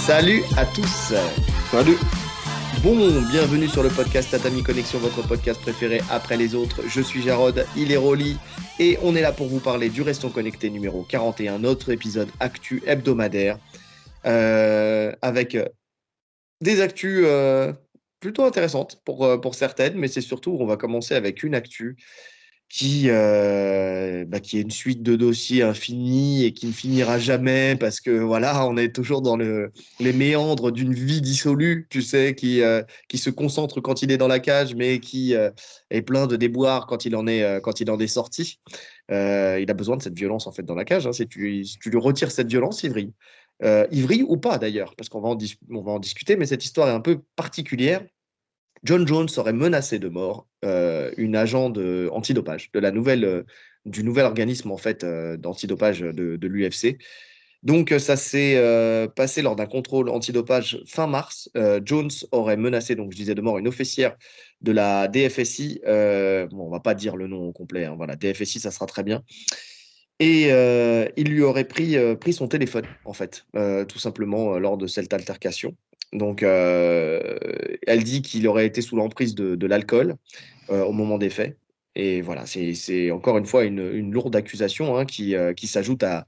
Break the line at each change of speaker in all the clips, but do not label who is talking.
Salut à tous.
Salut.
Bon, bienvenue sur le podcast Tatami Connexion, votre podcast préféré après les autres. Je suis Jarod, il est Rolly et on est là pour vous parler du Restons Connectés numéro 41, notre épisode actu hebdomadaire avec des actus plutôt intéressantes pour certaines, mais c'est surtout, on va commencer avec une actu qui est une suite de dossiers infinis et qui ne finira jamais parce que voilà, on est toujours dans les méandres d'une vie dissolue, tu sais, qui se concentre quand il est dans la cage, mais qui est plein de déboires quand il en est sorti. Il a besoin de cette violence en fait dans la cage. Hein. Si tu lui retires cette violence, il vrille. Il vrille ou pas d'ailleurs, parce on va en discuter, mais cette histoire est un peu particulière. John Jones aurait menacé de mort une agent antidopage du nouvel organisme en fait d'antidopage de l'UFC. Donc ça s'est passé lors d'un contrôle antidopage fin mars. Jones aurait menacé, donc je disais de mort, une officière de la DFSI. Bon, on va pas dire le nom au complet. Hein, voilà, DFSI, ça sera très bien. Et il lui aurait pris son téléphone, en fait, tout simplement lors de cette altercation. Donc, elle dit qu'il aurait été sous l'emprise de l'alcool au moment des faits. Et voilà, c'est encore une fois une lourde accusation hein, qui s'ajoute à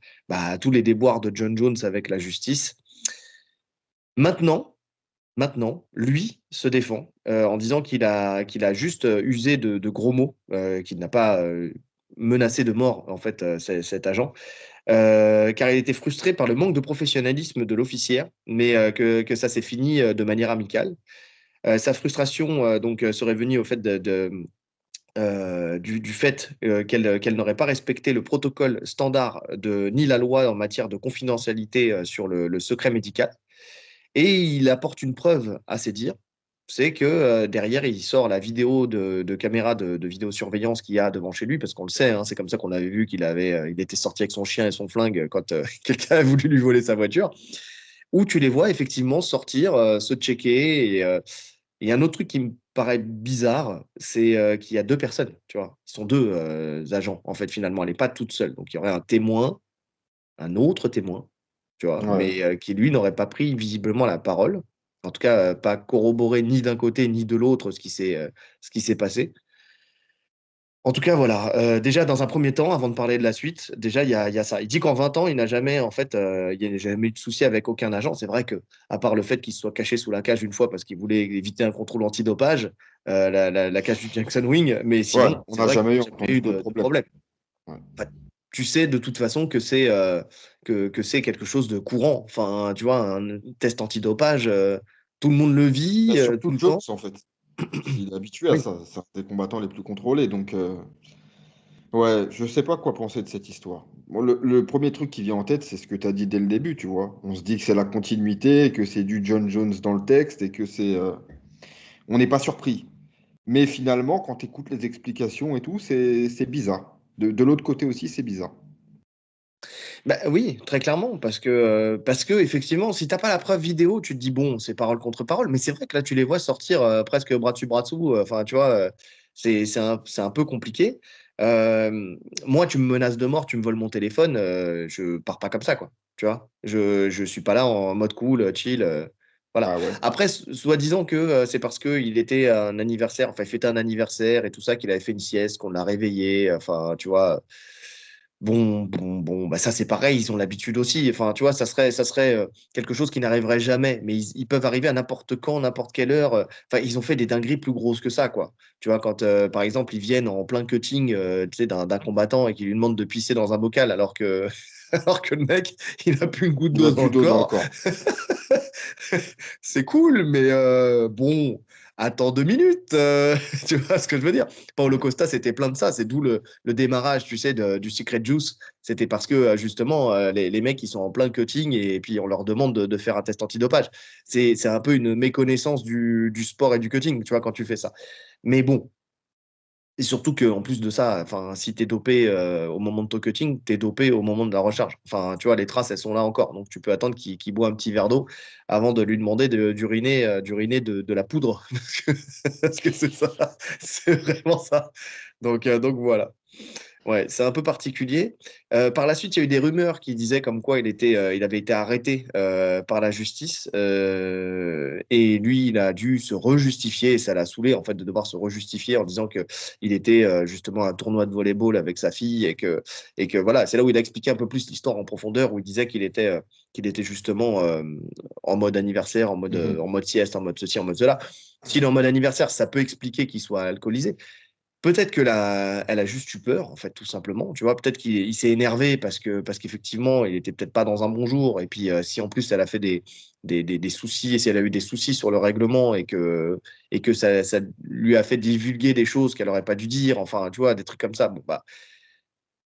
tous les déboires de John Jones avec la justice. Maintenant, lui se défend en disant qu'il a juste usé de gros mots, qu'il n'a pas menacé de mort en fait cet agent, car il était frustré par le manque de professionnalisme de l'officière, mais que ça s'est fini de manière amicale. Sa frustration serait venue au fait du fait qu'elle n'aurait pas respecté le protocole standard ni la loi en matière de confidentialité sur le secret médical. Et il apporte une preuve à ses dires, c'est que derrière, il sort la vidéo de caméra de vidéosurveillance qu'il y a devant chez lui, parce qu'on le sait, hein, c'est comme ça qu'on avait vu il était sorti avec son chien et son flingue quand quelqu'un a voulu lui voler sa voiture, où tu les vois effectivement sortir, se checker. Et un autre truc qui me paraît bizarre, c'est qu'il y a deux personnes, tu vois. Ils sont deux agents, en fait, finalement. Elle n'est pas toute seule. Donc, il y aurait un témoin, un autre témoin, tu vois,
Ouais.
mais qui lui n'aurait pas pris visiblement la parole, en tout cas pas corroboré ni d'un côté ni de l'autre ce qui s'est passé. En tout cas, voilà. Déjà, dans un premier temps, avant de parler de la suite, déjà, il y a ça. Il dit qu'en 20 ans, il n'a jamais, en fait, il n'a jamais eu de souci avec aucun agent. C'est vrai que, à part le fait qu'il se soit caché sous la cage une fois parce qu'il voulait éviter un contrôle antidopage, la cage du Jackson Wing, mais
Ouais,
sinon,
on
c'est
n'a
vrai qu'il
jamais
n'a jamais
entendu
eu
de
de
problème.
problème.
Ouais.
Enfin, tu sais de toute façon que c'est quelque chose de courant. Enfin, tu vois, un test antidopage, tout le monde le
Bah,
vit tout
surtout
le
Jones,
temps.
en fait. Il est habitué à
Oui.
ça. C'est un des combattants les plus contrôlés. Donc, ouais, je sais pas quoi penser de cette histoire. Bon, le premier truc qui vient en tête, c'est ce que tu as dit dès le début, tu vois. On se dit que c'est la continuité, que c'est du John Jones dans le texte et que c'est. On n'est pas surpris. Mais finalement, quand tu écoutes les explications et tout, c'est bizarre. De l'autre côté aussi, c'est bizarre.
Bah, oui, très clairement, parce que effectivement, si t'as pas la preuve vidéo, tu te dis bon, c'est parole contre parole, mais c'est vrai que là, tu les vois sortir presque bras dessus, enfin, tu vois, c'est un peu compliqué. Moi, tu me menaces de mort, tu me voles mon téléphone, je pars pas comme ça, quoi. Tu vois, je suis pas là en mode cool, chill. Voilà.
Ah ouais.
Après, soi-disant que c'est parce qu'il était un anniversaire, enfin, il fêtait un anniversaire et tout ça, qu'il avait fait une sieste, qu'on l'a réveillé, enfin, tu vois. Bon, bah ça c'est pareil, ils ont l'habitude aussi. Enfin, tu vois, ça serait quelque chose qui n'arriverait jamais, mais ils peuvent arriver à n'importe quand, n'importe quelle heure. Enfin, ils ont fait des dingueries plus grosses que ça, quoi. Tu vois, quand par exemple ils viennent en plein cutting, tu sais, d'un combattant et qu'ils lui demandent de pisser dans un bocal alors que, alors que le mec, il a plus une goutte
Il a
d'eau dans
plus
le
d'eau dans le
corps.
corps.
C'est cool, mais bon, attends 2 minutes. Tu vois ce que je veux dire? Paulo Costa, c'était plein de ça. C'est d'où le démarrage, tu sais, du Secret Juice. C'était parce que justement, les mecs, ils sont en plein cutting et puis on leur demande de faire un test antidopage. C'est un peu une méconnaissance du sport et du cutting, tu vois, quand tu fais ça. Mais bon, et surtout qu'en plus de ça, enfin, si tu es dopé au moment de ton cutting, tu es dopé au moment de la recharge. Enfin, tu vois, les traces, elles sont là encore. Donc, tu peux attendre qu'il boit un petit verre d'eau avant de lui demander d'uriner de la poudre. Parce que c'est ça. C'est vraiment ça. Donc voilà. Ouais, c'est un peu particulier. Par la suite, il y a eu des rumeurs qui disaient comme quoi il avait été arrêté par la justice et lui, il a dû se rejustifier et ça l'a saoulé en fait de devoir se rejustifier en disant que il était justement à un tournoi de volleyball avec sa fille et que voilà, c'est là où il a expliqué un peu plus l'histoire en profondeur où il disait qu'il était justement en mode anniversaire,
Mhm.
en mode sieste, en mode ceci, en mode cela. S'il est en mode anniversaire, ça peut expliquer qu'il soit alcoolisé. Peut-être elle a juste eu peur, en fait, tout simplement. Tu vois, peut-être qu'il s'est énervé parce qu'effectivement, il était peut-être pas dans un bon jour. Et puis, si en plus elle a fait des soucis, et si elle a eu des soucis sur le règlement et que ça lui a fait divulguer des choses qu'elle aurait pas dû dire, enfin, tu vois, des trucs comme ça. Bon, bah,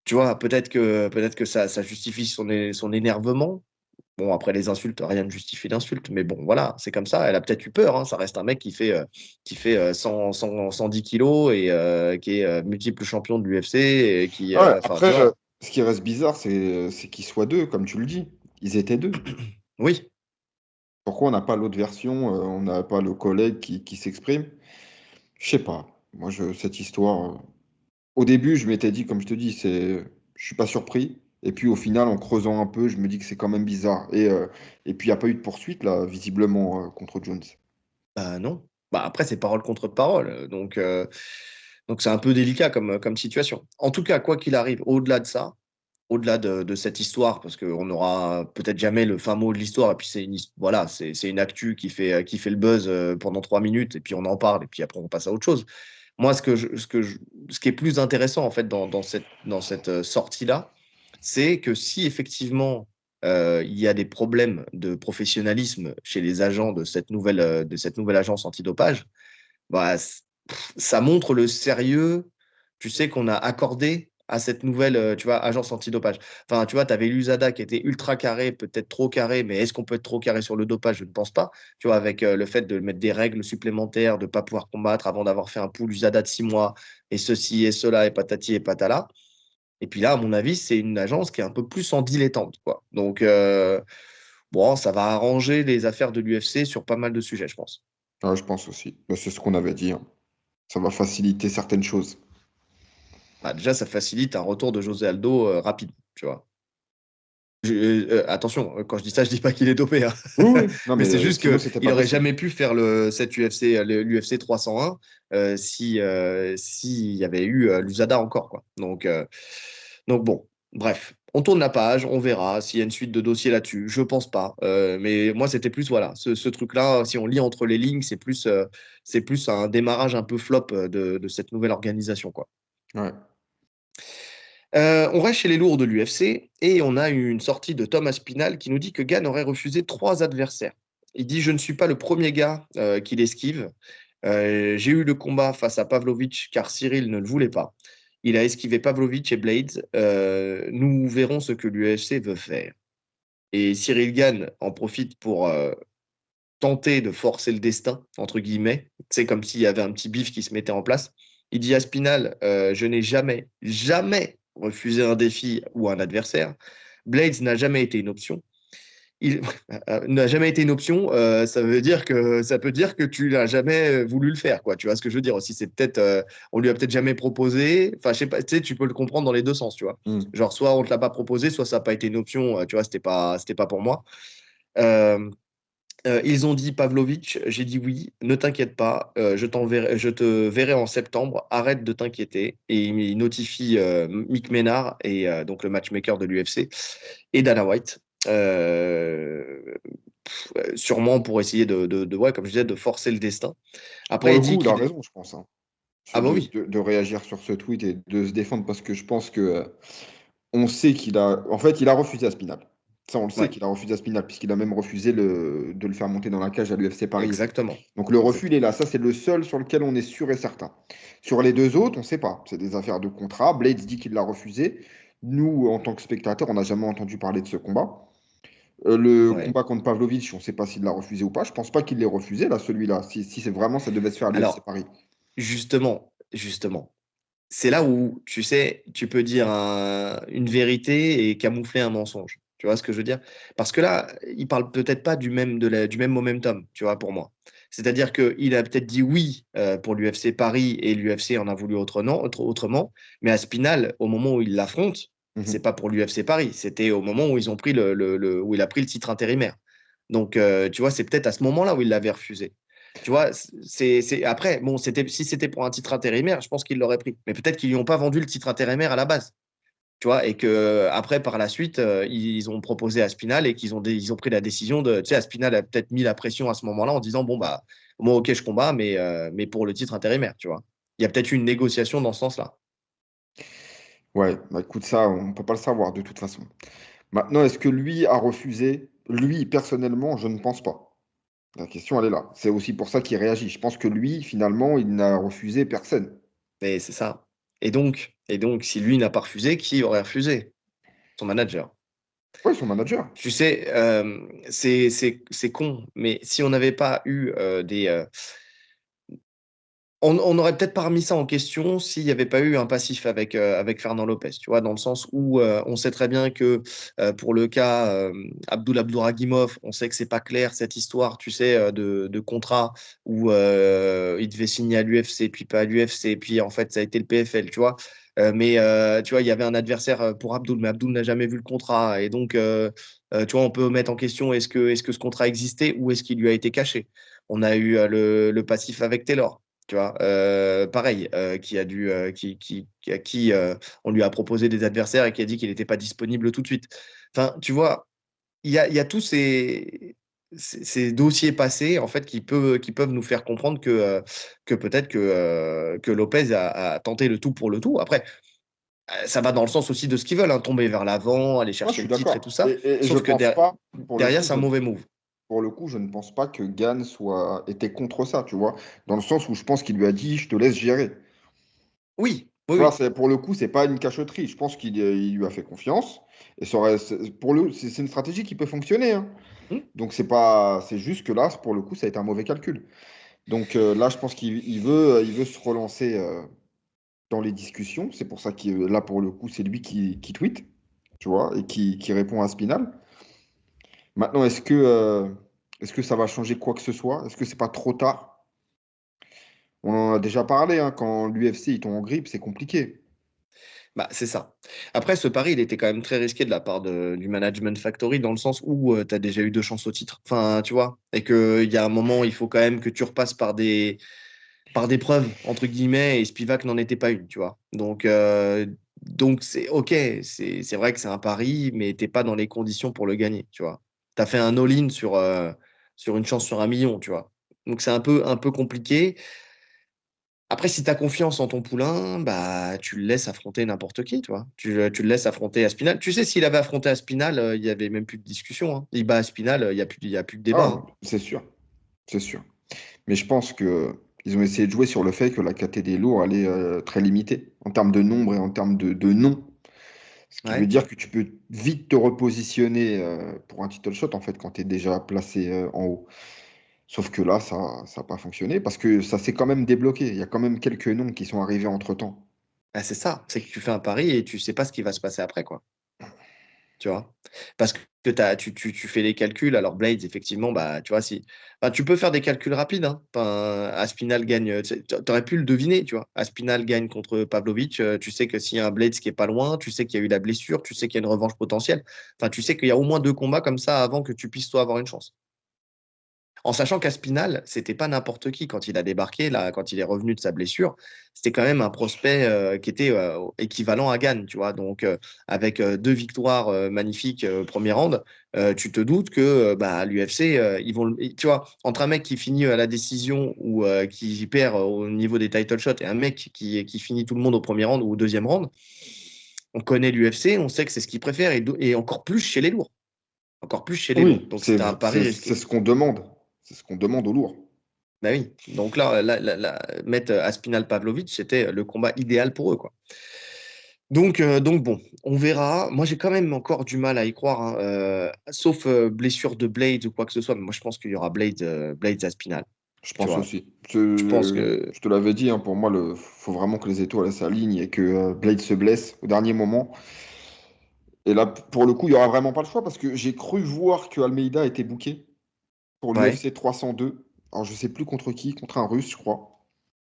tu vois, peut-être que ça justifie son énervement. Bon, après les insultes, rien ne justifie l'insulte, mais bon, voilà, c'est comme ça. Elle a peut-être eu peur, hein. Ça reste un mec qui fait 110 kilos et qui est multiple champion de l'UFC et qui,
Ouais,
enfin, tu
après,
vois.
ce qui reste bizarre, c'est qu'ils soient deux, comme tu le dis. Ils étaient deux.
Oui,
Pourquoi on n'a pas l'autre version, on n'a pas le collègue qui s'exprime? Je sais pas. Moi, cette histoire, au début, je m'étais dit, comme je te dis, je suis pas surpris. Et puis au final, en creusant un peu, je me dis que c'est quand même bizarre. Et puis il n'y a pas eu de poursuite, là, visiblement, contre Jones.
bah non. Bah après, c'est parole contre parole, donc c'est un peu délicat comme situation. En tout cas, quoi qu'il arrive, au-delà de ça, au-delà de cette histoire, parce qu'on n'aura peut-être jamais le fin mot de l'histoire, et puis voilà, c'est une actu qui fait le buzz pendant 3 minutes, et puis on en parle, et puis après on passe à autre chose. Moi, ce qui est plus intéressant en fait dans cette sortie-là, c'est que si effectivement il y a des problèmes de professionnalisme chez les agents de cette nouvelle agence antidopage, bah, ça montre le sérieux, tu sais, qu'on a accordé à cette nouvelle, tu vois, agence antidopage. Enfin, tu vois, tu avais l'USADA qui était ultra carré, peut-être trop carré, mais est-ce qu'on peut être trop carré sur le dopage? Je ne pense pas. Tu vois, avec le fait de mettre des règles supplémentaires, de ne pas pouvoir combattre avant d'avoir fait un pool USADA de 6 mois, et ceci et cela, et patati et patala. Et puis là, à mon avis, c'est une agence qui est un peu plus en dilettante, quoi. Donc, bon, ça va arranger les affaires de l'UFC sur pas mal de sujets, je pense.
Ouais, je pense aussi. Bah, c'est ce qu'on avait dit, hein. Ça va faciliter certaines choses.
Bah, déjà, ça facilite un retour de José Aldo rapide, tu vois. Attention, quand je dis ça, je dis pas qu'il est dopé, hein.
Oui, oui. Non,
Mais
mais
c'est juste
sinon,
qu'il
c'était pas
n'aurait
possible.
jamais pu faire cette l'UFC 301 s'il y avait eu l'USADA encore, quoi. Donc bon, bref, on tourne la page, on verra s'il y a une suite de dossiers là-dessus. Je pense pas. Mais moi, c'était plus, voilà, ce truc-là, si on lit entre les lignes, c'est plus un démarrage un peu flop de cette nouvelle organisation, quoi.
Ouais.
On reste chez les lourds de l'UFC et on a eu une sortie de Thomas Spinal qui nous dit que Gann aurait refusé 3 adversaires. Il dit: Je ne suis pas le premier gars qui l'esquive. J'ai eu le combat face à Pavlovich car Cyril ne le voulait pas. Il a esquivé Pavlovich et Blades. Nous verrons ce que l'UFC veut faire. Et Cyril Gann en profite pour tenter de forcer le destin, entre guillemets. C'est comme s'il y avait un petit bif qui se mettait en place. Il dit à Spinal: Je n'ai jamais, jamais refusé un défi ou un adversaire. Blades n'a jamais été une option. Il n'a jamais été une option, ça peut dire que tu n'as jamais voulu le faire, quoi. Tu vois ce que je veux dire aussi, c'est peut-être, on lui a peut-être jamais proposé. Enfin, je sais pas, tu sais, tu peux le comprendre dans les deux sens, tu vois.
Hmm.
Genre, soit on te l'a pas proposé, soit ça n'a pas été une option, tu vois, c'était pas pour moi. Euh, ils ont dit Pavlovitch, j'ai dit oui, ne t'inquiète pas, je te verrai en septembre, arrête de t'inquiéter. Et il notifie Mick Ménard, et donc le matchmaker de l'UFC, et Dana White, sûrement pour essayer ouais, comme je disais, de forcer le destin.
Pour
Après,
le
il dit
coup, il a
qu'il est.
raison, je pense, hein,
Ah bah oui,
de réagir sur ce tweet et de se défendre parce que je pense que on sait qu'il a. En fait, il a refusé à Spinal. Ça, on le sait
ouais,
qu'il a refusé à Spinal, puisqu'il a même refusé de le faire monter dans la cage à l'UFC Paris aussi.
exactement.
Donc le refus, il est
Exactement.
là. Ça, c'est le seul sur lequel on est sûr et certain. Sur les deux autres, on ne sait pas. C'est des affaires de contrat. Blades dit qu'il l'a refusé. Nous, en tant que spectateurs, on n'a jamais entendu parler de ce combat. Le
Ouais.
combat contre Pavlovich, on ne sait pas s'il l'a refusé ou pas. Je pense pas qu'il l'ait refusé, là, celui-là. Si c'est vraiment, ça devait se faire à l'UFC
Alors,
Paris.
justement, c'est là où, tu sais, tu peux dire une vérité et camoufler un mensonge. Tu vois ce que je veux dire? Parce que là, il parle peut-être pas du même momentum, tu vois, pour moi. C'est-à-dire qu'il a peut-être dit oui pour l'UFC Paris et l'UFC en a voulu autrement. Mais Aspinal, au moment où il l'affronte, c'est
Mhm.
pas pour l'UFC Paris. C'était au moment où ils ont pris où il a pris le titre intérimaire. Donc, tu vois, c'est peut-être à ce moment-là où il l'avait refusé. Tu vois, après, bon, si c'était pour un titre intérimaire, je pense qu'il l'aurait pris. Mais peut-être qu'ils lui ont pas vendu le titre intérimaire à la base. Tu vois, et que après, par la suite, ils ont proposé à Spinal et ils ont pris la décision de. Tu sais, Aspinal a peut-être mis la pression à ce moment-là en disant, bon, bah, moi, ok, je combats, mais pour le titre intérimaire, tu vois. Il y a peut-être eu une négociation dans ce sens-là.
Ouais, bah écoute, ça, on peut pas le savoir de toute façon. Maintenant, est-ce que lui a refusé? Lui, personnellement, je ne pense pas. La question, elle est là. C'est aussi pour ça qu'il réagit. Je pense que lui, finalement, il n'a refusé personne.
Mais c'est ça. Et donc, si lui n'a pas refusé, qui aurait refusé? Son manager.
Oui, son manager.
Tu sais, c'est con, mais si on n'avait pas eu on aurait peut-être pas remis ça en question s'il n'y avait pas eu un passif avec Fernand Lopez, tu vois, dans le sens où on sait très bien que pour le cas Abdouragimov, on sait que c'est pas clair cette histoire, tu sais, de contrat où il devait signer à l'UFC, puis pas à l'UFC, puis en fait ça a été le PFL, tu vois. Mais tu vois, il y avait un adversaire pour Abdoul, mais Abdoul n'a jamais vu le contrat. Et donc, tu vois, on peut mettre en question est-ce que ce contrat existait ou est-ce qu'il lui a été caché. On a eu le passif avec Taylor. Tu vois, pareil, qui a dû, qui- à qui on lui a proposé des adversaires et qui a dit qu'il n'était pas disponible tout de suite. Enfin, tu vois, il y a tous ces dossiers passés en fait qui peuvent nous faire comprendre que peut-être que Lopez a tenté le tout pour le tout. Après, ça va dans le sens aussi de ce qu'ils veulent, hein, tomber vers l'avant, aller
Moi, je
chercher
suis
le titre et tout
d'accord.
ça.
Et je
Sauf que
pense pas, pour le
derrière,
coup,
c'est un mauvais move.
pour le coup, je ne pense pas que Gann était contre ça, tu vois. Dans le sens où je pense qu'il lui a dit, je te laisse gérer.
Oui, oui,
Tu vois,
oui.
pour le coup, c'est pas une cachotterie. Je pense qu'il lui a fait confiance. Et c'est une stratégie qui peut fonctionner, hein.
Hmm.
Donc, c'est juste que là, pour le coup, ça a été un mauvais calcul. Donc là, je pense il veut se relancer dans les discussions. C'est pour ça que là, pour le coup, c'est lui qui tweet, tu vois, et qui répond à Spinal. Maintenant, est-ce que ça va changer quoi que ce soit? Est-ce que c'est pas trop tard? On en a déjà parlé, hein, quand l'UFC ils tombe en grippe, c'est compliqué.
Bah, c'est ça. Après, ce pari, il était quand même très risqué de la part du Management Factory, dans le sens où tu as déjà eu deux chances au titre. Enfin, tu vois, et qu'il y a un moment, il faut quand même que tu repasses par des preuves, entre guillemets, et Spivak n'en était pas une, tu vois. Donc c'est OK, c'est vrai que c'est un pari, mais t'es pas dans les conditions pour le gagner, tu vois. Tu as fait un all-in sur une chance sur 1 million, tu vois. Donc c'est un peu compliqué. Après, si tu as confiance en ton poulain, bah, tu le laisses affronter n'importe qui, tu vois. Tu le laisses affronter Aspinal. Tu sais, s'il avait affronté Aspinal, il n'y avait même plus de discussion, hein. Il bat Aspinal, il y a plus de débat,
Ah,
hein.
c'est sûr, c'est sûr. Mais je pense que ils ont essayé de jouer sur le fait que la KT des lourds, elle est très limitée en termes de nombre et en termes de noms. Ce qui veut
Ouais.
dire que tu peux vite te repositionner pour un title shot, en fait, quand tu es déjà placé en haut. Sauf que là, ça n'a pas fonctionné parce que ça s'est quand même débloqué. Il y a quand même quelques noms qui sont arrivés entre-temps.
Bah, c'est ça. C'est que tu fais un pari et tu sais pas ce qui va se passer après, quoi. Tu vois? Parce que tu fais les calculs. Alors, Blades, effectivement, bah, tu vois, enfin, tu peux faire des calculs rapides, hein. Enfin, Aspinal gagne. Tu aurais pu le deviner, tu vois. Aspinal gagne contre Pavlovich. Tu sais que s'il y a un Blades qui est pas loin, tu sais qu'il y a eu la blessure, tu sais qu'il y a une revanche potentielle. Enfin, tu sais qu'il y a au moins deux combats comme ça avant que tu puisses, toi, avoir une chance. En sachant qu'Aspinal, c'était pas n'importe qui quand il a débarqué, là, quand il est revenu de sa blessure. C'était quand même un prospect qui était équivalent à Gann, tu vois. Donc, avec deux victoires magnifiques au premier round, tu te doutes que bah, l'UFC, tu vois, entre un mec qui finit à la décision ou qui perd au niveau des title shots et un mec qui finit tout le monde au premier round ou au deuxième round, on connaît l'UFC, on sait que c'est ce qu'il préfère et encore plus chez les lourds. Encore plus chez les lourds.
Oui,
Donc, c'était un pari
c'est
risqué.
ce qu'on demande. C'est ce qu'on demande aux lourds.
Bah oui. Donc là, mettre Aspinal Pavlovic, c'était le combat idéal pour eux, quoi. Donc bon, on verra. Moi, j'ai quand même encore du mal à y croire, hein, sauf blessure de Blade ou quoi que ce soit. Mais moi, je pense qu'il y aura Blade Aspinal.
Je
Tu
pense
vois.
aussi.
Je pense que.
Je te l'avais dit, hein, pour moi, il faut vraiment que les étoiles s'alignent et que Blade se blesse au dernier moment. Et là, pour le coup, il n'y aura vraiment pas le choix parce que j'ai cru voir que Almeida était booké pour
Ouais.
l'UFC 302. Alors, je sais plus contre qui, contre un Russe, je crois.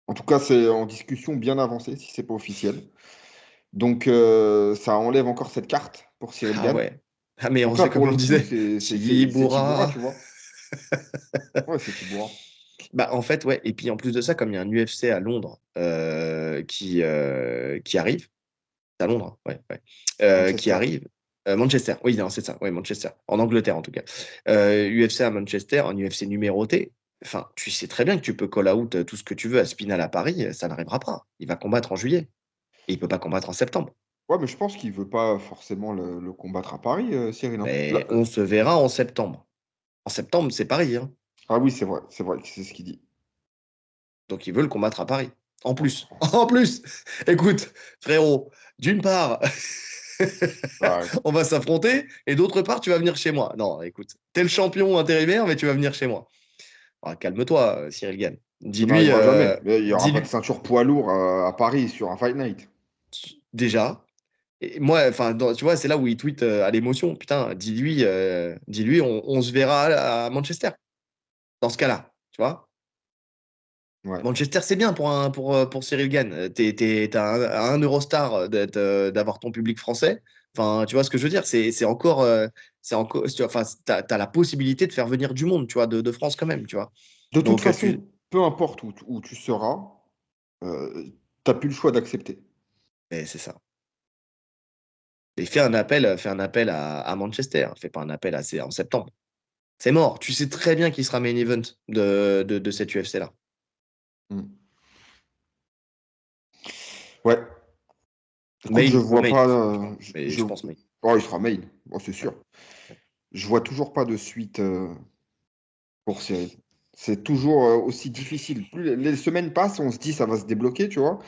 En tout cas, c'est en discussion bien avancée, si c'est pas officiel. Donc, ça enlève encore cette carte pour Cyril
Ah
Gane.
ouais. Ah, mais on
Donc là,
sait
pour
comme on
le coup,
disait,
c'est Tibura,
Tibura.
tu vois. Ouais, c'est Tibura.
Bah, en fait, ouais. Et puis en plus de ça, comme il y a un UFC à Londres qui arrive, c'est à Londres, hein, ouais, ouais, qui
Manchester.
arrive. Manchester, oui, non, c'est ça, ouais, Manchester, en Angleterre en tout cas. UFC à Manchester, un UFC numéroté. Enfin, tu sais très bien que tu peux call out tout ce que tu veux à Spinal à Paris, ça n'arrivera pas. Il va combattre en juillet et il peut pas combattre en septembre.
Ouais, mais je pense qu'il veut pas forcément le combattre à Paris, Cyril, hein.
Mais on se verra en septembre. En septembre, c'est Paris, hein.
Ah oui, c'est vrai que c'est ce qu'il dit.
Donc il veut le combattre à Paris. En
Ouais.
plus. En plus. Écoute, frérot, d'une part,
Ouais.
on va s'affronter, et d'autre part, tu vas venir chez moi. Non, écoute, t'es le champion intérimaire, mais tu vas venir chez moi. Ah, calme-toi, Cyril Gann.
Ça
Dis-lui,
n'arrivera jamais. Mais il n'y aura pas de
dis-lui
ceinture poids lourd à Paris sur un Fight Night.
déjà. Et moi, enfin, tu vois, c'est là où il tweet à l'émotion. Putain, dis-lui, on se verra à Manchester. Dans ce cas-là, tu vois.
Ouais.
Manchester, c'est bien pour Cyril Gann. T'as un Eurostar d'avoir ton public français. Enfin, tu vois ce que je veux dire? C'est encore, enfin, t'as la possibilité de faire venir du monde, tu vois, de France quand même, tu vois.
De toute
Donc,
façon, peu importe où tu seras, t'as plus le choix d'accepter.
et c'est ça. Et fais un appel à Manchester. Fais pas un appel en septembre. C'est mort. Tu sais très bien qui sera main event de cette UFC-là.
Mm. Ouais. Écoute, je
Main ou
vois
main,
pas.
franchement. Mais je pense main.
Oh, il sera main. Oh, c'est
Ouais.
sûr. Je vois toujours pas de suite pour Cyril. C'est toujours aussi difficile. Plus les semaines passent, on se dit ça va se débloquer, tu vois.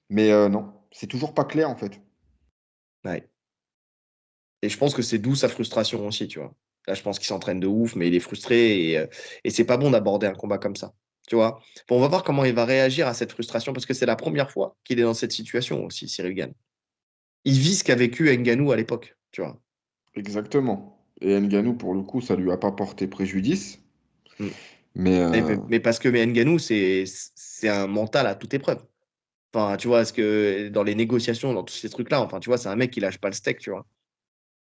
Mais non, c'est toujours pas clair en fait.
Ouais. Et je pense que c'est d'où sa frustration aussi, tu vois. Là, je pense qu'il s'entraîne de ouf, mais il est frustré et c'est pas bon d'aborder un combat comme ça. Tu vois. Bon, on va voir comment il va réagir à cette frustration parce que c'est la première fois qu'il est dans cette situation aussi, Cyril Gann. Il vit ce qu'a vécu Ngannou à l'époque, tu vois.
Exactement. Et Ngannou, pour le coup, ça lui a pas porté préjudice.
Mm.
Mais
Mais parce que Ngannou, c'est un mental à toute épreuve. Enfin, tu vois, parce que dans les négociations, dans tous ces trucs-là, enfin, tu vois, c'est un mec qui lâche pas le steak, tu vois.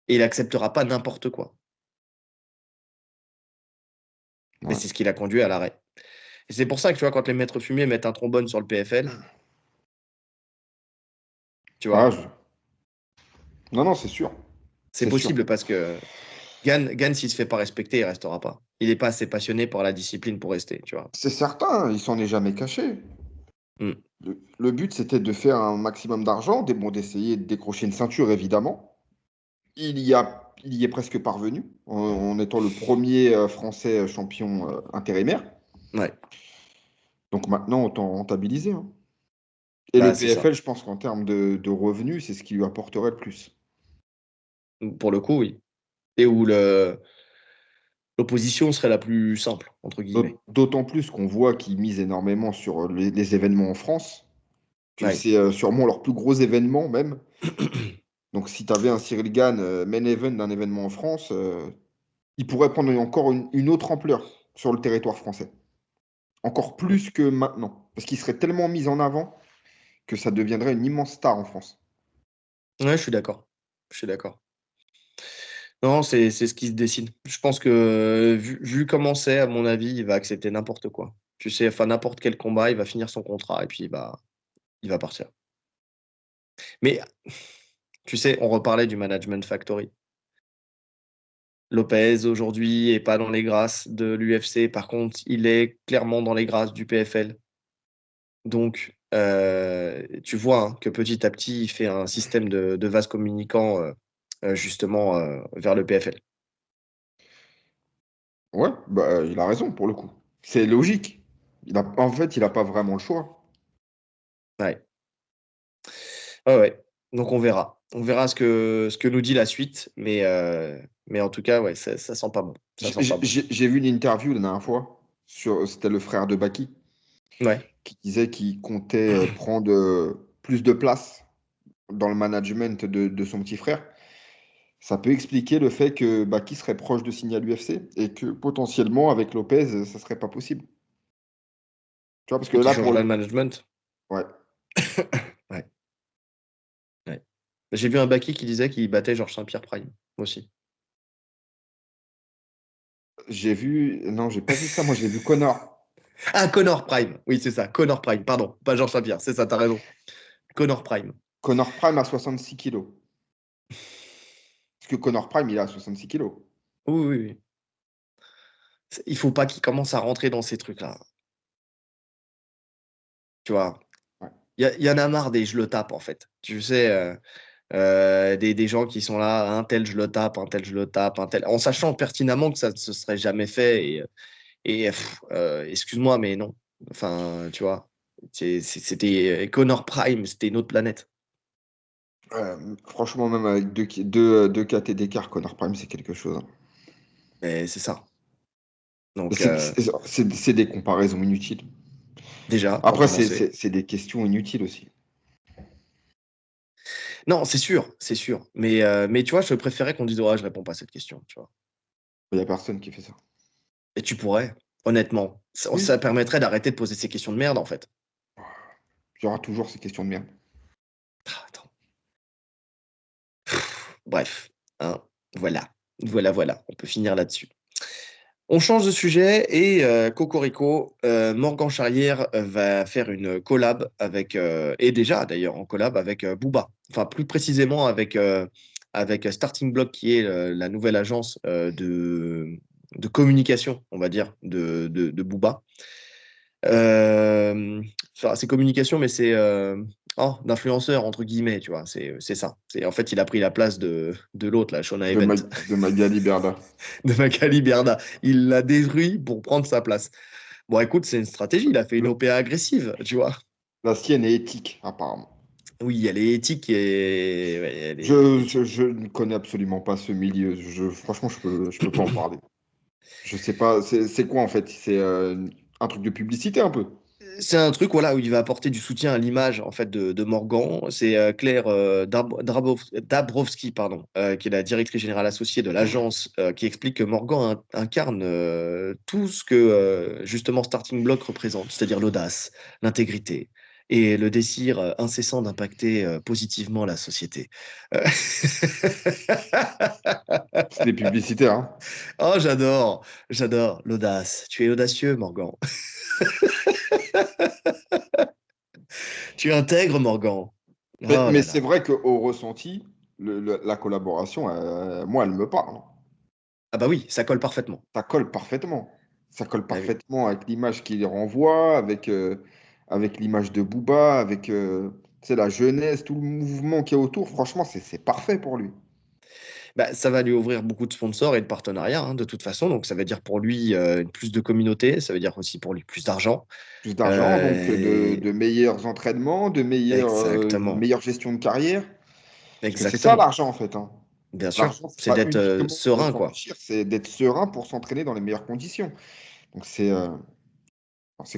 Et il acceptera pas n'importe quoi. Et
ouais.
c'est ce qui l'a conduit à l'arrêt. Et c'est pour ça que, tu vois, quand les maîtres fumiers mettent un trombone sur le PFL, tu
Ah,
vois,
non, non, c'est sûr.
c'est
C'est sûr.
possible parce que Gann, s'il se fait pas respecter, il restera pas. Il n'est pas assez passionné par la discipline pour rester, tu vois.
C'est certain, il s'en est jamais caché.
Mm.
Le but, c'était de faire un maximum d'argent, bon, d'essayer de décrocher une ceinture, évidemment. Il y est presque parvenu, en étant le premier Français champion intérimaire.
Ouais,
Donc maintenant, autant rentabiliser, hein. Et le
bah c'est ça.
PFL, je pense qu'en termes de revenus, c'est ce qui lui apporterait le plus.
Pour le coup, oui. Et où l'opposition serait la plus simple, entre guillemets.
D'autant plus qu'on voit qu'ils misent énormément sur les événements en France, que
Ouais.
c'est sûrement leur plus gros événement même. Donc si tu avais un Cyril Gann main event d'un événement en France, il pourrait prendre encore une autre ampleur sur le territoire français. Encore plus que maintenant. Parce qu'il serait tellement mis en avant que ça deviendrait une immense star en France.
Ouais, je suis d'accord. Je suis d'accord. Non, c'est ce qui se dessine. Je pense que vu comment c'est, à mon avis, il va accepter n'importe quoi. Tu sais, enfin n'importe quel combat, il va finir son contrat et puis il va partir. Mais tu sais, on reparlait du management factory. Lopez aujourd'hui est pas dans les grâces de l'UFC. Par contre, il est clairement dans les grâces du PFL. Donc, tu vois hein, que petit à petit, il fait un système de vases communicants justement vers le PFL.
Ouais, bah, il a raison pour le coup. C'est logique. En fait, il n'a pas vraiment le choix.
Ouais. Ouais, ouais. Donc on verra. On verra ce que nous dit la suite. Mais en tout cas, ouais, ça sent pas bon. Ça sent pas bon.
J'ai vu une interview la dernière fois, c'était le frère de Baki,
Ouais.
qui disait qu'il comptait prendre plus de place dans le management de son petit frère. ça peut expliquer le fait que Baki serait proche de signer à l'UFC et que potentiellement avec Lopez, ça serait pas possible. Tu vois, parce que
Et qui
là, pour
changerait
le.
le management.
Ouais.
Ouais, ouais. J'ai vu un Baki qui disait qu'il battait Georges Saint-Pierre Prime aussi.
J'ai vu. Non, j'ai pas vu ça. Moi, j'ai vu Connor.
Ah, Connor Prime. Oui, c'est ça. Connor Prime. Pardon, pas Georges Saint-Pierre. C'est ça, t'as raison. Connor Prime.
Connor Prime à 66 kilos. Parce que Connor Prime, il a 66 kilos.
Oui, oui, oui. Il faut pas qu'il commence à rentrer dans ces trucs-là. Tu vois,
Ouais.
il y en a marre des je le tape, en fait. Tu sais, des gens qui sont là, un tel je le tape, un tel je le tape, un tel. En sachant pertinemment que ça ne se serait jamais fait. Excuse-moi, mais non. Enfin, tu vois, c'était Connor Prime, c'était une autre planète.
Franchement, même avec deux KT d'écart, Connor Prime, c'est quelque chose, hein.
Mais c'est ça. Donc,
C'est des comparaisons inutiles.
déjà, pour
Après,
commencer.
c'est des questions inutiles aussi.
Non, c'est sûr, c'est sûr. Mais tu vois, je préférais qu'on dise, ouais, je réponds pas à cette question, tu vois.
Il n'y a personne qui fait ça.
Et tu pourrais, honnêtement.
Oui,
Ça permettrait d'arrêter de poser ces questions de merde, en fait.
il y aura toujours ces questions de merde.
Ah, attends. Bref, hein, voilà. Voilà, voilà. On peut finir là-dessus. On change de sujet et Cocorico, Morgan Charrière va faire une collab avec, et déjà d'ailleurs en collab avec Booba. Enfin, plus précisément avec Starting Block, qui est la nouvelle agence de communication, on va dire, de Booba. Enfin, c'est communication, mais c'est d'influenceur, entre guillemets, tu vois. C'est ça. En fait, il a pris la place de l'autre, là, Shona Event,
De Magali Berda.
de Magali Berda. Il l'a détruit pour prendre sa place. Bon, écoute, c'est une stratégie. Il a fait une OPA agressive, tu vois.
La sienne est éthique, apparemment.
Oui, elle est éthique et ouais, elle est
Je,
éthique.
je ne connais absolument pas ce milieu. Franchement, je peux pas en parler. Je sais pas, c'est quoi en fait? C'est un truc de publicité un peu.
C'est un truc voilà, où il va apporter du soutien à l'image en fait de Morgan. C'est Claire Dabrowski, pardon, qui est la directrice générale associée de l'agence, qui explique que Morgan incarne tout ce que justement Starting Block représente, c'est-à-dire l'audace, l'intégrité et le désir incessant d'impacter positivement la société. Euh,
C'est des publicitaires, hein.
Oh, j'adore l'audace. Tu es audacieux, Morgan. Tu intègres, Morgan. Oh
Mais
là
c'est
là.
vrai qu'au ressenti, la collaboration, moi, elle me parle.
Ah bah oui, ça colle parfaitement.
Ça colle parfaitement. Ça colle
Ah oui.
parfaitement avec l'image qu'il renvoie, avec l'image de Booba, avec tu sais, la jeunesse, tout le mouvement qui est autour. Franchement, c'est parfait pour lui.
Bah, ça va lui ouvrir beaucoup de sponsors et de partenariats, hein, de toute façon. Donc ça veut dire pour lui plus de communauté, ça veut dire aussi pour lui plus d'argent.
Plus d'argent, donc
Euh,
de meilleurs entraînements, une
Exactement.
meilleure gestion de carrière. Parce que c'est ça
Exactement.
l'argent en fait, hein.
Bien sûr.
L'argent, c'est
C'est
pas
d'être
uniquement de
serein, quoi.
s'enrichir, c'est d'être serein pour s'entraîner dans les meilleures conditions. Donc c'est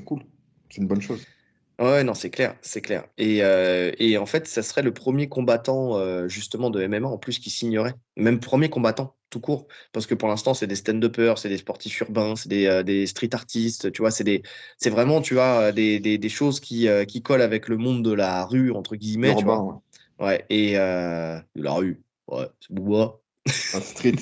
cool. C'est une bonne chose.
Ouais, non, c'est clair, c'est clair. Et en fait, ça serait le premier combattant justement de MMA en plus qui signerait. Même premier combattant, tout court. Parce que pour l'instant, c'est des stand-uppers, c'est des sportifs urbains, c'est des street artistes, tu vois, c'est vraiment, tu vois, des choses qui collent avec le monde de la rue, entre guillemets, tu
Urbain,
vois.
ouais.
Ouais, et de la rue, ouais, c'est Booba.
Un street.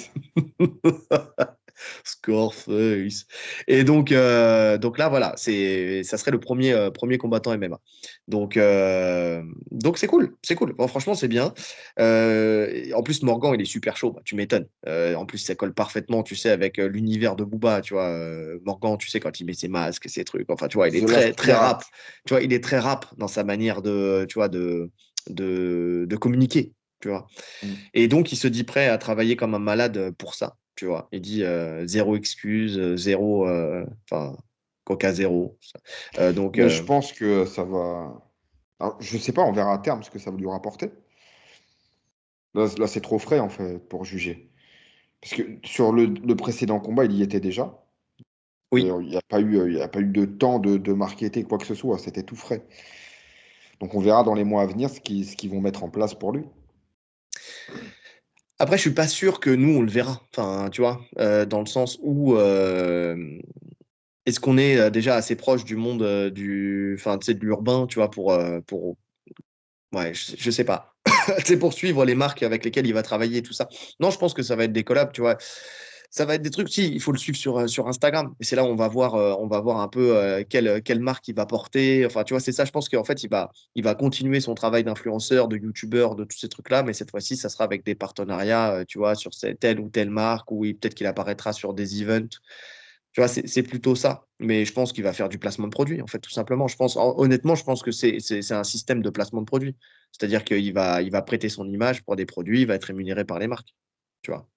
Scarface. Et donc là, voilà, ça serait le premier combattant MMA. Donc c'est cool, c'est cool. Bon, franchement, c'est bien. En plus, Morgan, il est super chaud, bah, tu m'étonnes. En plus, ça colle parfaitement, tu sais, avec l'univers de Booba, tu vois. Morgan, tu sais, quand il met ses masques, ses trucs, enfin, tu vois, il est
The
très,
Last
très rap.
Pirate.
Tu vois, il est très rap dans sa manière tu vois, de communiquer, tu vois.
Mm.
Et donc, il se dit prêt à travailler comme un malade pour ça, tu vois. Il dit zéro excuse, zéro, enfin, coca zéro. Donc,
Mais je pense que ça va. Alors, je sais pas, on verra à terme ce que ça va lui rapporter. Là, c'est trop frais en fait pour juger. Parce que sur le précédent combat, il y était déjà. Et
oui.
il y a pas eu de temps de marketer quoi que ce soit. C'était tout frais. Donc on verra dans les mois à venir ce qu'ils vont mettre en place pour lui.
Après, je suis pas sûr que nous, on le verra. Enfin, tu vois, dans le sens où est-ce qu'on est déjà assez proche du monde enfin, tu sais, de l'urbain, tu vois, ouais, je sais pas. C'est pour suivre les marques avec lesquelles il va travailler et tout ça. Non, je pense que ça va être des collabs, tu vois. Ça va être des trucs, si, il faut le suivre sur Instagram. Et c'est là où on va voir un peu quelle marque il va porter. Enfin, tu vois, c'est ça, je pense qu'en fait, il va continuer son travail d'influenceur, de youtubeur, de tous ces trucs-là, mais cette fois-ci, ça sera avec des partenariats, tu vois, sur telle ou telle marque, ou peut-être qu'il apparaîtra sur des events. Tu vois, c'est plutôt ça. Mais je pense qu'il va faire du placement de produit, en fait, tout simplement. Honnêtement, je pense que c'est un système de placement de produit. C'est-à-dire il va prêter son image pour des produits, il va être rémunéré par les marques. Tu vois.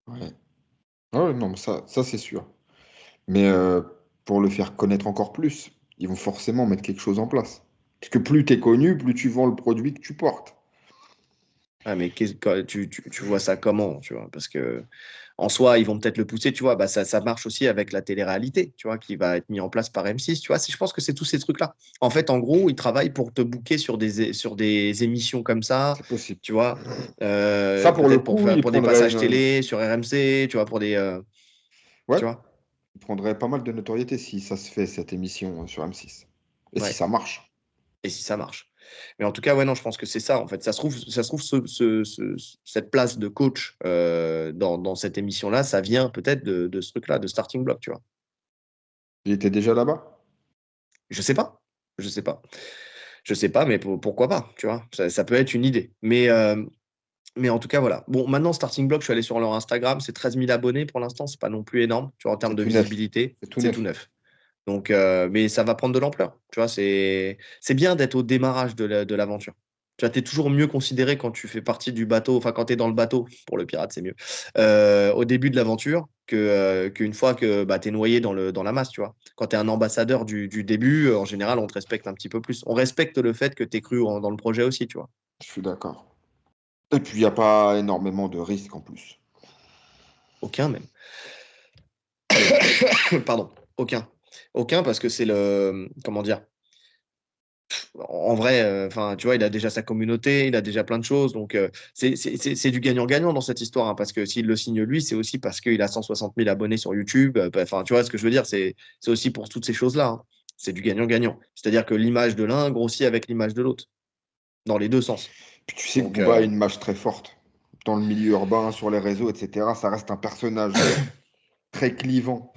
Ouais. Ah ouais, non, mais ça c'est sûr. Mais pour le faire connaître encore plus, ils vont forcément mettre quelque chose en place. Parce que plus tu es connu, plus tu vends le produit que tu portes.
Ah, mais tu vois ça comment, tu vois? Parce que en soi, ils vont peut-être le pousser, tu vois? Bah, ça marche aussi avec la télé-réalité, tu vois? Qui va être mis en place par M6, tu vois? Je pense que c'est tous ces trucs-là. En fait, en gros, ils travaillent pour te booker sur des émissions comme ça,
C'est possible.
tu vois?
Ça, pour le
Peut-être
coup, ils
pour des
prendraient
passages télé, sur RMC, tu vois?
ouais,
Tu vois?
ils prendraient pas mal de notoriété si ça se fait, cette émission sur M6. Et si
Ouais.
ça marche.
Et si ça marche. Mais en tout cas, ouais, non, je pense que c'est ça, en fait. Ça se trouve cette place de coach dans cette émission-là, ça vient peut-être de ce truc-là, de Starting Block, tu vois.
Il était déjà là-bas?
Je sais pas. Je sais pas. Je sais pas, mais pourquoi pas, tu vois. Ça peut être une idée. Mais en tout cas, voilà. Bon, maintenant, Starting Block, je suis allé sur leur Instagram, c'est 13 000 abonnés pour l'instant, c'est pas non plus énorme, tu vois, en termes
C'est
de
tout neuf.
visibilité,
C'est tout
c'est tout
neuf.
neuf. Donc, mais ça va prendre de l'ampleur. Tu vois, c'est bien d'être au démarrage de l'aventure. Tu vois, tu es toujours mieux considéré quand tu fais partie du bateau, enfin, quand tu es dans le bateau, pour le pirate, c'est mieux, au début de l'aventure qu'une fois que bah, tu es noyé dans la masse, tu vois. Quand tu es un ambassadeur du début, en général, on te respecte un petit peu plus. On respecte le fait que tu es cru dans le projet aussi, tu vois.
Je suis d'accord. Et puis, il n'y a pas énormément de risques en plus.
Aucun même. Pardon, aucun. Aucun parce que c'est comment dire, en vrai, enfin, tu vois, il a déjà sa communauté, il a déjà plein de choses. Donc, c'est du gagnant-gagnant dans cette histoire, hein, parce que s'il le signe lui, c'est aussi parce qu'il a 160 000 abonnés sur YouTube. Bah, enfin, tu vois ce que je veux dire, c'est aussi pour toutes ces choses-là, hein. C'est du gagnant-gagnant. C'est-à-dire que l'image de l'un grossit avec l'image de l'autre, dans les deux sens.
Puis tu sais que
Donc,
Booba a une image très forte. Dans le milieu urbain, sur les réseaux, etc. Ça reste un personnage très clivant.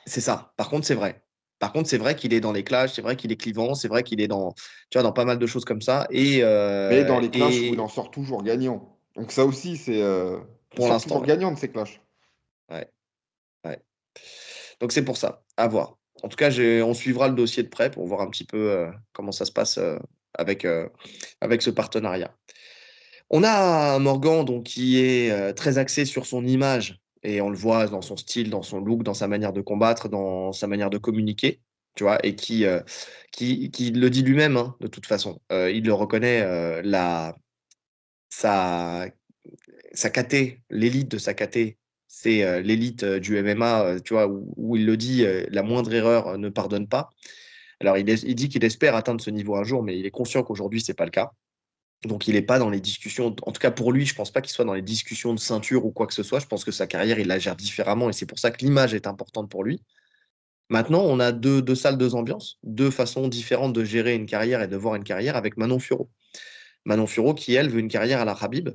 c'est ça. Par contre, c'est vrai. Par contre, c'est vrai qu'il est dans les clashs, c'est vrai qu'il est clivant, c'est vrai qu'il est tu vois, dans pas mal de choses comme ça.
Mais dans les clashs où il en sort toujours gagnant. Donc ça aussi, c'est... il
Pour
sort
l'instant,
toujours
ouais.
gagnant de ces clashs.
Ouais, ouais. Donc c'est pour ça, à voir. En tout cas, on suivra le dossier de près pour voir un petit peu comment ça se passe avec, euh, avec ce partenariat. On a Morgan donc, qui est très axé sur son image, et on le voit dans son style, dans son look, dans sa manière de combattre, dans sa manière de communiquer, tu vois, et qui le dit lui-même, hein, de toute façon. Il le reconnaît, sa, sa KT, l'élite de sa KT, c'est l'élite du MMA, tu vois, où il le dit, la moindre erreur ne pardonne pas. Alors, il dit qu'il espère atteindre ce niveau un jour, mais il est conscient qu'aujourd'hui, c'est pas le cas. Donc, il n'est pas dans les discussions. En tout cas, pour lui, je pense pas qu'il soit dans les discussions de ceinture ou quoi que ce soit. Je pense que sa carrière, il la gère différemment et c'est pour ça que l'image est importante pour lui. Maintenant, on a deux salles, deux ambiances, deux façons différentes de gérer une carrière et de voir une carrière avec Manon Furo. Manon Furo qui, elle, veut une carrière à la Khabib.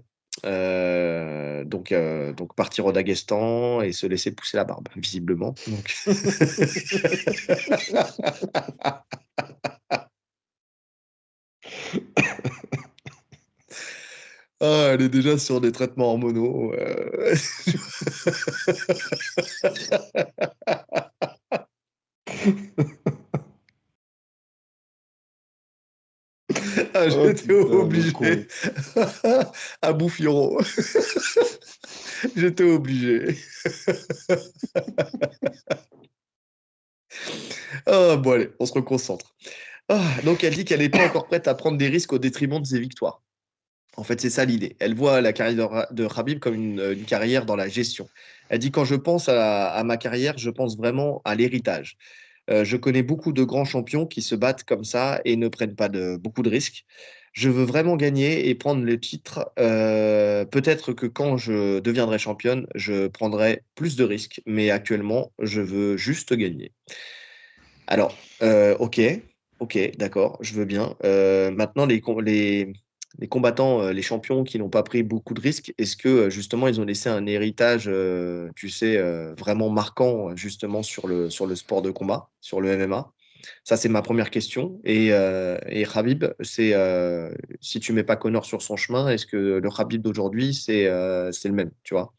Donc partir au Daghestan et se laisser pousser la barbe, visiblement. Donc... Ah, elle est déjà sur des traitements hormonaux. Ah,
Oh
j'étais
putain, le
obligé.
con.
À Bouffioro. J'étais obligé. Ah, bon, allez, on se reconcentre. Ah, donc, elle dit qu'elle n'est pas encore prête à prendre des risques au détriment de ses victoires. En fait, c'est ça l'idée. Elle voit la carrière de Khabib comme une carrière dans la gestion. Elle dit, quand je pense à ma carrière, je pense vraiment à l'héritage. Je connais beaucoup de grands champions qui se battent comme ça et ne prennent pas beaucoup de risques. Je veux vraiment gagner et prendre le titre. Peut-être que quand je deviendrai championne, je prendrai plus de risques, mais actuellement, je veux juste gagner. Alors, ok, ok, d'accord, je veux bien. Maintenant, les combattants, les champions qui n'ont pas pris beaucoup de risques, est-ce que justement ils ont laissé un héritage, tu sais, vraiment marquant justement sur le sport de combat, sur le MMA? Ça, c'est ma première question. Et Khabib, c'est si tu mets pas Connor sur son chemin, est-ce que le Khabib d'aujourd'hui, c'est le même, tu vois?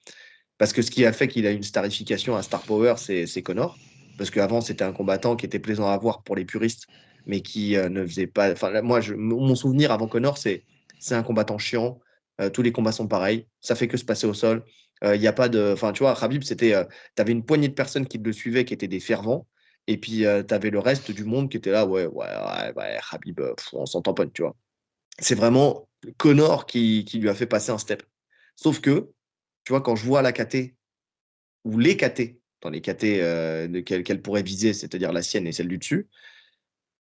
Parce que ce qui a fait qu'il a une starification à Star Power, c'est Connor. Parce qu'avant, c'était un combattant qui était plaisant à voir pour les puristes, mais qui ne faisait pas. Enfin, là, moi, mon souvenir avant Connor, c'est un combattant chiant. Tous les combats sont pareils. Ça fait que se passer au sol. Il y a pas de. Enfin, tu vois, Khabib, tu avais une poignée de personnes qui le suivaient, qui étaient des fervents. Et puis, tu avais le reste du monde qui était là, ouais, ouais, ouais, ouais Khabib, on s'en tamponne, tu vois. C'est vraiment Connor qui lui a fait passer un step. Sauf que, tu vois, quand je vois la KT ou les KT, dans les KT qu'elle pourrait viser, c'est-à-dire la sienne et celle du dessus,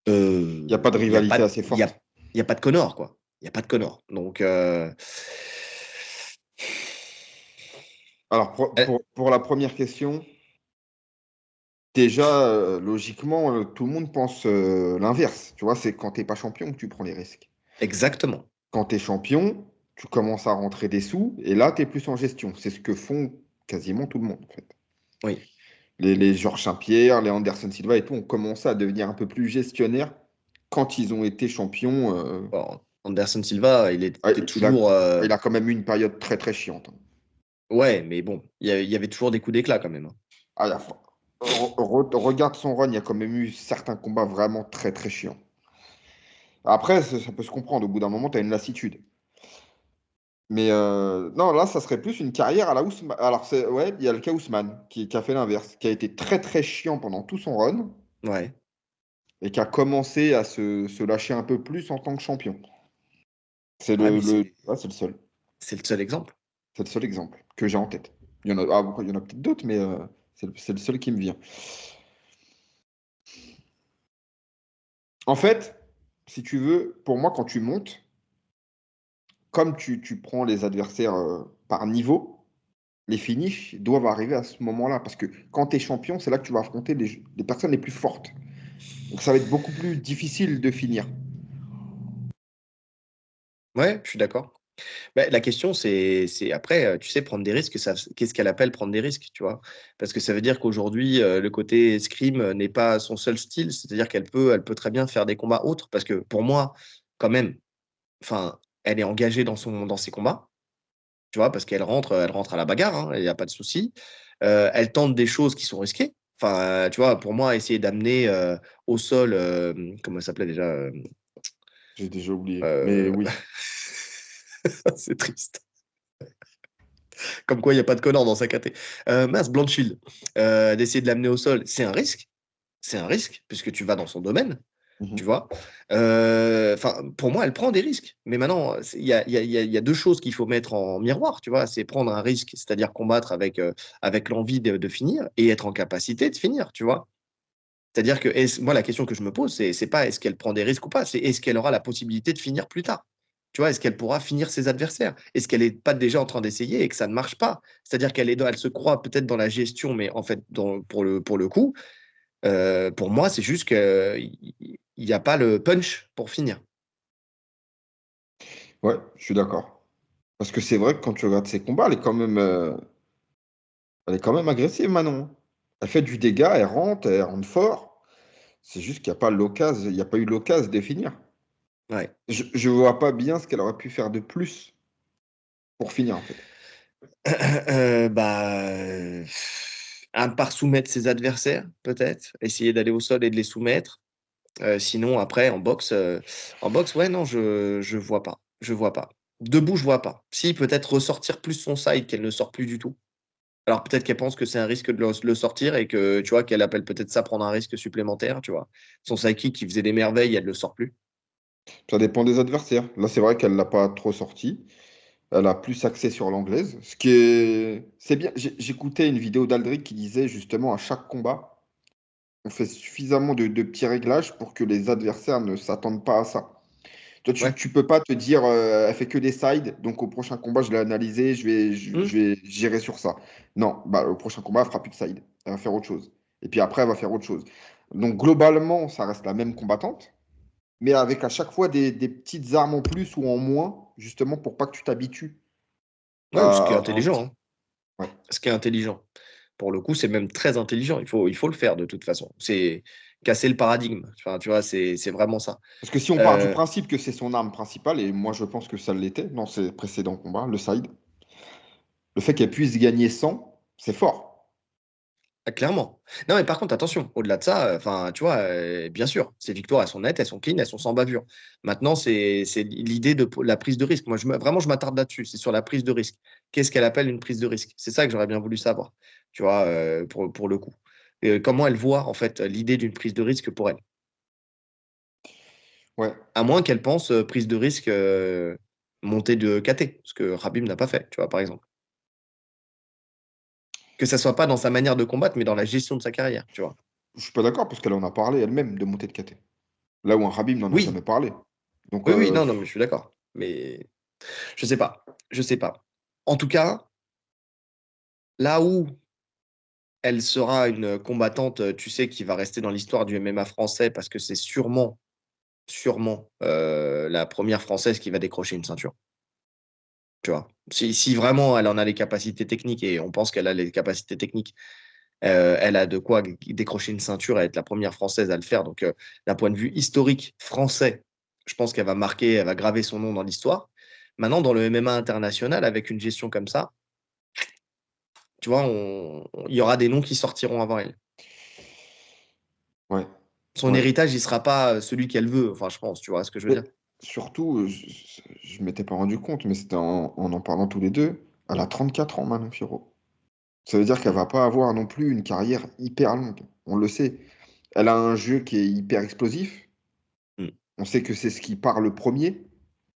Il n'y a pas de
il n'y a pas
rivalité
de,
assez
il y a,
forte.
il y a pas de Connor, quoi. Il n'y a pas de Connor. Donc,
Alors,
euh,
pour la première question, déjà, logiquement, tout le monde pense l'inverse. Tu vois, c'est quand tu n'es pas champion que tu prends les risques.
exactement.
Quand tu es champion, tu commences à rentrer des sous et là, tu es plus en gestion. C'est ce que font quasiment tout le monde, en fait.
Oui.
Les Georges Saint-Pierre, les Anderson Silva et tout ont commencé à devenir un peu plus gestionnaires quand ils ont été champions.
Bon, Anderson Silva, il
Ah,
était toujours.
il a quand même eu une période très très chiante, hein.
Ouais, mais bon, il y avait toujours des coups d'éclat quand même, hein.
Ah, regarde son run, il y a quand même eu certains combats vraiment très très chiants. Après, ça peut se comprendre. Au bout d'un moment, tu as une lassitude. Mais non, là, ça serait plus une carrière à la Ousmane. Alors, ouais, il y a le cas Ousmane qui a fait l'inverse, qui a été très très chiant pendant tout son run
Ouais.
et qui a commencé à se lâcher un peu plus en tant que champion.
Ouais, mais
Ouais, c'est le seul.
c'est le seul exemple.
C'est le seul exemple que j'ai en tête. Il y en a peut-être d'autres, mais c'est le seul qui me vient. En fait, si tu veux, pour moi, quand tu montes, comme tu prends les adversaires par niveau, les finishes doivent arriver à ce moment-là. Parce que quand tu es champion, c'est là que tu vas affronter les personnes les plus fortes. Donc ça va être beaucoup plus difficile de finir.
Ouais, je suis d'accord. Bah, la question, c'est après, tu sais, prendre des risques, qu'est-ce qu'elle appelle prendre des risques, tu vois? Parce que ça veut dire qu'aujourd'hui, le côté escrime n'est pas son seul style, c'est-à-dire elle peut très bien faire des combats autres. Parce que pour moi, quand même, enfin, elle est engagée dans ses combats, tu vois? Parce elle rentre à la bagarre, hein, il y a pas de souci. Elle tente des choses qui sont risquées. Enfin, tu vois, pour moi, essayer d'amener, au sol, comment elle s'appelait déjà?
J'ai déjà oublié. Mais
Heu,
oui.
c'est triste. Comme quoi, il y a pas de Connor dans sa caté. Mince, Blanchfield, d'essayer de l'amener au sol, c'est un risque puisque tu vas dans son domaine, tu
Mhm.
vois? Enfin, pour moi, elle prend des risques. Mais maintenant, il y a 2 choses qu'il faut mettre en miroir, tu vois? C'est prendre un risque, c'est-à-dire combattre avec l'envie de finir et être en capacité de finir, tu vois? C'est-à-dire que moi, la question que je me pose, c'est pas est-ce qu'elle prend des risques ou pas, c'est est-ce qu'elle aura la possibilité de finir plus tard? Tu vois? Est-ce qu'elle pourra finir ses adversaires? Est-ce qu'elle est pas déjà en train d'essayer et que ça ne marche pas? C'est-à-dire elle se croit peut-être dans la gestion, mais en fait, pour le coup, pour moi, c'est juste qu'il y a pas le punch pour finir.
Ouais, je suis d'accord. Parce que c'est vrai que quand tu regardes ses combats, elle est quand même agressive, Manon. Elle fait du dégât, elle rentre fort. C'est juste qu'il n'y a pas l'occasion, il n'y a pas eu l'occasion de finir.
Ouais.
Je vois pas bien ce qu'elle aurait pu faire de plus pour finir, en fait.
Bah, à part soumettre ses adversaires, peut-être, essayer d'aller au sol et de les soumettre. Sinon après en boxe, ouais, non, je vois pas, je vois pas. Debout, je vois pas. Si, peut-être ressortir plus son side qu'elle ne sort plus du tout. Alors peut-être qu'elle pense que c'est un risque de le sortir et que, tu vois, qu'elle appelle peut-être ça prendre un risque supplémentaire, tu vois? Son side kick qui faisait des merveilles, elle le sort plus.
Ça dépend des adversaires. Là, c'est vrai qu'elle l'a pas trop sorti. Elle a plus axé sur l'anglaise. Ce qui est... C'est bien. J'écoutais une vidéo d'Aldric qui disait justement à chaque combat, on fait suffisamment de petits réglages pour que les adversaires ne s'attendent pas à ça. Toi,
Ouais.
tu peux pas te dire, elle fait que des sides, donc au prochain combat, je l'ai analysé,
Hmm.
je vais gérer sur ça. Non, bah, au prochain combat, elle fera plus de side. Elle va faire autre chose. Et puis après, elle va faire autre chose. Donc globalement, ça reste la même combattante, mais avec à chaque fois des petites armes en plus ou en moins, justement pour pas que tu t'habitues
Ouais, ce qui est
à un
intelligent,
style.
hein.
Ouais.
Ce qui est intelligent. Pour le coup, c'est même très intelligent. Il faut le faire de toute façon. C'est casser le paradigme. Enfin, tu vois, c'est vraiment ça.
Parce que si on part du
Euh,
principe que c'est son arme principale, et moi je pense que ça l'était dans ses précédents combats, le side, le fait qu'elle puisse gagner 100, c'est fort.
Clairement. Non, mais par contre, attention, au-delà de ça, enfin, tu vois, bien sûr, ces victoires, elles sont nettes, elles sont clean, elles sont sans bavure. Maintenant, c'est l'idée de la prise de risque. Moi, vraiment, je m'attarde là-dessus. C'est sur la prise de risque. Qu'est-ce qu'elle appelle une prise de risque? C'est ça que j'aurais bien voulu savoir, tu vois, pour le coup. Comment elle voit, en fait, l'idée d'une prise de risque pour elle?
Ouais,
À moins qu'elle pense prise de risque montée de KT, ce que Khabib n'a pas fait, tu vois, par exemple. Que ça soit pas dans sa manière de combattre, mais dans la gestion de sa carrière, tu vois.
je suis pas d'accord parce qu'elle en a parlé elle-même de montée de KT. Là où un Khabib n'en a
Oui,
jamais parlé. Donc,
oui, oui, non, non, mais je suis d'accord. Mais je sais pas, je sais pas. En tout cas, là où elle sera une combattante, tu sais, qui va rester dans l'histoire du MMA français parce que c'est sûrement, la première française qui va décrocher une ceinture, tu vois? Si vraiment elle en a les capacités techniques et on pense qu'elle a les capacités techniques, elle a de quoi décrocher une ceinture et être la première française à le faire. Donc, d'un point de vue historique français, je pense qu'elle va marquer, elle va graver son nom dans l'histoire. Maintenant, dans le MMA international, avec une gestion comme ça, tu vois, il y aura des noms qui sortiront avant elle.
ouais,
Son
ouais.
héritage, il sera pas celui qu'elle veut. Enfin, je pense, tu vois ce que je veux
Mais
dire?
surtout, je m'étais pas rendu compte, mais c'était en parlant tous les deux. Elle a 34 ans, Manon Fiorot. Ça veut dire qu'elle
Mm.
va pas avoir non plus une carrière hyper longue. On le sait. Elle a un jeu qui est hyper explosif.
Mm.
On sait que c'est ce qui part le premier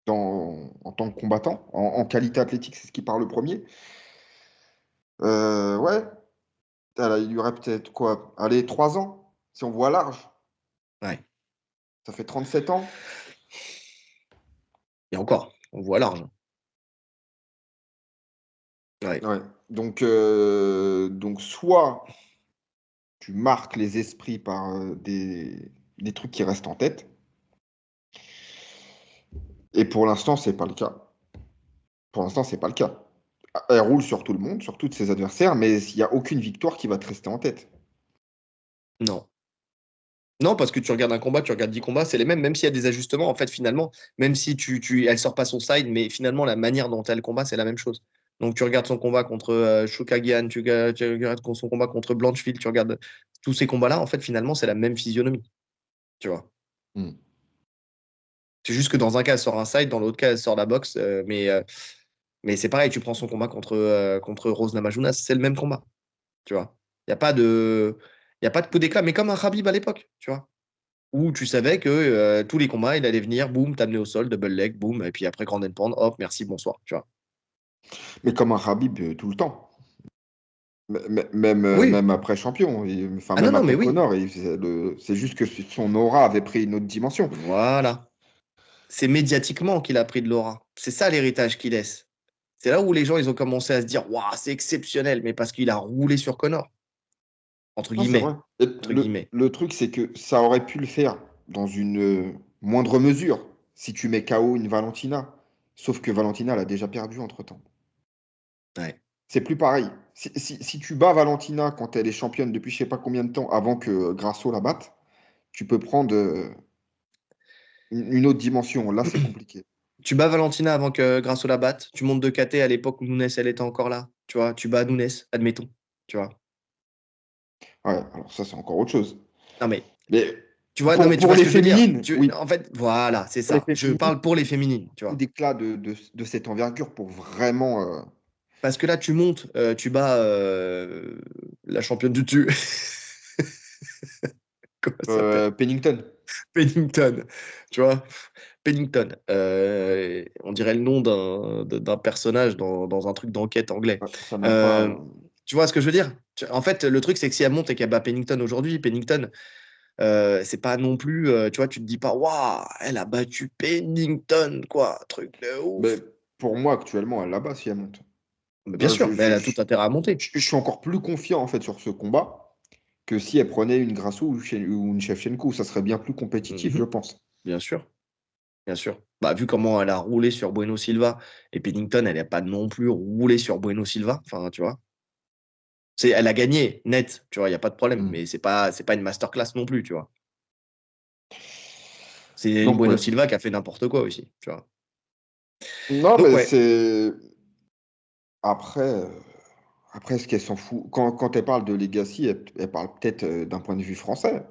en tant que combattant. En qualité athlétique, c'est ce qui part le premier. Ouais, il y aurait peut-être quoi? Allez, 3 ans, si on voit large.
Ouais.
Ça fait 37 ans.
Et encore, on voit large. Ouais.
Ouais. Donc soit tu marques les esprits par des trucs qui restent en tête, et pour l'instant, c'est pas le cas. Pour l'instant, c'est pas le cas. Elle roule sur tout le monde, sur tous ses adversaires, mais il n'y a aucune victoire qui va te rester en tête.
Non. Non, parce que tu regardes un combat, tu regardes 10 combats, c'est les mêmes, même s'il y a des ajustements, en fait, finalement, même si elle sort pas son side, mais finalement, la manière dont elle combat, c'est la même chose. Donc, tu regardes son combat contre Chookagian, tu regardes son combat contre Blanchfield, tu regardes tous ces combats-là, en fait, finalement, c'est la même physionomie, tu vois.
Hmm.
C'est juste que dans un cas, elle sort un side, dans l'autre cas, elle sort la boxe, mais c'est pareil, tu prends son combat contre Rose Namajunas, c'est le même combat, tu vois. Il n'y a pas de, il y a pas de coup d'éclat, mais comme un Khabib à l'époque, tu vois. Où tu savais que tous les combats, il allait venir, boum, t'amener au sol, double leg, boum, et puis après, grand and pound, hop, merci, bonsoir, tu vois.
Mais comme un Khabib tout le temps.
Oui.
Même après champion, enfin
Ah non,
même
non, mais
après
oui.
Connor, c'est juste que son aura avait pris une autre dimension.
Voilà. C'est médiatiquement qu'il a pris de l'aura. C'est ça l'héritage qu'il laisse. C'est là où les gens, ils ont commencé à se dire, waouh, c'est exceptionnel, mais parce qu'il a roulé sur Connor, entre
Non, c'est vrai.
guillemets.
Et
Entre guillemets.
le truc, c'est que ça aurait pu le faire dans une moindre mesure si tu mets KO une Valentina. Sauf que Valentina, elle a déjà perdu entre-temps.
Ouais.
C'est plus pareil. Si tu bats Valentina quand elle est championne depuis je sais pas combien de temps avant que Grasso la batte, tu peux prendre une autre dimension. Là, c'est compliqué.
Tu bats Valentina avant que Grasso la batte. Tu montes de KT à l'époque où Nunes, elle était encore là. Tu vois, tu bats Nunes, admettons. Tu vois.
Ouais, alors ça, c'est encore autre chose.
Non, mais
Mais
tu vois, non, mais tu
pour
vois ce
les
que je veux dire.
féminines, oui.
En fait, voilà, c'est
Pour les
ça. Je
féminines,
parle pour les féminines, tu
coup
vois.
d'éclat de cette envergure pour vraiment.
Parce que là, tu montes, tu bats la championne du dessus. Comment ça s'appelle?
Pennington.
Pennington, tu vois? Pennington. On dirait le nom d'un personnage dans un truc d'enquête anglais.
Ouais, ça n'a pas.
Euh, Tu vois ce que je veux dire? En fait, le truc, c'est que si elle monte et qu'elle bat Pennington aujourd'hui, Pennington, C'est pas non plus, tu vois, tu te dis pas, waouh, elle a battu Pennington, quoi, truc de
Mais
ouf.
pour moi, actuellement, elle là-bas si elle monte.
Mais bien
Là,
sûr, mais elle a tout intérêt à monter.
je suis encore plus confiant en fait sur ce combat que si elle prenait une Grasso ou une Shevchenko. Ça serait bien plus compétitif, je
Mhm.
pense.
Bien sûr, bien sûr. Bah, vu comment elle a roulé sur Bueno Silva, et Pennington, elle n'a pas non plus roulé sur Bueno Silva, enfin, tu vois. Elle a gagné, net, tu vois, il n'y a pas de problème,
Mm.
mais c'est pas une masterclass non plus, tu vois. C'est une
Donc,
Bueno
ouais.
Silva qui a fait n'importe quoi aussi, tu vois.
Non,
Donc,
mais
ouais,
c'est. Après, est-ce qu'elle s'en fout? Quand elle parle de Legacy, elle parle peut-être d'un point de vue français.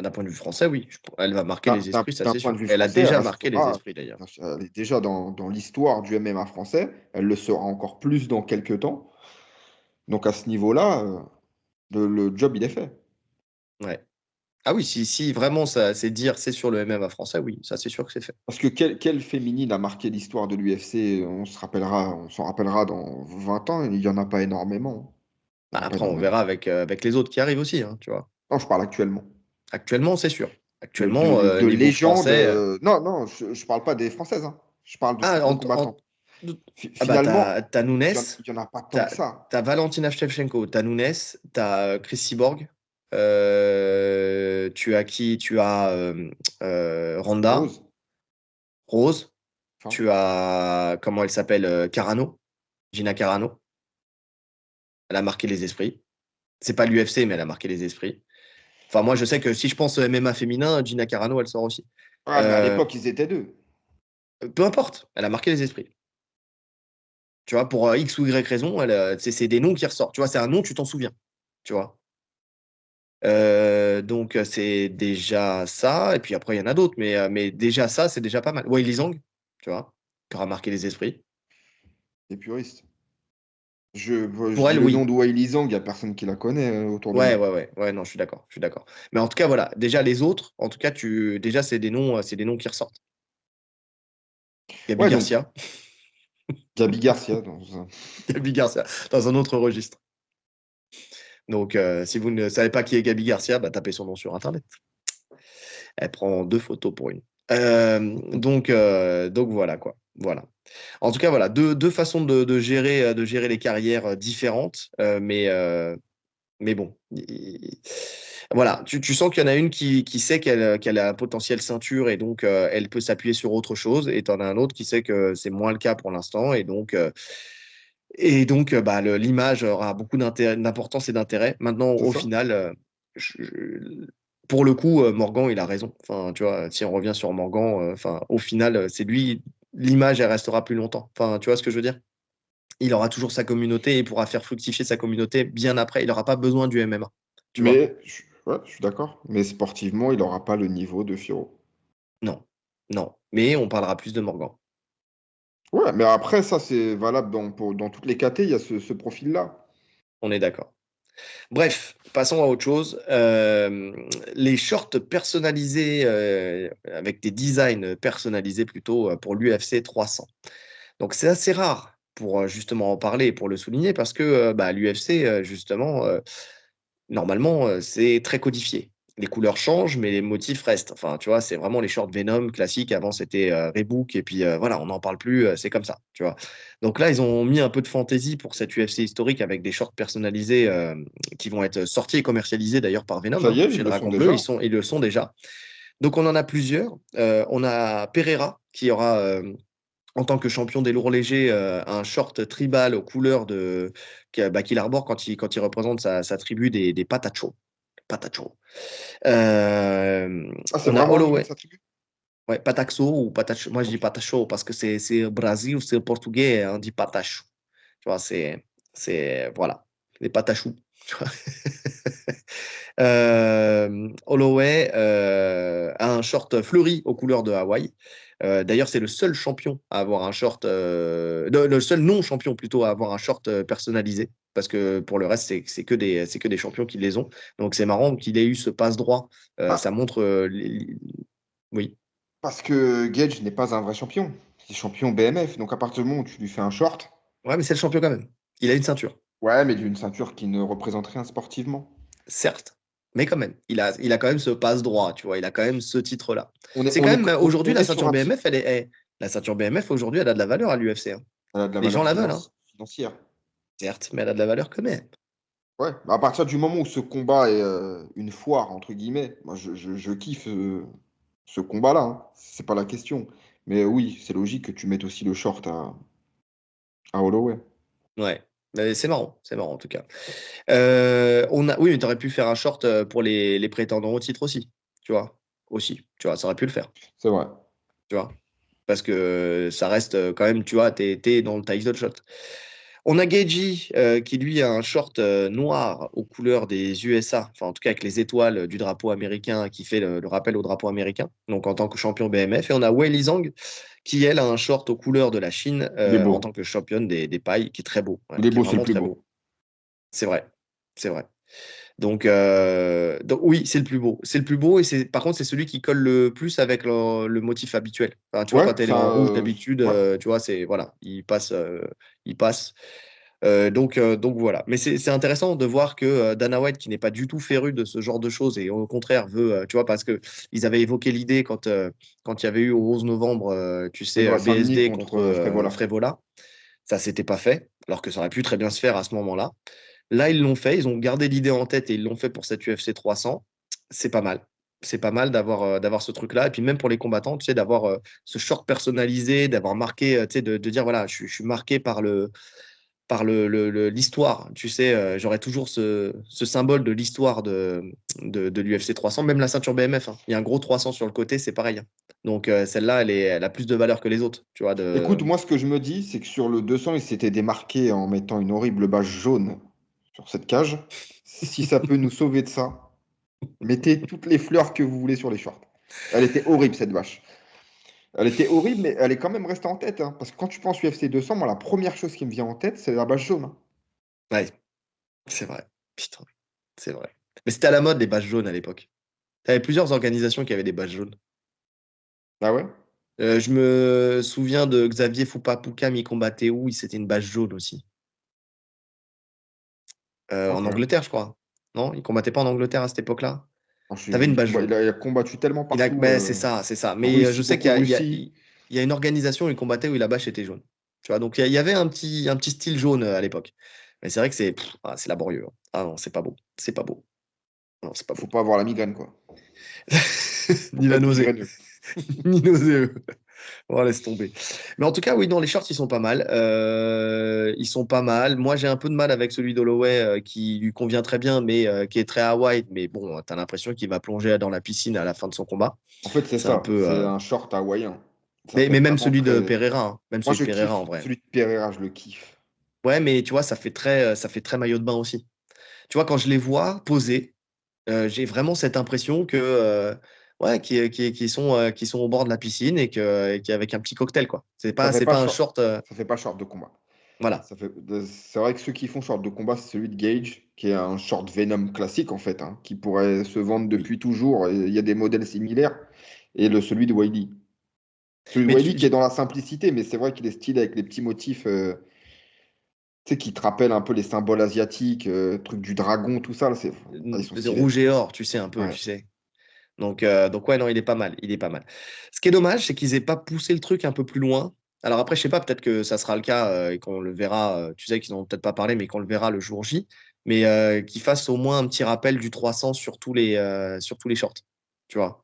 d'un point de vue français, oui. Elle va marquer les esprits, ça
D'un
c'est
point de
sûr.
vue
Elle a
français, elle
déjà marqué les
restera.
esprits, d'ailleurs.
Elle est déjà dans l'histoire du MMA français. Elle le sera encore plus dans quelques temps. Donc, à ce niveau-là, le job, il est fait.
Ouais. Ah oui, si vraiment ça, c'est dire c'est sur le MMA français, oui, ça c'est sûr que c'est fait.
Parce que quelle féminine a marqué l'histoire de l'UFC? On s'en rappellera dans 20 ans. Il n'y en a pas énormément. Il
Bah,
n'y en a pas
après, on
énormément.
verra avec les autres qui arrivent aussi, hein, tu vois.
Non, je parle actuellement.
Actuellement, c'est sûr. Actuellement,
De
niveau
légende.
français.
Non, non, je parle pas des Françaises, hein. Je parle de
Ah,
toutes les combattantes.
ah bah,
Finalement,
t'as Nunes,
il y en a pas tant que
t'as
ça.
t'as Valentina Shevchenko, t'as Nunes, t'as Chris Cyborg, tu as qui? Tu as Ronda,
Rose.
Rose,
Enfin,
tu as, comment elle s'appelle? Carano, Gina Carano. Elle a marqué les esprits. C'est pas l'UFC, mais elle a marqué les esprits. Enfin, moi, je sais que si je pense MMA féminin, Gina Carano, elle sort aussi.
ah, mais à
Euh,
l'époque, ils étaient deux.
Peu importe, elle a marqué les esprits. Tu vois, pour X ou Y raison, c'est des noms qui ressortent. Tu vois, c'est un nom, tu t'en souviens. Tu vois. Donc, c'est déjà ça. Et puis après, il y en a d'autres. Mais déjà ça, c'est déjà pas mal. Weili Zhang, tu vois, qui aura marqué les esprits.
Les puristes. Je
Pour
dis
elle,
le nom
oui.
de Weili Zhang, il n'y a personne qui la connaît autour de
Ouais,
nous.
ouais, ouais. Ouais, non, je suis d'accord. Je suis d'accord. Mais en tout cas, voilà. Déjà, les autres, en tout cas, déjà, c'est des noms qui ressortent. Gabi
Ouais, donc,
Garcia.
Gabi Garcia.
Gabi Garcia, dans un autre registre. Donc, si vous ne savez pas qui est Gabi Garcia, bah, tapez son nom sur Internet. Elle prend 2 photos pour une. Donc voilà quoi. Voilà. En tout cas, voilà, deux façons de gérer les carrières différentes. Mais bon. Voilà, tu sens qu'il y en a une qui sait qu'elle a un potentiel ceinture et donc elle peut s'appuyer sur autre chose. Et tu en as un autre qui sait que c'est moins le cas pour l'instant. Et donc, bah, l'image aura beaucoup d'importance et d'intérêt. Maintenant,
C'est
au
ça?
final, pour le coup, Morgan, il a raison. Enfin, tu vois, si on revient sur Morgan, enfin, au final, c'est lui, l'image, elle restera plus longtemps. Enfin, tu vois ce que je veux dire? Il aura toujours sa communauté et pourra faire fructifier sa communauté bien après. Il n'aura pas besoin du MMA. Tu vois?
Mais, ouais, je suis d'accord. Mais sportivement, il n'aura pas le niveau de Firo.
Non. Non. Mais on parlera plus de Morgan.
Ouais, mais après, ça, c'est valable dans toutes les KT, il y a ce profil-là.
On est d'accord. Bref, passons à autre chose. Les shorts personnalisés, avec des designs personnalisés plutôt pour l'UFC 300. Donc c'est assez rare pour justement en parler et pour le souligner parce que bah, l'UFC, justement, normalement, c'est très codifié. Les couleurs changent, mais les motifs restent. Enfin, tu vois, c'est vraiment les shorts Venom classiques. Avant, c'était Reebok, et puis voilà, on n'en parle plus, c'est comme ça, tu vois. Donc là, ils ont mis un peu de fantaisie pour cette UFC historique avec des shorts personnalisés qui vont être sortis et commercialisés d'ailleurs par Venom,
Ça
hein,
y est, ils
chez
le sont
Dragon Bleu.
déjà.
Ils le sont déjà. Donc on en a plusieurs. On a Pereira qui aura, en tant que champion des lourds légers, un short tribal aux couleurs qu'il arbore quand il représente sa tribu des Patachos. Patacho.
Ah, c'est
On a
vraiment le nom de
Holloway.
sa tribu?
Ouais, Pataxo ou Patacho. Moi, je dis
Ok.
Patacho parce que c'est au Brésil, c'est portugais, on dit Patacho. Tu vois, voilà, les Patachous. Tu vois. Holloway a un short fleuri aux couleurs de Hawaï. D'ailleurs, c'est le seul champion à avoir un short, le seul non-champion plutôt à avoir un short personnalisé, parce que pour le reste, c'est que des champions qui les ont. Donc c'est marrant qu'il ait eu ce passe-droit. Ça
Ah,
montre, oui.
parce que Gage n'est pas un vrai champion. C'est champion BMF. Donc, à partir du moment où tu lui fais un short,
Ouais, mais c'est le champion quand même. Il a une ceinture,
ouais, mais d'une ceinture qui ne représente rien sportivement.
certes. Mais quand même, il a quand même ce passe droit, tu vois. Il a quand même ce titre-là.
On est,
C'est
on
quand
est,
même,
on,
aujourd'hui,
on
la
est sur
ceinture
un
BMF, la ceinture BMF, aujourd'hui, elle a de la valeur à l'UFC, hein.
elle a de la
Les gens
valeur
la veulent, hein.
financière.
Certes, mais elle a de la valeur quand même.
Ouais, bah, à partir du moment où ce combat est une foire, entre guillemets, moi je kiffe ce combat-là, hein. C'est pas la question. Mais oui, c'est logique que tu mettes aussi le short à Holloway.
Ouais. Mais c'est marrant en tout cas. Oui, mais tu aurais pu faire un short pour les prétendants au titre aussi, tu vois. Aussi, tu vois, ça aurait pu le faire,
C'est vrai.
tu vois. Parce que ça reste quand même, tu vois, t'es dans le title shot. On a Geji qui lui a un short noir aux couleurs des USA, enfin en tout cas avec les étoiles du drapeau américain qui fait le rappel au drapeau américain, donc en tant que champion BMF. Et on a Weili Zhang qui elle a un short aux couleurs de la Chine
Il est
en tant
beau.
que championne des pailles, qui est très beau, ouais,
Il est
qui est
beau, c'est le
vraiment
plus
très
beau.
beau. C'est vrai, c'est vrai. Donc oui, c'est le plus beau. C'est le plus beau et par contre c'est celui qui colle le plus avec le motif habituel. Enfin, tu vois,
Ouais,
quand elle est
ça,
en rouge d'habitude,
ouais.
tu vois, c'est voilà, il passe, il passe. Donc voilà. Mais c'est intéressant de voir que Dana White, qui n'est pas du tout féru de ce genre de choses, et au contraire veut, tu vois, parce que ils avaient évoqué l'idée quand il y avait eu au 11 novembre, tu sais,
Edouard Saint-Denis
BSD
contre
contre
Frévola.
Frévola, ça s'était pas fait, alors que ça aurait pu très bien se faire à ce moment-là. Là, ils l'ont fait, ils ont gardé l'idée en tête et ils l'ont fait pour cette UFC 300. C'est pas mal. C'est pas mal d'avoir ce truc-là. Et puis même pour les combattants, tu sais, d'avoir ce short personnalisé, d'avoir marqué, tu sais, de dire, voilà, je suis marqué par l'histoire. Tu sais, j'aurai toujours ce symbole de l'histoire de l'UFC 300, même la ceinture BMF, hein. Il y a un gros 300 sur le côté, c'est pareil, hein. Donc celle-là, elle a plus de valeur que les autres, tu vois.
Écoute, moi, ce que je me dis, c'est que sur le 200, il s'était démarqué en mettant une horrible bâche jaune sur cette cage. Si ça peut nous sauver de ça, mettez toutes les fleurs que vous voulez sur les shorts. Elle était horrible, cette bâche. Elle était horrible, mais elle est quand même restée en tête, hein. Parce que quand tu penses UFC 200, moi, la première chose qui me vient en tête, c'est la bâche jaune, hein.
Ouais, c'est vrai. Putain, c'est vrai. Mais c'était à la mode, les badges jaunes à l'époque. Tu avais plusieurs organisations qui avaient des badges jaunes.
Ah ouais?
Je me souviens de Xavier Foupapoukam, il combattait où? C'était une badge jaune aussi. En
Ok.
Angleterre, je crois. Non? Il combattait pas en Angleterre à cette époque-là?
Ah,
Tu avais une badge
il
jaune.
a combattu tellement partout.
Ben, c'est ça, c'est ça. Mais je
Russie,
sais
beaucoup Russie.
il y a une organisation où il combattait où la bâche était jaune. Tu vois, donc il y avait un petit style jaune à l'époque. Mais c'est vrai que c'est laborieux, hein. Ah non, c'est pas beau. C'est pas beau. Non, c'est pas beau.
Faut pas avoir la migraine, quoi. Faut
Ni
pas
la
être
nausée.
migraineux.
Ni nauséeux. Oh, laisse tomber. Mais en tout cas, oui, non, les shorts, ils sont pas mal. Ils sont pas mal. Moi, j'ai un peu de mal avec celui d'Holloway qui lui convient très bien, mais qui est très Hawaii. Mais bon, t'as l'impression qu'il va plonger dans la piscine à la fin de son combat.
En fait, c'est
C'est un
ça.
peu.
C'est un short hawaïen. Ça
Mais
fait
même
vraiment
celui de
très.
Pereira, hein. Même
Moi,
celui de
je
Pereira en
kiffe.
vrai.
Celui de Pereira, je le kiffe.
Ouais, mais tu vois, ça fait très maillot de bain aussi. Tu vois, quand je les vois posés, j'ai vraiment cette impression que. Ouais, qui sont au bord de la piscine et qu'avec un petit cocktail, quoi.
Ça fait
C'est
pas
pas un
short.
short.
Ça fait pas short de combat.
Voilà.
C'est vrai que ceux qui font short de combat, c'est celui de Gage, qui est un short Venom classique, en fait, hein, qui pourrait se vendre
Oui.
depuis toujours. Et il y a des modèles similaires. Et celui de Wiley. Celui de
Mais
Wiley qui est dans la simplicité, mais c'est vrai qu'il est stylé avec les petits motifs, tu sais, qui te rappellent un peu les symboles asiatiques, truc du dragon, tout ça. Là, ils sont
c'est
stylés.
rouge et or, tu sais, un peu,
Ouais.
tu sais. Donc ouais, non, il est pas mal. Il est pas mal. Ce qui est dommage, c'est qu'ils aient pas poussé le truc un peu plus loin. Alors après, je sais pas, peut-être que ça sera le cas et qu'on le verra. Tu sais qu'ils n'ont peut-être pas parlé, mais qu'on le verra le jour J. Mais qu'ils fassent au moins un petit rappel du 300 sur tous les shorts. Tu vois.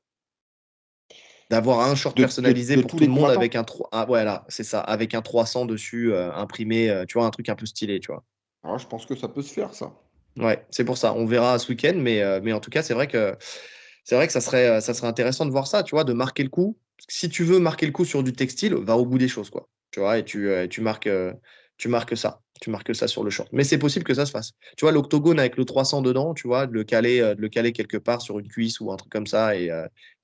D'avoir un short personnalisé
De
pour
tous
tout
les
le monde
combattants.
avec voilà, c'est ça, avec un 300 dessus, imprimé, tu vois, un truc un peu stylé, tu vois.
Alors, je pense que ça peut se faire, ça.
Ouais, c'est pour ça. On verra ce week-end, mais en tout cas, c'est vrai que ça serait intéressant de voir ça, tu vois, de marquer le coup. Si tu veux marquer le coup sur du textile, va au bout des choses, quoi. Tu vois, et tu marques ça. Tu marques ça sur le short. Mais c'est possible que ça se fasse. Tu vois, l'octogone avec le 300 dedans, tu vois, de le caler quelque part sur une cuisse ou un truc comme ça, et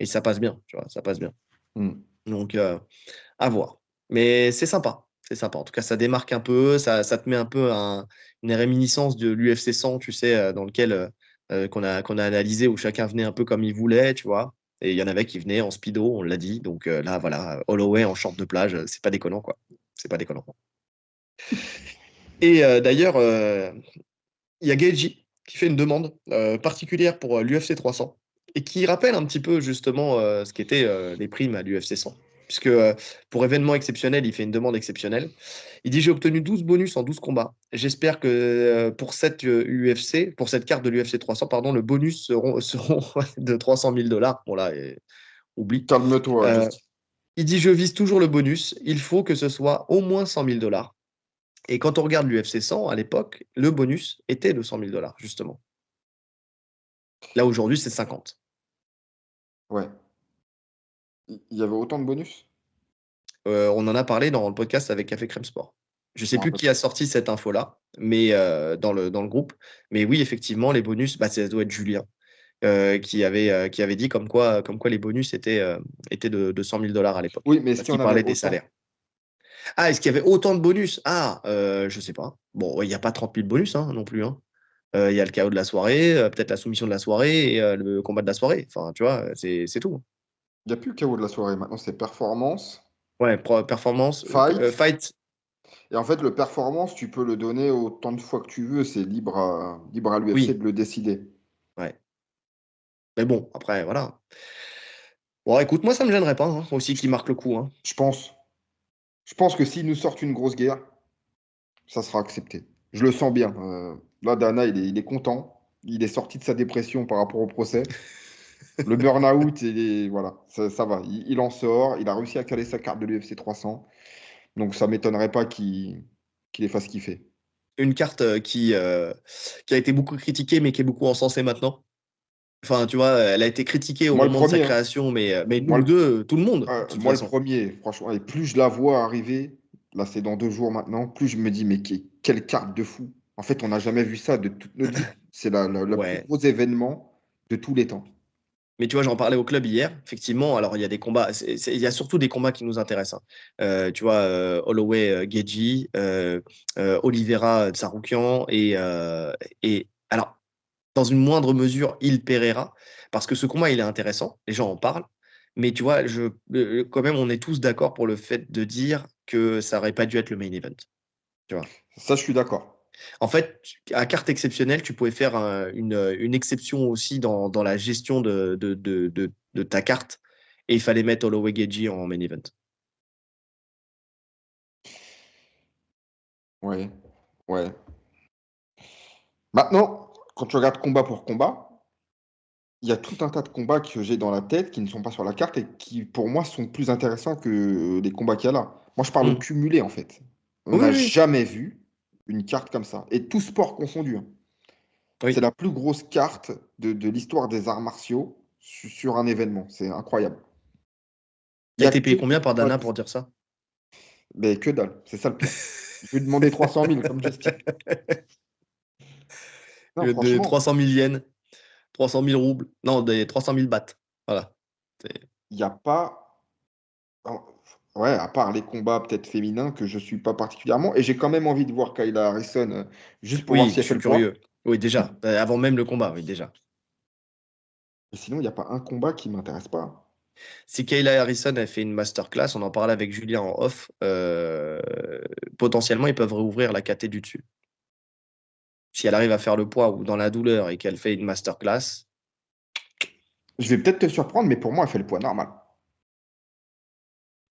ça passe bien, tu vois, ça passe bien.
Hmm.
Donc, à voir. Mais c'est sympa. C'est sympa. En tout cas, ça démarque un peu. Ça te met un peu une réminiscence de l'UFC 100, tu sais, dans lequel qu'on a analysé, où chacun venait un peu comme il voulait, tu vois. Et il y en avait qui venaient en speedo, on l'a dit. Donc là, voilà, Holloway en short de plage, c'est pas déconnant, quoi. C'est pas déconnant. Et d'ailleurs, il y a Gaethje. qui fait une demande particulière pour l'UFC 300 et qui rappelle un petit peu justement ce qu'étaient les primes à l'UFC 100. Puisque pour événement exceptionnel, il fait une demande exceptionnelle. Il dit: j'ai obtenu 12 bonus en 12 combats. J'espère que pour cette UFC, pour cette carte de l'UFC 300, pardon, le bonus seront de 300 000 dollars. Bon, là, oublie.
Calme-toi,
Euh,
Justin.
il dit: je vise toujours le bonus. Il faut que ce soit au moins 100 000 dollars. Et quand on regarde l'UFC 100, à l'époque, le bonus était de 100 000 dollars, justement. Là, aujourd'hui, c'est 50.
Ouais. Il y avait autant de bonus?
On en a parlé dans le podcast avec Café Crème Sport. Je ne
Je
sais
me
plus
rappelle
qui a
pas.
sorti cette info-là, mais dans le groupe. Mais oui, effectivement, les bonus, bah, ça doit être Julien qui avait dit comme quoi les bonus étaient de 100 000 dollars à l'époque,
Oui, mais est-ce
parce
qu'il y
qu'il
en avait
parlait des
autant?
salaires. Ah, est-ce qu'il y avait autant de bonus? Ah, je sais pas. Bon, ouais, il n'y a pas 30 000 bonus hein, non plus. Hein. Il y a le KO de la soirée, peut-être la soumission de la soirée et le combat de la soirée. Enfin, tu vois, c'est tout.
Il n'y a plus le KO de la soirée. Maintenant, c'est performance,
Ouais, performance,
fight.
fight,
Et en fait, le performance, tu peux le donner autant de fois que tu veux. C'est libre à l'UFC
oui,
de le décider.
ouais. Mais bon, après, voilà. Bon, écoute, moi, ça me gênerait pas hein, aussi
Je,
qu'il marque le coup. Hein.
je pense. Je pense que s'ils nous sortent une grosse guerre, ça sera accepté. Je le sens bien. Là, Dana, il est content. Il est sorti de sa dépression par rapport au procès. Le burn-out, voilà, ça va. Il en sort. Il a réussi à caler sa carte de l'UFC 300. Donc, ça m'étonnerait pas qu'il les fasse kiffer.
Une carte qui a été beaucoup critiquée, mais qui est beaucoup encensée maintenant. Enfin, tu vois, elle a été critiquée au
Moi, le
moment de sa
premier, hein.
création, mais
Moi,
nous deux, tout le monde, de toute
moi, le
façon.
premier, franchement. Et plus je la vois arriver, là, c'est dans 2 jours maintenant, plus je me dis, mais quelle carte de fou. En fait, on n'a jamais vu ça de toute notre vie. C'est le plus
Ouais.
gros événement de tous les temps.
Mais tu vois, j'en parlais au club hier. Effectivement, alors il y a des combats. Il y a surtout des combats qui nous intéressent. Hein. Tu vois, Holloway, Geji, Oliveira, Tsarukyan et alors dans une moindre mesure, Il Pereira, parce que ce combat il est intéressant. Les gens en parlent, mais tu vois, quand même, on est tous d'accord pour le fait de dire que ça aurait pas dû être le main event. Tu vois.
Ça, je suis d'accord.
En fait, à carte exceptionnelle, tu pouvais faire une exception aussi dans la gestion de ta carte. Et il fallait mettre Holloway Geji en main event.
Ouais, ouais. Maintenant, quand tu regardes combat pour combat, il y a tout un tas de combats que j'ai dans la tête qui ne sont pas sur la carte et qui, pour moi, sont plus intéressants que les combats qu'il y a là. Moi, je parle au
Hmm.
cumulé, en fait. On
Oui,
n'a
oui,
jamais vu une carte comme ça. Et tout sport confondu, hein. C'est
oui.
la plus grosse carte de l'histoire des arts martiaux sur un événement. C'est incroyable. Il
T'as
y a
été
que
payé
des
combien par
combats
Dana
de...
pour dire ça?
Mais que dalle, c'est ça le pire. Je vais demander 300 000 comme Justin.
Il
Non,
va te donner
franchement,
300 000 yens, 300 000 roubles. Non, des 300 000 bahts. Voilà.
il n'y a pas... oh, ouais, à part les combats peut-être féminins que je suis pas particulièrement. Et j'ai quand même envie de voir Kayla Harrison juste pour voir
Oui,
si
je
elle fait
suis
le poids.
curieux. Oui, déjà. Avant même le combat, oui, déjà.
Et sinon, il n'y a pas un combat qui m'intéresse pas.
Si Kayla Harrison a fait une masterclass, on en parlait avec Julien en off, potentiellement, ils peuvent réouvrir la KT du dessus. Si elle arrive à faire le poids ou dans la douleur et qu'elle fait une masterclass,
Je vais peut-être te surprendre, mais pour moi, elle fait le poids normal.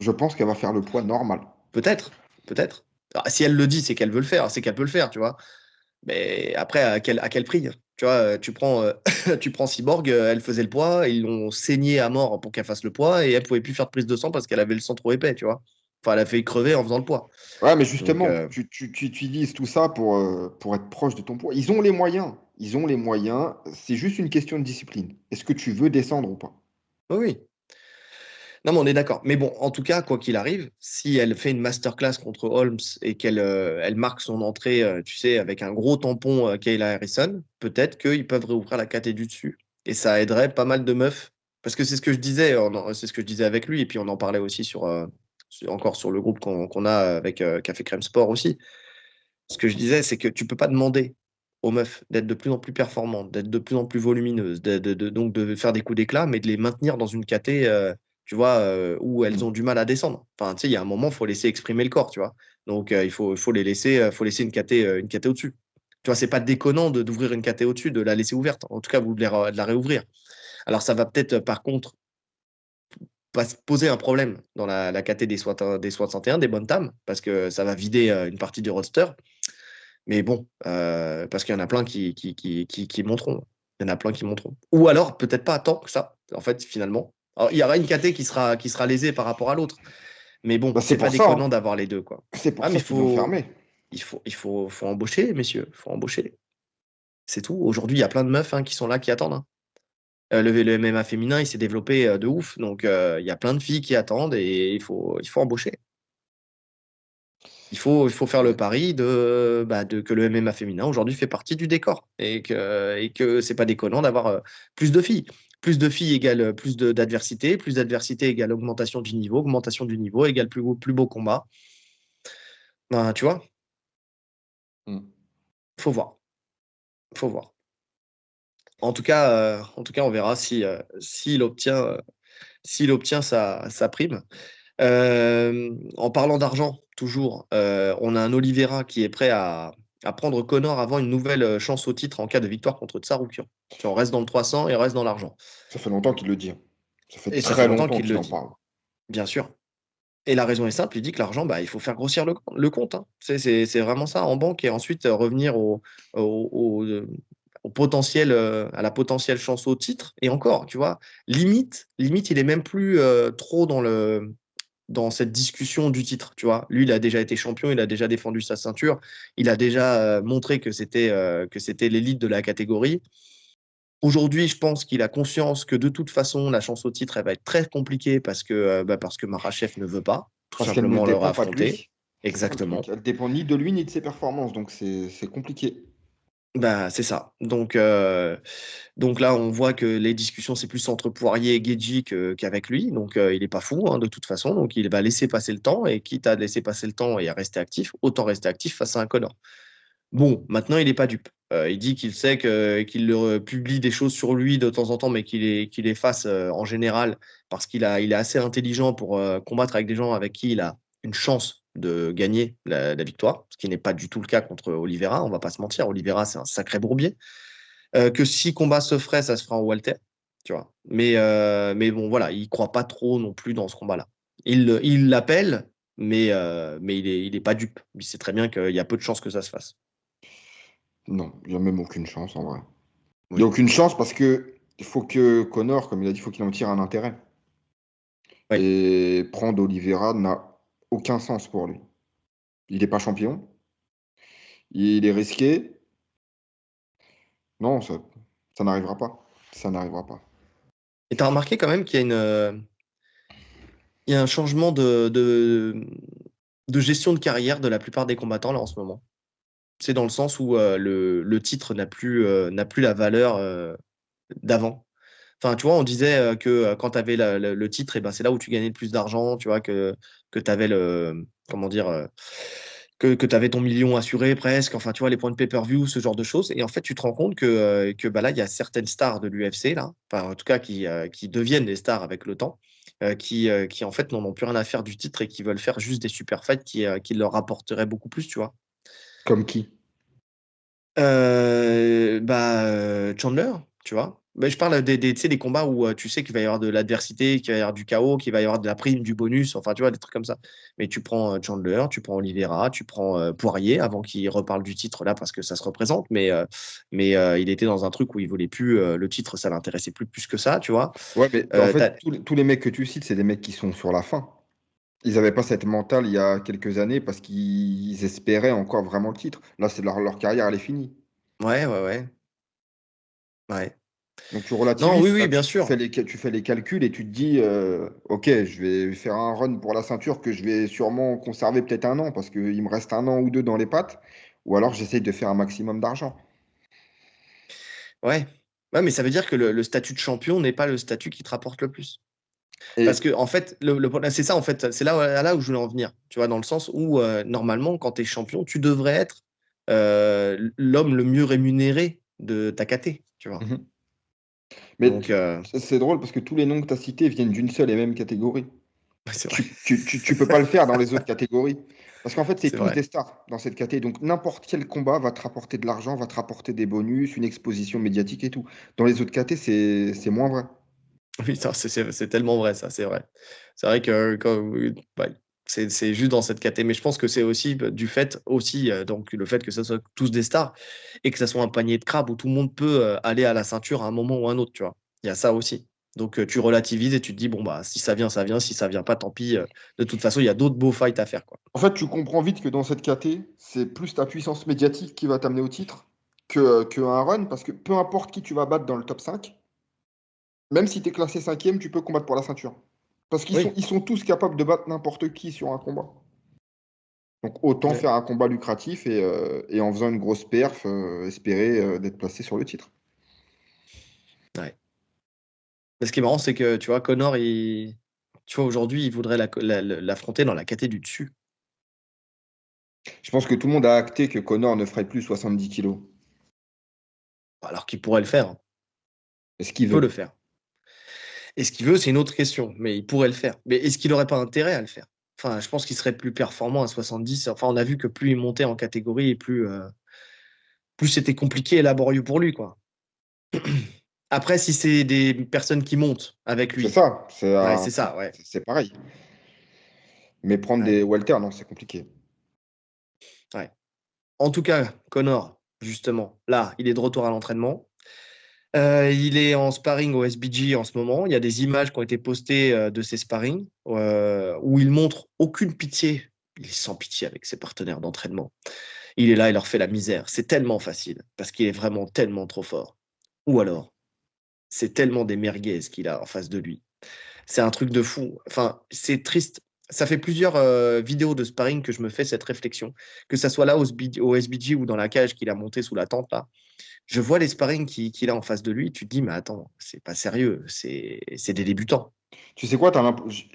Je pense qu'elle va faire le poids normal.
peut-être, peut-être. Alors, si elle le dit, c'est qu'elle veut le faire, c'est qu'elle peut le faire, tu vois. Mais après, à quel prix? Hein. Tu vois, tu prends Cyborg, elle faisait le poids, ils l'ont saigné à mort pour qu'elle fasse le poids et elle pouvait plus faire de prise de sang parce qu'elle avait le sang trop épais, tu vois. Enfin, elle a fait crever en faisant le poids.
Ouais, mais
Donc,
justement, tu utilises tout ça pour être proche de ton poids. Ils ont les moyens. Ils ont les moyens. C'est juste une question de discipline. Est-ce que tu veux descendre ou pas?
oui, oui. Non, mais on est d'accord. Mais bon, en tout cas, quoi qu'il arrive, si elle fait une masterclass contre Holmes et qu'elle marque son entrée, tu sais, avec un gros tampon Kayla Harrison, peut-être qu'ils peuvent réouvrir la KT du dessus. Et ça aiderait pas mal de meufs. Parce que c'est ce que je disais, c'est ce que je disais avec lui, et puis on en parlait aussi encore sur le groupe qu'on a avec Café Crème Sport aussi. Ce que je disais, c'est que tu peux pas demander aux meufs d'être de plus en plus performantes, d'être de plus en plus volumineuses, donc de faire des coups d'éclat, mais de les maintenir dans une KT, tu vois, où elles ont
Hmm.
du mal à descendre. Enfin, tu sais, il y a un moment, il faut laisser exprimer le corps, tu vois. Donc, il faut laisser une KT au-dessus. Tu vois, c'est pas déconnant d'ouvrir une KT au-dessus, de la laisser ouverte. En tout cas, vous de la réouvrir. Alors, ça va peut-être, par contre, pas se poser un problème dans la KT des 61, des Bantam, parce que ça va vider une partie du roster. Mais bon, parce qu'il y en a plein qui monteront. Il y en a plein qui monteront. Ou alors, peut-être pas tant que ça, en fait, finalement. Alors, il y aura une KT qui sera lésée par rapport à l'autre. Mais bon,
Bah, c'est
c'est pas
pour ça,
déconnant
hein.
d'avoir les deux, quoi.
C'est pour
Ah, mais
ça qu'ils l'ont fermé.
faut embaucher, messieurs. Faut embaucher. C'est tout. Aujourd'hui, il y a plein de meufs qui sont là, qui attendent. Le MMA féminin, il s'est développé de ouf. Donc, il y a plein de filles qui attendent et il faut embaucher. Il faut faire le pari que le MMA féminin aujourd'hui fait partie du décor et que c'est pas déconnant d'avoir plus de filles. Plus de filles égale d'adversité, plus d'adversité égale augmentation du niveau égale plus beau combat. Ben, tu vois,
Mm.
faut voir, faut voir. En tout cas, on verra s'il obtient sa prime. En parlant d'argent, toujours, on a un Oliveira qui est prêt à prendre Connor avant une nouvelle chance au titre en cas de victoire contre Tsaroukian. Tu vois, on reste dans le 300 et on reste dans l'argent.
Ça fait longtemps qu'il le dit, hein. Ça fait
Et ça fait
très
longtemps
longtemps
qu'il
qu'il
le
en
dit,
parle.
bien sûr. Et la raison est simple, il dit que l'argent, bah, il faut faire grossir le compte. C'est vraiment ça en banque et ensuite revenir au potentiel, à la potentielle chance au titre. Et encore, tu vois, limite, il est même plus trop dans cette discussion du titre, tu vois. Lui, il a déjà été champion, il a déjà défendu sa ceinture, il a déjà montré que c'était l'élite de la catégorie. Aujourd'hui, je pense qu'il a conscience que de toute façon, la chance au titre, elle va être très compliquée parce que Makhachev ne veut pas tout
Parce qu'elle ne
simplement le
dépend pas de
réaffronter.
lui. C'est ça le truc.
Exactement.
Elle dépend ni de lui ni de ses performances, donc c'est compliqué.
Bah, c'est ça. Donc là, on voit que les discussions, c'est plus entre Poirier et Guedji qu'avec lui. Donc il n'est pas fou de toute façon. Donc il va laisser passer le temps. Et quitte à laisser passer le temps et à rester actif, autant rester actif face à un Conor. Bon, maintenant, il n'est pas dupe. Il dit qu'il sait qu'il publie des choses sur lui de temps en temps, mais qu'il efface en général parce il est assez intelligent pour combattre avec des gens avec qui il a une chance de gagner la victoire, ce qui n'est pas du tout le cas contre Oliveira. On va pas se mentir, Oliveira, c'est un sacré bourbier. Que si combat se ferait, ça se fera en Walter, tu vois. Mais bon, voilà, il croit pas trop non plus dans ce combat-là. Il l'appelle, mais il est pas dupe. Il sait très bien qu'il y a peu de chances que ça se fasse.
Non, il n'y a même aucune chance en vrai. Il n'y a
Oui.
aucune chance parce que il faut que Connor, comme il a dit, il faut qu'il en tire un intérêt.
Ouais.
Et prendre Oliveira n'a aucun sens pour lui. Il n'est pas champion, il est risqué. Non, ça n'arrivera pas. Ça n'arrivera pas.
Et tu as remarqué quand même qu'il y a il y a un changement de gestion de carrière de la plupart des combattants là en ce moment. C'est dans le sens où le titre n'a plus la valeur d'avant. Enfin, tu vois, on disait que quand tu avais le titre, et ben, c'est là où tu gagnais le plus d'argent, tu vois, que tu avais comment dire, que tu avais ton million assuré presque, enfin, tu vois, les points de pay-per-view, ce genre de choses. Et en fait, tu te rends compte que bah, là, il y a certaines stars de l'UFC, là, enfin, en tout cas, qui deviennent des stars avec le temps, qui en fait, n'en ont plus rien à faire du titre et qui veulent faire juste des super fights qui leur rapporteraient beaucoup plus, tu vois.
Comme qui?
Chandler, tu vois. Mais je parle tu sais, des combats où tu sais qu'il va y avoir de l'adversité, qu'il va y avoir du chaos, qu'il va y avoir de la prime, du bonus, enfin, tu vois, des trucs comme ça. Mais tu prends Chandler, tu prends Oliveira, tu prends Poirier, avant qu'il reparle du titre là, parce que ça se représente, mais il était dans un truc où il voulait plus, le titre, ça l'intéressait plus que ça, tu vois.
Ouais, mais en fait,
T'as-
tous les mecs que tu cites, c'est des mecs qui sont sur la fin. Ils n'avaient pas cette mentale il y a quelques années parce qu'ils espéraient encore vraiment le titre. Là, c'est leur carrière, elle est finie.
Ouais, ouais, ouais. Ouais.
Donc tu
Non, oui,
relativises ça,
oui, bien sûr.
tu fais les calculs et tu te dis, ok, je vais faire un run pour la ceinture que je vais sûrement conserver peut-être un an parce qu'il me reste un an ou deux dans les pattes, ou alors j'essaye de faire un maximum d'argent.
Ouais. Ouais, mais ça veut dire que le statut de champion n'est pas le statut qui te rapporte le plus. Parce
Et
que, en fait, c'est ça, en fait, c'est là où je voulais en venir. Tu vois, dans le sens où, normalement, quand tu es champion, tu devrais être l'homme le mieux rémunéré de ta caté, tu vois.
Mhm. Mais
Donc,
c'est drôle parce que tous les noms que tu as cités viennent d'une seule et même catégorie.
c'est vrai.
Tu peux pas le faire dans les autres catégories. Parce qu'en fait, c'est
C'est
tous
vrai.
des stars dans cette caté. Donc, n'importe quel combat va te rapporter de l'argent, va te rapporter des bonus, une exposition médiatique et tout. Dans les autres catés, c'est moins vrai.
Oui, ça, c'est tellement vrai, ça, c'est vrai. C'est vrai que ouais, c'est juste dans cette caté. Mais je pense que c'est aussi du fait, aussi, donc le fait que ce soit tous des stars et que ça soit un panier de crabes où tout le monde peut aller à la ceinture à un moment ou à un autre, tu vois. Il y a ça aussi. Donc tu relativises et tu te dis, bon, bah, si ça vient, ça vient. Si ça vient pas, tant pis. De toute façon, il y a d'autres beaux fights à faire, quoi.
En fait, tu comprends vite que dans cette caté, c'est plus ta puissance médiatique qui va t'amener au titre que un run, parce que peu importe qui tu vas battre dans le top 5, même si tu es classé cinquième, tu peux combattre pour la ceinture. Parce
Oui.
ils sont tous capables de battre n'importe qui sur un combat. Donc autant
Ouais.
faire un combat lucratif et en faisant une grosse perf, espérer d'être placé sur le titre.
Ouais. Mais ce qui est marrant, c'est que, tu vois, Connor, tu vois, aujourd'hui, il voudrait l'affronter dans la caté du dessus.
Je pense que tout le monde a acté que Connor ne ferait plus 70 kilos.
Alors qu'il pourrait le faire, hein.
Est-ce
Il
qu'il
peut le
veut?
faire. Est-ce qu'il veut, c'est une autre question, mais il pourrait le faire. Mais est-ce qu'il n'aurait pas intérêt à le faire? Enfin, je pense qu'il serait plus performant à 70. Enfin, on a vu que plus il montait en catégorie et plus c'était compliqué et laborieux pour lui, quoi. Après, si c'est des personnes qui montent avec
C'est
lui,
ça,
ouais, c'est ça, ouais.
c'est pareil. Mais prendre
Ouais,
des Walter, non, c'est compliqué.
ouais. En tout cas, Connor, justement, là, il est de retour à l'entraînement. Il est en sparring au SBG en ce moment. Il y a des images qui ont été postées de ses sparring où il montre aucune pitié. Il est sans pitié avec ses partenaires d'entraînement. Il est là, il leur fait la misère. C'est tellement facile parce qu'il est vraiment tellement trop fort. Ou alors, c'est tellement des merguez qu'il a en face de lui. C'est un truc de fou. Enfin, c'est triste. Ça fait plusieurs vidéos de sparring que je me fais cette réflexion. Que ça soit là au SBG ou dans la cage qu'il a monté sous la tente là. Je vois les sparring qu'il a en face de lui, tu te dis, mais attends, c'est pas sérieux, c'est des débutants.
Tu sais quoi,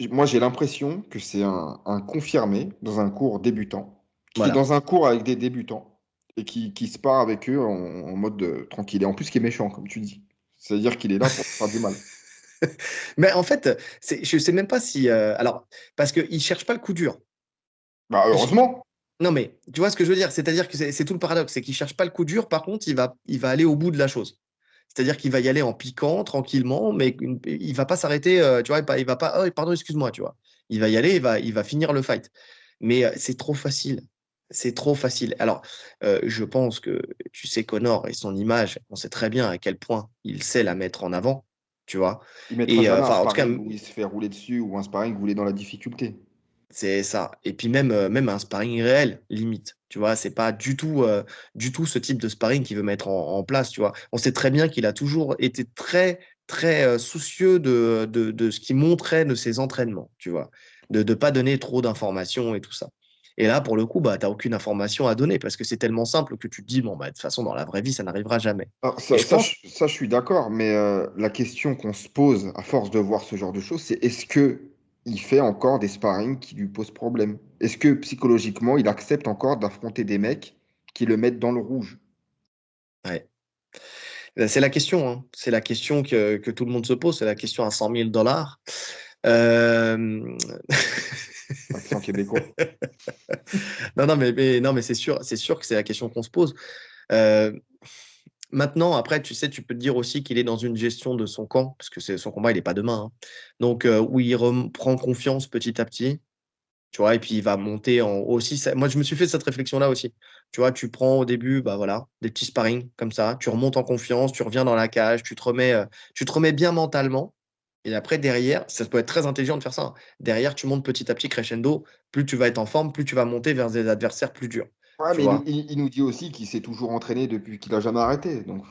moi j'ai l'impression que c'est un confirmé dans un cours débutant, qui est
Voilà.
dans un cours avec des débutants et qui se part avec eux en mode tranquille. Et en plus qui est méchant, comme tu dis. C'est-à-dire qu'il est là pour faire du mal.
Mais en fait, je sais même pas si. Alors, parce qu'il cherche pas le coup dur.
Bah
Il-
heureusement.
non, mais tu vois ce que je veux dire? C'est-à-dire que c'est tout le paradoxe, c'est qu'il cherche pas le coup dur, par contre, il va aller au bout de la chose. C'est-à-dire qu'il va y aller en piquant, tranquillement, mais il va pas s'arrêter, tu vois, il va pas, oh, pardon, excuse-moi, tu vois. Il va y aller, il va finir le fight. Mais c'est trop facile. C'est trop facile. Alors, je pense que, tu sais, Connor et son image, on sait très bien à quel point il sait la mettre en avant, tu vois.
Il mettra
Et
jamais un
enfin, en tout cas,
sparring où il se fait rouler dessus ou un sparring où il est dans la difficulté.
c'est ça. Et puis même un sparring réel, limite. Tu vois, c'est pas du tout ce type de sparring qu'il veut mettre en place, tu vois. On sait très bien qu'il a toujours été très, très soucieux de ce qu'il montrait de ses entraînements, tu vois. De ne pas donner trop d'informations et tout ça. Et là, pour le coup, bah, tu n'as aucune information à donner parce que c'est tellement simple que tu te dis, bon, bah, de toute façon, dans la vraie vie, ça n'arrivera jamais.
Alors,
Et je pense,
ça, je suis d'accord, mais la question qu'on se pose à force de voir ce genre de choses, c'est est-ce que il fait encore des sparring qui lui posent problème? Est-ce que psychologiquement, il accepte encore d'affronter des mecs qui le mettent dans le rouge?
ouais. C'est la question, hein. C'est la question que tout le monde se pose, c'est la question à 100 000 dollars. Euh...
Accent québécois.
non, non, mais c'est sûr que c'est la question qu'on se pose. Euh, Maintenant, après, tu sais, tu peux te dire aussi qu'il est dans une gestion de son camp, parce que son combat, il n'est pas demain, hein. Donc, où il reprend confiance petit à petit, tu vois, et puis il va monter en aussi. Moi, je me suis fait cette réflexion-là aussi. Tu vois, tu prends au début, bah voilà, des petits sparring comme ça, tu remontes en confiance, tu reviens dans la cage, tu te remets bien mentalement. Et après, derrière, ça peut être très intelligent de faire ça, hein. Derrière, tu montes petit à petit crescendo. Plus tu vas être en forme, plus tu vas monter vers des adversaires plus durs.
Ouais,
Tu
mais
vois.
il nous dit aussi qu'il s'est toujours entraîné depuis qu'il a jamais arrêté. Donc,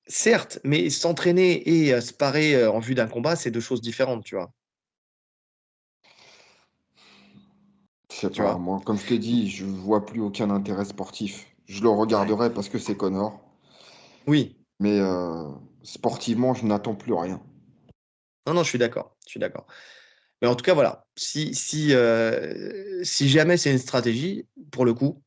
Certes, mais s'entraîner et sparer en vue d'un combat, c'est deux choses différentes, tu vois.
je sais
Tu
pas,
vois.
moi, comme je t'ai dit, je vois plus aucun intérêt sportif. Je le
Ouais.
regarderai parce que c'est Connor,
Oui.
mais sportivement, je n'attends plus rien.
Non, non, je suis d'accord. Je suis d'accord. Mais en tout cas, voilà. Si jamais c'est une stratégie, pour le coup,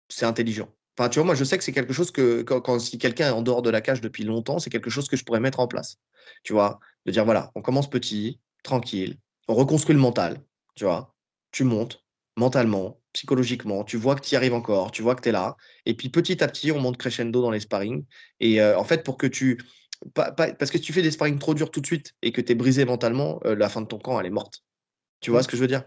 c'est intelligent. Enfin, tu vois, moi, je sais que c'est quelque chose que, si quelqu'un est en dehors de la cage depuis longtemps, c'est quelque chose que je pourrais mettre en place. Tu vois, de dire, voilà, on commence petit, tranquille, on reconstruit le mental, tu vois, tu montes. mentalement, psychologiquement. Tu vois que tu y arrives encore, tu vois que tu es là. Et puis petit à petit, on monte crescendo dans les sparring. Et en fait, pour que tu. Parce que si tu fais des sparring trop durs tout de suite et que tu es brisé mentalement, la fin de ton camp, elle est morte. Tu vois
Hmm.
ce que je veux dire?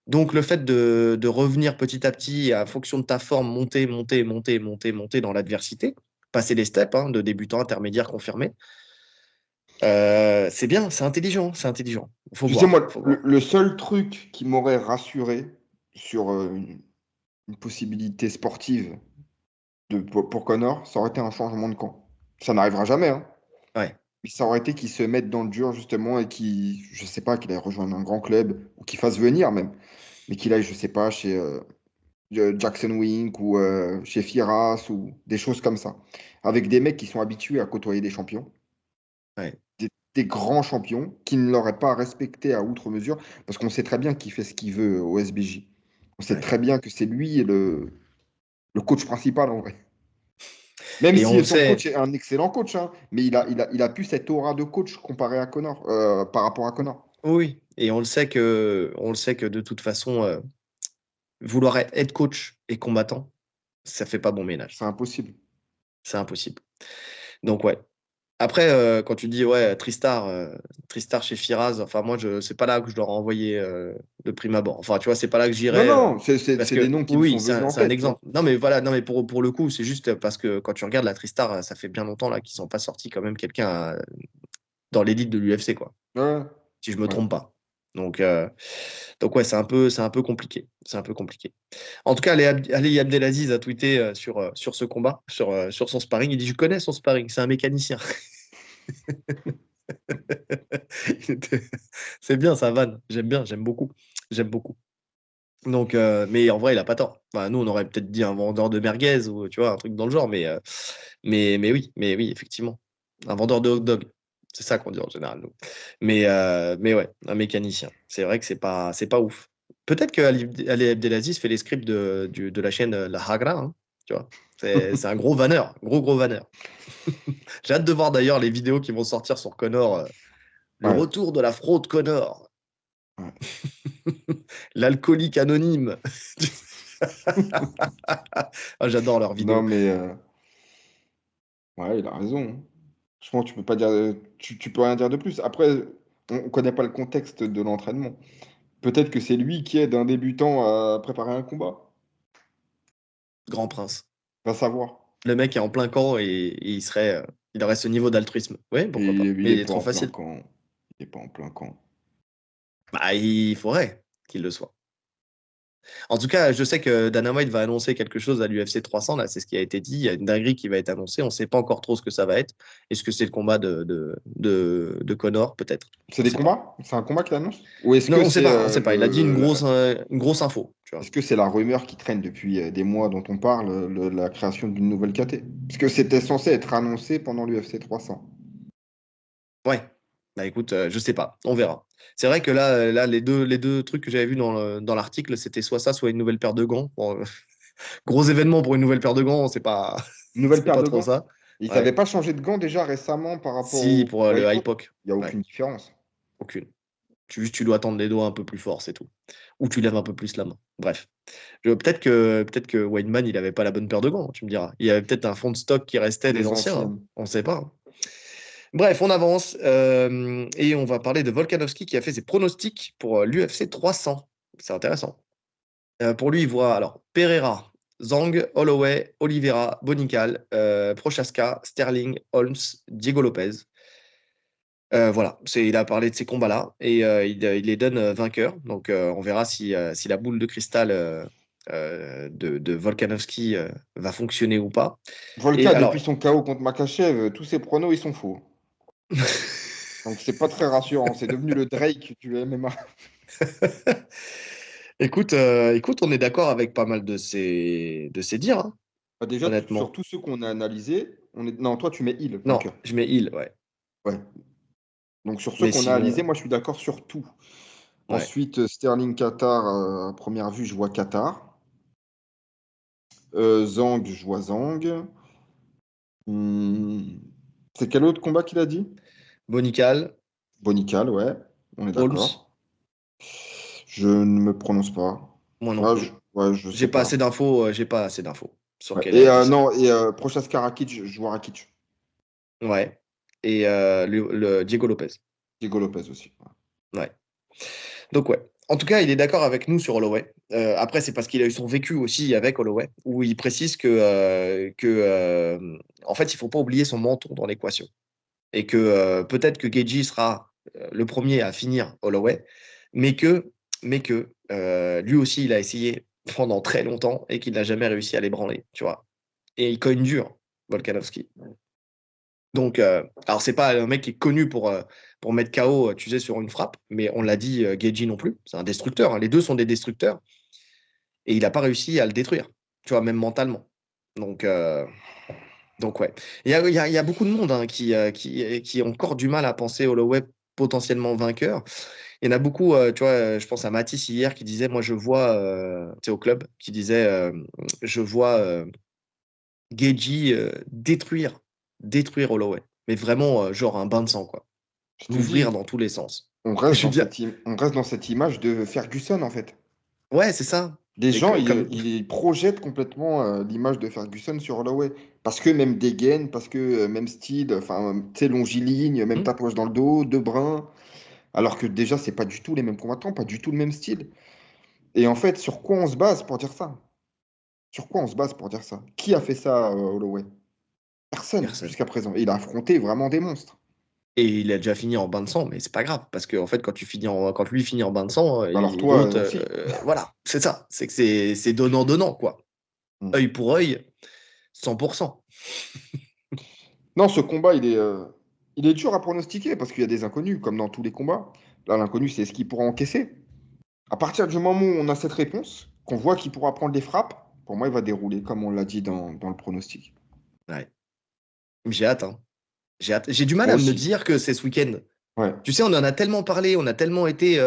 Donc, le fait de revenir petit à petit, et en fonction de ta forme, monter, monter, monter, monter, monter dans l'adversité, passer les steps hein, de débutant, intermédiaire, confirmé, c'est bien, c'est intelligent, c'est intelligent. Faut
Tu sais,
voir,
moi,
faut voir.
le seul truc qui m'aurait rassuré sur une possibilité sportive pour Connor, ça aurait été un changement de camp. Ça n'arrivera jamais, hein.
Ouais,
Mais ça aurait été qu'il se mette dans le dur, justement, et qu'il, je sais pas, qu'il aille rejoindre un grand club, ou qu'il fasse venir même, mais qu'il aille, je sais pas, chez Jackson Wink, ou chez Firas, ou des choses comme ça. Avec des mecs qui sont habitués à côtoyer des champions,
ouais,
des grands champions, qui ne l'auraient pas respecté à outre mesure, parce qu'on sait très bien qu'il fait ce qu'il veut au SBJ. On sait
ouais.
très bien que c'est lui le coach principal, en vrai. Même
Et on le
si son
sait,
coach est un excellent coach, hein, mais il a plus cette aura de coach comparé à Connor, par rapport à Connor.
oui, et on le sait que de toute façon, vouloir être coach et combattant, ça fait pas bon ménage.
C'est impossible.
C'est impossible. Donc ouais. Après, quand tu dis ouais, Tristar chez Firaz, enfin moi je c'est pas là que je leur ai envoyé de prime abord. Enfin tu vois, c'est pas là que
Non,
j'irais
non,
parce
c'est des
que
noms qui me
oui,
sont venus en
c'est un
tête, tu vois.
exemple. Non mais voilà, non mais pour le coup, c'est juste parce que quand tu regardes la Tristar, ça fait bien longtemps là qu'ils sont pas sortis quand même quelqu'un dans l'élite de l'UFC quoi,
Ouais,
si je me
ouais.
trompe pas. Donc donc ouais, c'est un peu compliqué. C'est un peu compliqué. En tout cas, Ali Abdelaziz a tweeté sur ce combat, sur son sparring. Il dit, je connais son sparring, c'est un mécanicien. C'est bien, ça vanne. J'aime bien, j'aime beaucoup. J'aime beaucoup. Donc, mais en vrai, il a pas tort. Enfin, nous, on aurait peut-être dit un vendeur de merguez ou tu vois, un truc dans le genre, mais oui, effectivement. Un vendeur de hot dog. C'est ça qu'on dit en général, nous. Mais ouais, un mécanicien. C'est vrai que c'est pas ouf. Peut-être que Ali Abdelaziz fait les scripts de la chaîne La Hagra, hein, tu vois. C'est un gros vanneur, gros vanneur. J'ai hâte de voir d'ailleurs les vidéos qui vont sortir sur Connor. Le
Ouais,
retour de la fraude Connor.
ouais.
L'alcoolique anonyme. Ah, j'adore leurs
Non,
vidéos.
mais ouais, il a raison, hein. Je pense que tu peux pas dire, tu peux rien dire de plus. Après, on connaît pas le contexte de l'entraînement. Peut-être que c'est lui qui aide un débutant à préparer un combat.
Grand prince.
Va savoir.
Le mec est en plein camp et il aurait ce niveau d'altruisme. Oui,
Et
pourquoi pas.
il
Mais
est
il est
pas
trop
en plein
facile.
camp. Il est pas en plein camp.
Bah, il faudrait qu'il le soit. En tout cas, je sais que Dana White va annoncer quelque chose à l'UFC 300. Là, c'est ce qui a été dit. Il y a une dinguerie qui va être annoncée. On ne sait pas encore trop ce que ça va être. Est-ce que c'est le combat de Connor, peut-être?
C'est
On ne
des
sait pas.
combats? C'est un combat qu'il annonce? Ou est-ce
Non,
que
on ne sait
c'est
pas. On sait pas. Il a dit une grosse info. Tu vois.
est-ce que c'est la rumeur qui traîne depuis des mois dont on parle, la création d'une nouvelle KT? Parce que c'était censé être annoncé pendant l'UFC 300.
Ouais. Bah écoute, je sais pas, on verra. C'est vrai que là les deux trucs que j'avais vus dans l'article, c'était soit ça, soit une nouvelle paire de gants. Bon, gros événement pour une nouvelle paire de gants, c'est pas,
Une nouvelle
c'est
paire
pas
de
trop
gants?
ça.
Ils n'avaient
Ouais.
pas changé de gants déjà récemment par rapport
Si, pour
au
le
iPod?
hypoc.
Il n'y a
Ouais,
aucune différence.
aucune. Tu dois tendre les doigts un peu plus fort, c'est tout. Ou tu lèves un peu plus la main. Bref. Peut-être que Weidman, il avait pas la bonne paire de gants, tu me diras. Il y avait peut-être un fond de stock qui restait des
Les
anciens, hein.
anciennes.
On ne sait pas, hein. Bref, on avance et on va parler de Volkanovski qui a fait ses pronostics pour l'UFC 300. C'est intéressant. Pour lui, il voit alors Pereira, Zhang, Holloway, Oliveira, Bonical, Prochaska, Sterling, Holmes, Diego Lopez. Voilà, il a parlé de ces combats-là et il les donne vainqueurs. Donc on verra si la boule de cristal de Volkanovski va fonctionner ou pas. Et
Volka, depuis
alors,
son KO contre Makachev, tous ses pronos, ils sont faux. Donc c'est pas très rassurant. C'est devenu le Drake du MMA.
écoute, on est d'accord avec pas mal de ces dires, hein,
Bah, déjà, sur
honnêtement.
tous ceux qu'on a analysés, non, toi, tu mets Hill,
Non,
vainqueur.
je mets Hill, ouais.
Ouais. Donc sur ceux
Mais
qu'on a analysés,
sinon,
moi, je suis d'accord sur tout.
ouais.
Ensuite, Sterling Qatar, à première vue, je vois Qatar. Zhang, je vois Zhang. Hmm, C'est quel autre combat qu'il a dit?
Bonical,
Bonical, ouais, on est
Holmes.
d'accord. Je ne me prononce pas.
Moi non plus.
Je
J'ai
sais
pas
pas.
assez d'infos. J'ai pas assez d'infos sur
Ouais.
quelle est la question.
Non, Prochaska Rakic, je vois Rakic.
Ouais. Et le Diego Lopez.
Diego Lopez aussi.
Ouais. Donc ouais. En tout cas, il est d'accord avec nous sur Holloway. Après, c'est parce qu'il a eu son vécu aussi avec Holloway, où il précise que en fait, il faut pas oublier son menton dans l'équation. Et que peut-être que Gagey sera le premier à finir Holloway, mais que lui aussi, il a essayé pendant très longtemps et qu'il n'a jamais réussi à l'ébranler, tu vois. Et il cogne dur, Volkanovski. Donc, alors c'est pas un mec qui est connu pour mettre KO, tu sais, sur une frappe, mais on l'a dit, Gagey non plus, c'est un destructeur, hein. Les deux sont des destructeurs, et il n'a pas réussi à le détruire, tu vois, même mentalement. Donc, euh, donc ouais. Il y a beaucoup de monde hein, qui ont encore du mal à penser Holloway potentiellement vainqueur. Il y en a beaucoup, tu vois, je pense à Mathis hier qui disait, moi je vois, tu sais, au club, qui disait, je vois Gagey détruire Holloway. Mais vraiment, genre un bain de sang, quoi.
Je te
L'ouvrir
dis,
dans tous les sens.
on reste
Je veux
dans
dire,
on reste dans cette image de Ferguson, en fait.
ouais, c'est ça.
Des
Et
gens,
que, comme,
ils projettent complètement l'image de Ferguson sur Holloway. Parce que même dégaine, parce que même style, enfin, tu sais, longiligne, même
Hmm,
tatouage dans le dos, deux brins. Alors que déjà, c'est pas du tout les mêmes combattants, pas du tout le même style. Et en fait, sur quoi on se base pour dire ça? Sur quoi on se base pour dire ça? Qui a fait ça, Holloway? Personne,
personne.
jusqu'à présent. Et il a affronté vraiment des monstres.
Et il a déjà fini en bain de sang, mais c'est pas grave, parce que en fait, quand lui finit en bain de sang,
Alors toi
l'autre,
aussi.
voilà, c'est ça. C'est que c'est donnant-donnant, quoi.
Mm.
Œil pour œil, 100%.
Non, ce combat, il est dur à pronostiquer parce qu'il y a des inconnus, comme dans tous les combats. Là, l'inconnu, c'est ce qu'il pourra encaisser. À partir du moment où on a cette réponse, qu'on voit qu'il pourra prendre des frappes, pour moi, il va dérouler, comme on l'a dit dans le pronostic.
Ouais. J'ai hâte, hein. J'ai hâte. J'ai du mal
Moi
à me
aussi.
dire que c'est ce week-end.
Ouais.
Tu sais, on en a tellement parlé, on a tellement été,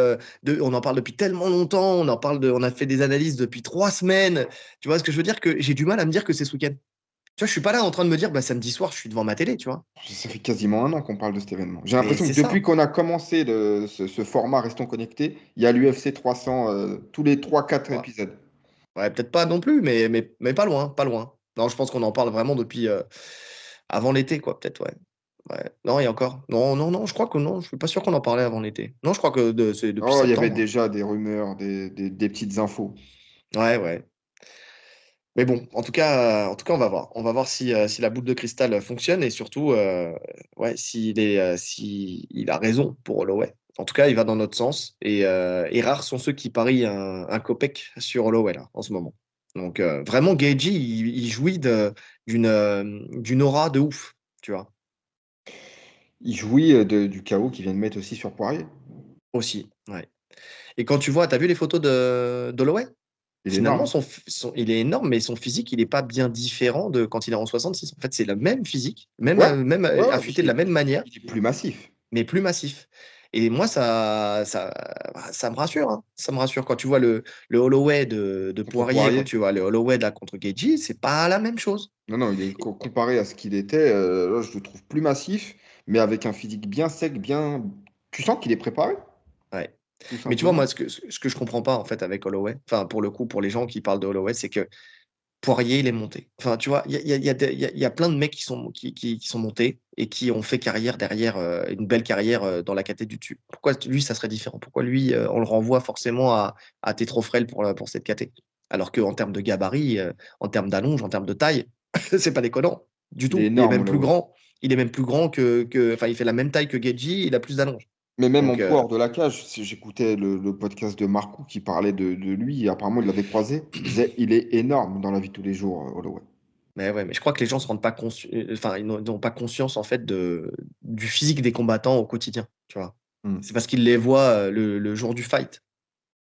on en parle depuis tellement longtemps, on a fait des analyses depuis 3 semaines. Tu vois ce que je veux dire? Que j'ai du mal à me dire que c'est ce week-end. Tu vois, je suis pas là en train de me dire, bah, samedi soir, je suis devant ma télé, tu vois.
Ça fait quasiment un an qu'on parle de cet événement. J'ai
Mais
l'impression que
c'est
depuis
ça.
qu'on a commencé ce format Restons connectés, il y a l'UFC 300 tous les 3-4
Ouais,
épisodes.
ouais, peut-être pas non plus, mais pas loin, pas loin. Non, je pense qu'on en parle vraiment depuis avant l'été, quoi, peut-être, ouais. Ouais. Non, il y a encore. Non, non, non, je crois que non, je suis pas sûr qu'on en parlait avant l'été. Non, je crois que c'est depuis
Oh, il y avait
septembre, hein.
déjà des rumeurs, des petites infos.
Ouais, ouais. Mais bon, en tout cas, on va voir. On va voir si la boule de cristal fonctionne et surtout, ouais, si il a raison pour Holloway. En tout cas, il va dans notre sens et rares sont ceux qui parient un copec sur Holloway là, en ce moment. Donc vraiment, Gaethje, il jouit d'une aura de ouf, tu vois,
Il jouit du chaos qu'il vient de mettre aussi sur Poirier.
aussi. Ouais. Et quand tu vois, t'as vu les photos de d'Holloway?
Il est
Finalement,
énorme.
il est énorme, mais son physique, il n'est pas bien différent de quand il est en 66. En fait, c'est le même physique,
Ouais,
même
ouais, ouais,
affûté de la même manière,
il est plus massif.
mais plus massif. Et moi, ça me rassure, hein. Ça me rassure. Quand tu vois le Holloway de
Contre
Poirier, quand
Poirier.
tu vois le Holloway là, contre Gaethje, c'est pas la même chose.
Non, non, comparé à ce qu'il était, là, je le trouve plus massif, mais avec un physique bien sec, bien. Tu sens qu'il est préparé,
Ouais.
tout
Mais tu vois, moi,
simplement.
ce que je comprends pas, en fait, avec Holloway, enfin, pour le coup, pour les gens qui parlent de Holloway, c'est que Poirier, il est monté. Enfin, tu vois, il y a plein de mecs qui sont montés et qui ont fait carrière derrière, une belle carrière dans la caté du dessus. Pourquoi lui, ça serait différent? Pourquoi lui, on le renvoie forcément à t'es trop frêle pour cette caté? Alors qu'en termes de gabarit, en termes d'allonge, en termes de taille, c'est pas déconnant du
Il est
tout. Il est
énorme,
même plus
Holloway.
grand. Il est même plus grand enfin, il fait la même taille que Geji, il a plus d'allonge.
Mais même en
Donc,
poids hors de la cage, si j'écoutais le podcast de Marcou qui parlait de lui, et apparemment il l'avait croisé, il disait il est énorme dans la vie de tous les jours, Holloway.
mais ouais, mais je crois que les gens se rendent pas enfin, ils n'ont pas conscience en fait du physique des combattants au quotidien, tu vois.
Hmm.
C'est parce qu'ils les voient le jour du fight,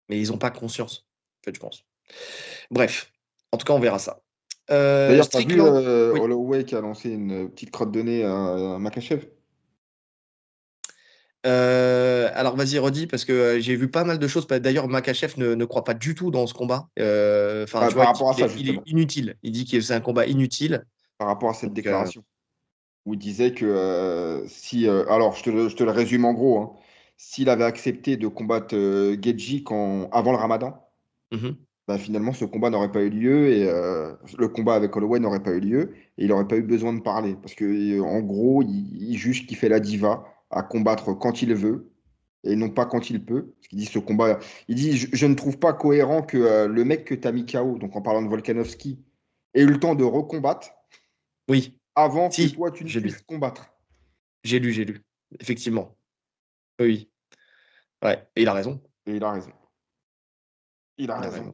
mais ils n'ont pas conscience, en fait, je pense. Bref, en tout cas, on verra ça.
D'ailleurs, tu as vu
Strickland, oui.
Holloway qui a lancé une petite crotte de nez à Makachev?
Alors vas-y, redis, parce que j'ai vu pas mal de choses. D'ailleurs, Makachev ne croit pas du tout dans ce combat. Enfin, tu
Par
vois,
rapport à ça,
il est
justement,
inutile. Il dit que c'est un combat inutile.
par rapport à cette
Donc,
déclaration, où il disait que si. Alors, je te le résume en gros, hein. S'il avait accepté de combattre Gedji avant le Ramadan,
mhm.
bah, finalement, ce combat n'aurait pas eu lieu et le combat avec Holloway n'aurait pas eu lieu et il n'aurait pas eu besoin de parler. Parce que, en gros, il juge qu'il fait la diva à combattre quand il veut et non pas quand il peut. Parce qu'il dit ce combat, il dit, je ne trouve pas cohérent que le mec que tu as mis KO, donc en parlant de Volkanovski, ait eu le temps de recombattre
Oui,
avant que
si,
toi, tu ne
j'ai lu.
puisses combattre.
J'ai lu. Effectivement. Oui, oui. Ouais, et il a raison.
Et il a raison. Il a
Il a
raison.
raison.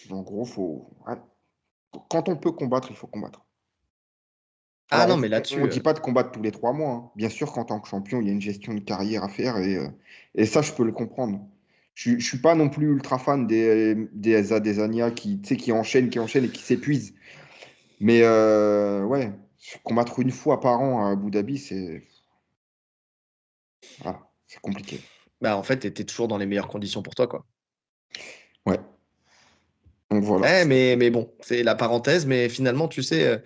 En gros, ouais. Quand on peut combattre, il faut combattre.
Ah
Alors,
non, mais
on ne
là-dessus,
dit pas de combattre tous les 3 mois, hein. Bien sûr qu'en tant que champion, il y a une gestion de carrière à faire et ça, je peux le comprendre. Je ne suis pas non plus ultra fan des Adesanya qui, tu sais, qui enchaînent et qui s'épuisent. Mais ouais, combattre une fois par an à Abu Dhabi, voilà, c'est compliqué.
bah, en fait, tu étais toujours dans les meilleures conditions pour toi, quoi.
Ouais, donc voilà.
Mais bon, c'est la parenthèse, mais finalement, tu sais,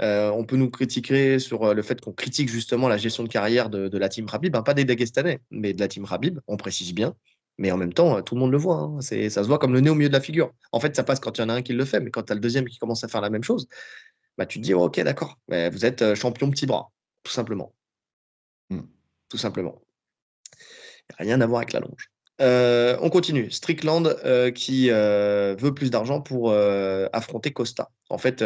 on peut nous critiquer sur le fait qu'on critique justement la gestion de carrière de la team Rabib, hein, pas des Dagestanais, mais de la team Rabib, on précise bien. Mais en même temps, tout le monde le voit, hein, ça se voit comme le nez au milieu de la figure. En fait, ça passe quand il y en a un qui le fait, mais quand tu as le deuxième qui commence à faire la même chose, bah, tu te dis, oh, ok, d'accord, mais vous êtes champion petit bras, tout simplement.
Mm.
Tout simplement. Rien à voir avec la longe. On continue. Strickland qui veut plus d'argent pour affronter Costa. En fait,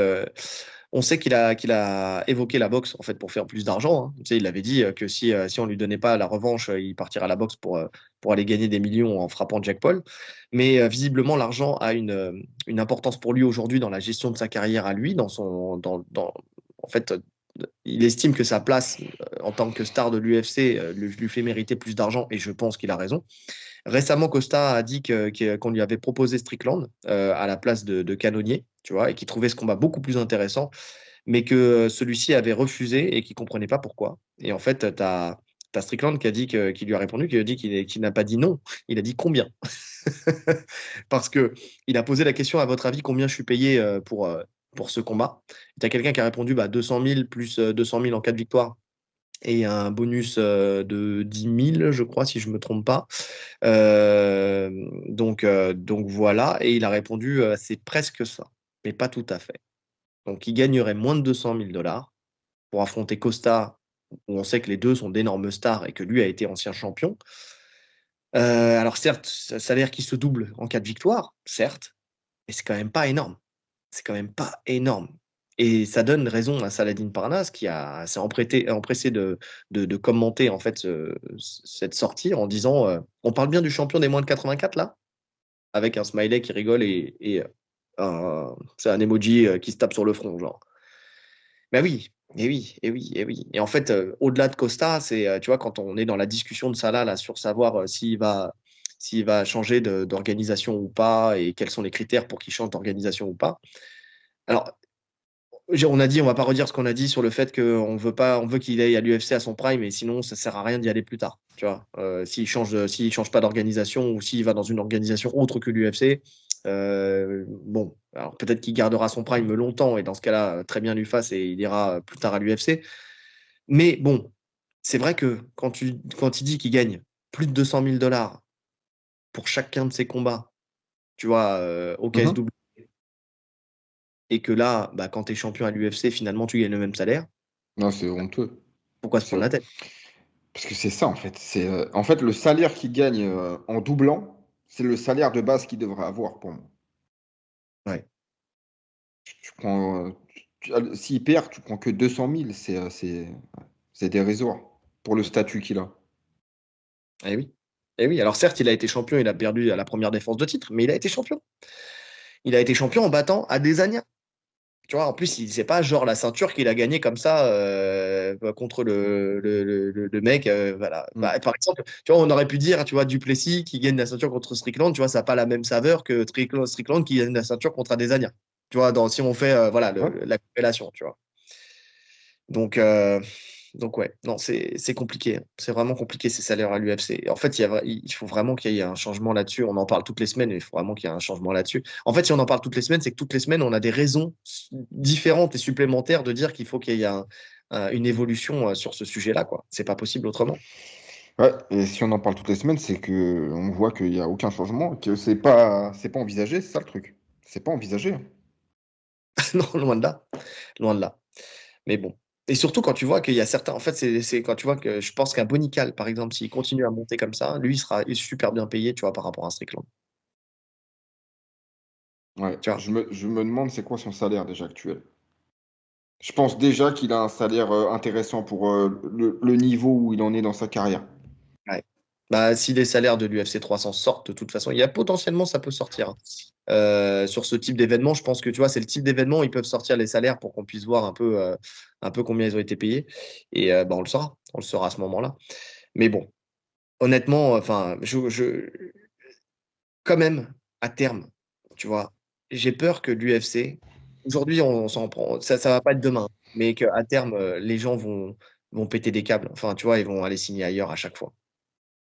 on sait qu'il a évoqué la boxe en fait pour faire plus d'argent, hein. Tu sais, il avait dit que si on lui donnait pas la revanche, il partira à la boxe pour aller gagner des millions en frappant Jack Paul. Mais visiblement, l'argent a une importance pour lui aujourd'hui dans la gestion de sa carrière à lui, en fait, il estime que sa place en tant que star de l'UFC lui fait mériter plus d'argent et je pense qu'il a raison. Récemment, Costa a dit qu'on lui avait proposé Strickland à la place de Cannonier, tu vois, et qu'il trouvait ce combat beaucoup plus intéressant, mais que celui-ci avait refusé et qu'il comprenait pas pourquoi. Et en fait, tu as Strickland qui lui a répondu, qui a dit qu'il n'a pas dit non, il a dit combien. Parce que il a posé la question, à votre avis, combien je suis payé pour ce combat. Tu as quelqu'un qui a répondu 200 000 plus 200 000 en cas de victoire et un bonus de 10 000, je crois, si je ne me trompe pas. Donc voilà, et il a répondu, c'est presque ça, mais pas tout à fait. Donc il gagnerait moins de 200 000 dollars pour affronter Costa, où on sait que les deux sont d'énormes stars et que lui a été ancien champion. Alors certes, ça a l'air qu'il se double en cas de victoire, certes, mais c'est quand même pas énorme. C'est quand même pas énorme. Et ça donne raison à Saladin Parnasse s'est empressé de commenter en fait cette sortie en disant on parle bien du champion des moins de 84 là, avec un smiley qui rigole et c'est un emoji qui se tape sur le front, genre. Ben oui, et oui, et oui, et oui. Et en fait, au-delà de Costa, c'est, tu vois, quand on est dans la discussion de Salah là, sur savoir s'il va changer d'organisation ou pas et quels sont les critères pour qu'il change d'organisation ou pas. Alors, on a dit, on va pas redire ce qu'on a dit sur le fait qu'on veut pas, on veut qu'il aille à l'UFC à son prime, et sinon ça sert à rien d'y aller plus tard. Tu vois, s'il change pas d'organisation ou s'il va dans une organisation autre que l'UFC, bon, alors peut-être qu'il gardera son prime longtemps et dans ce cas-là, très bien lui fasse et il ira plus tard à l'UFC. Mais bon, c'est vrai que quand il dit qu'il gagne plus de 200 000 dollars pour chacun de ses combats, tu vois, au
Mhm.
KSW, et que là, quand tu es champion à l'UFC, finalement tu gagnes le même salaire,
Non, c'est honteux.
pourquoi se
C'est
prendre la tête?
Parce que c'est ça, en fait. En fait, le salaire qu'il gagne en doublant, c'est le salaire de base qu'il devrait avoir pour moi.
Ouais.
Tu prends, s'il perd, tu prends que 200 000, c'est dérisoire pour le statut qu'il a.
Eh oui. Eh oui. Alors certes, il a été champion, il a perdu à la première défense de titre, mais il a été champion. Il a été champion en battant Adesanya. Tu vois, en plus, c'est pas genre la ceinture qu'il a gagnée comme ça contre le mec. Voilà.
Mm.
Par exemple, tu vois, on aurait pu dire, tu vois, Duplessis qui gagne la ceinture contre Strickland, tu vois, ça n'a pas la même saveur que Strickland qui gagne la ceinture contre Adesanya. Tu vois, si on fait voilà,
Ouais.
la corrélation, tu vois. Donc, ouais, non, c'est compliqué, hein. C'est vraiment compliqué ces salaires à l'UFC. En fait, il faut vraiment qu'il y ait un changement là-dessus. On en parle toutes les semaines, mais il faut vraiment qu'il y ait un changement là-dessus. En fait, si on en parle toutes les semaines, c'est que toutes les semaines, on a des raisons différentes et supplémentaires de dire qu'il faut qu'il y ait une évolution sur ce sujet-là, quoi. C'est pas possible autrement.
Ouais, et si on en parle toutes les semaines, c'est que on voit qu'il n'y a aucun changement, que c'est pas envisagé, c'est ça le truc. C'est pas envisagé, hein.
Non, loin de là, loin de là. Mais bon. Et surtout quand tu vois qu'il y a certains. En fait, c'est quand tu vois que je pense qu'un Bonical, par exemple, s'il continue à monter comme ça, lui, il est super bien payé, tu vois, par rapport à un Strickland.
Ouais,
Tu vois.
je me demande c'est quoi son salaire déjà actuel. Je pense déjà qu'il a un salaire intéressant pour le niveau où il en est dans sa carrière.
Ouais. Bah, si les salaires de l'UFC 300 sortent, de toute façon, il y a potentiellement, ça peut sortir, hein. Sur ce type d'événement, je pense que tu vois, c'est le type d'événement où ils peuvent sortir les salaires pour qu'on puisse voir un peu combien ils ont été payés. Et bah, on le saura à ce moment-là. Mais bon, honnêtement, enfin, quand même, à terme, tu vois, j'ai peur que l'UFC, aujourd'hui, on s'en prend, ça va pas être demain, mais qu'à terme, les gens vont péter des câbles. Enfin, tu vois, ils vont aller signer ailleurs à chaque fois.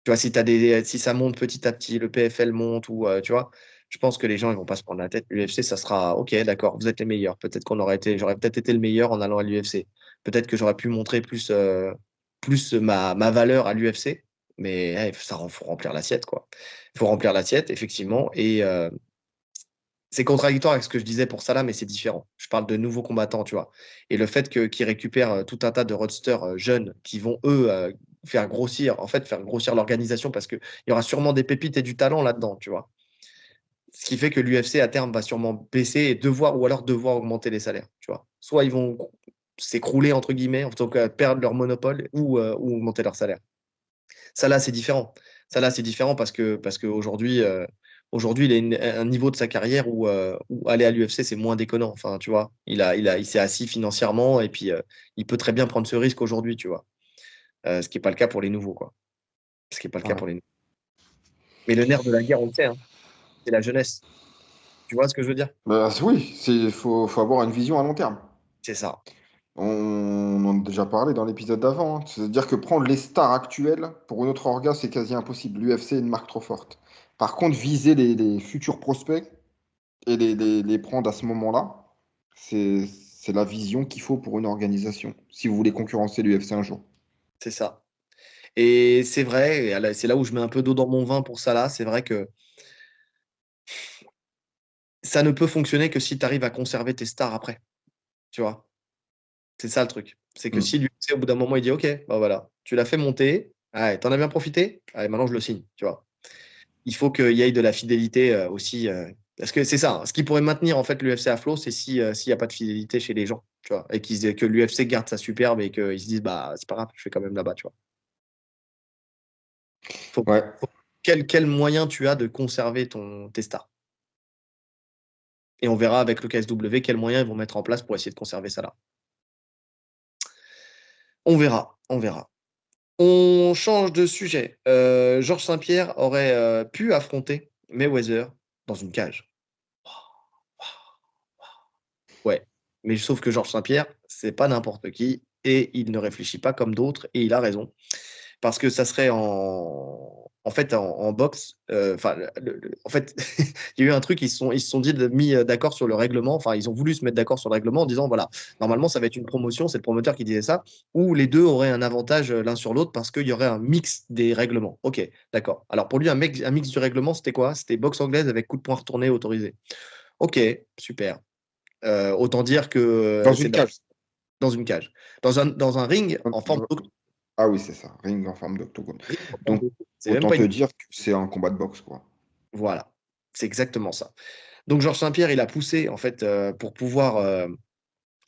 Tu vois, si ça monte petit à petit, le PFL monte ou, tu vois, je pense que les gens, ils vont pas se prendre la tête. L'UFC, ça sera, OK, d'accord, vous êtes les meilleurs. Peut-être j'aurais peut-être été le meilleur en allant à l'UFC. Peut-être que j'aurais pu montrer plus ma valeur à l'UFC, mais faut remplir l'assiette, quoi. Il faut remplir l'assiette, effectivement. Et c'est contradictoire avec ce que je disais pour Salah, mais c'est différent. Je parle de nouveaux combattants, tu vois. Et le fait qu'ils récupèrent tout un tas de roadsters jeunes qui vont, eux, faire grossir l'organisation parce qu'il y aura sûrement des pépites et du talent là-dedans, tu vois. Ce qui fait que l'UFC, à terme, va sûrement baisser et devoir augmenter les salaires, tu vois. Soit ils vont s'écrouler, entre guillemets, en tout cas perdre leur monopole ou augmenter leur salaire. Ça là, c'est différent. Ça là, c'est différent parce qu'aujourd'hui, aujourd'hui, il a un niveau de sa carrière où aller à l'UFC, c'est moins déconnant. Enfin, tu vois, il s'est assis financièrement et puis il peut très bien prendre ce risque aujourd'hui, tu vois. Ce qui n'est pas le cas pour les nouveaux, quoi. Ce qui n'est pas le cas
Ouais.
pour les nouveaux. Mais le nerf de la guerre, on le sait, hein, c'est la jeunesse. Tu vois ce que je veux dire?
Bah, oui, faut avoir une vision à long terme.
C'est ça.
On en a déjà parlé dans l'épisode d'avant, hein. C'est-à-dire que prendre les stars actuelles pour une autre orga, c'est quasi impossible. L'UFC est une marque trop forte. Par contre, viser les futurs prospects et les prendre à ce moment-là, c'est la vision qu'il faut pour une organisation, si vous voulez concurrencer l'UFC un jour.
C'est ça. Et c'est vrai, et c'est là où je mets un peu d'eau dans mon vin pour ça là. C'est vrai que ça ne peut fonctionner que si tu arrives à conserver tes stars après. Tu vois? C'est ça le truc. C'est que
Mm.
si l'UFC, au bout d'un moment, il dit: «OK, bah, voilà, tu l'as fait monter, allez, tu en as bien profité, allez, maintenant je le signe», tu vois? Il faut qu'il y ait de la fidélité, aussi, parce que c'est ça, hein, ce qui pourrait maintenir, en fait, l'UFC à flot, c'est s'il y a pas de fidélité chez les gens, tu vois? Et que l'UFC garde sa superbe et qu'ils se disent: «Bah, c'est pas grave, je fais quand même là-bas», tu vois? Faut
Ouais,
quel moyen tu as de conserver tes stars? Et on verra avec le KSW quels moyens ils vont mettre en place pour essayer de conserver ça là. On verra, on verra. On change de sujet. Georges Saint-Pierre aurait, pu affronter Mayweather dans une cage. Ouais, mais sauf que Georges Saint-Pierre, c'est pas n'importe qui et il ne réfléchit pas comme d'autres et il a raison. Parce que ça serait en fait, en boxe, enfin, en fait, il y a eu un truc, ils se sont mis d'accord sur le règlement, enfin, ils ont voulu se mettre d'accord sur le règlement en disant, voilà, normalement, ça va être une promotion, c'est le promoteur qui disait ça, où les deux auraient un avantage l'un sur l'autre parce qu'il y aurait un mix des règlements. Ok, d'accord. Alors pour lui, un mix du règlement, c'était quoi? C'était boxe anglaise avec coup de poing retourné autorisé. Ok, super. Autant dire que
dans
c'est
une cage.
dans une cage. Dans un ring en forme
Ah oui, c'est ça, ring en forme d'octogone. Donc,
c'est même
autant
pas
te
une.
dire que c'est un combat de boxe, quoi.
Voilà, c'est exactement ça. Donc Georges Saint-Pierre, il a poussé en fait pour pouvoir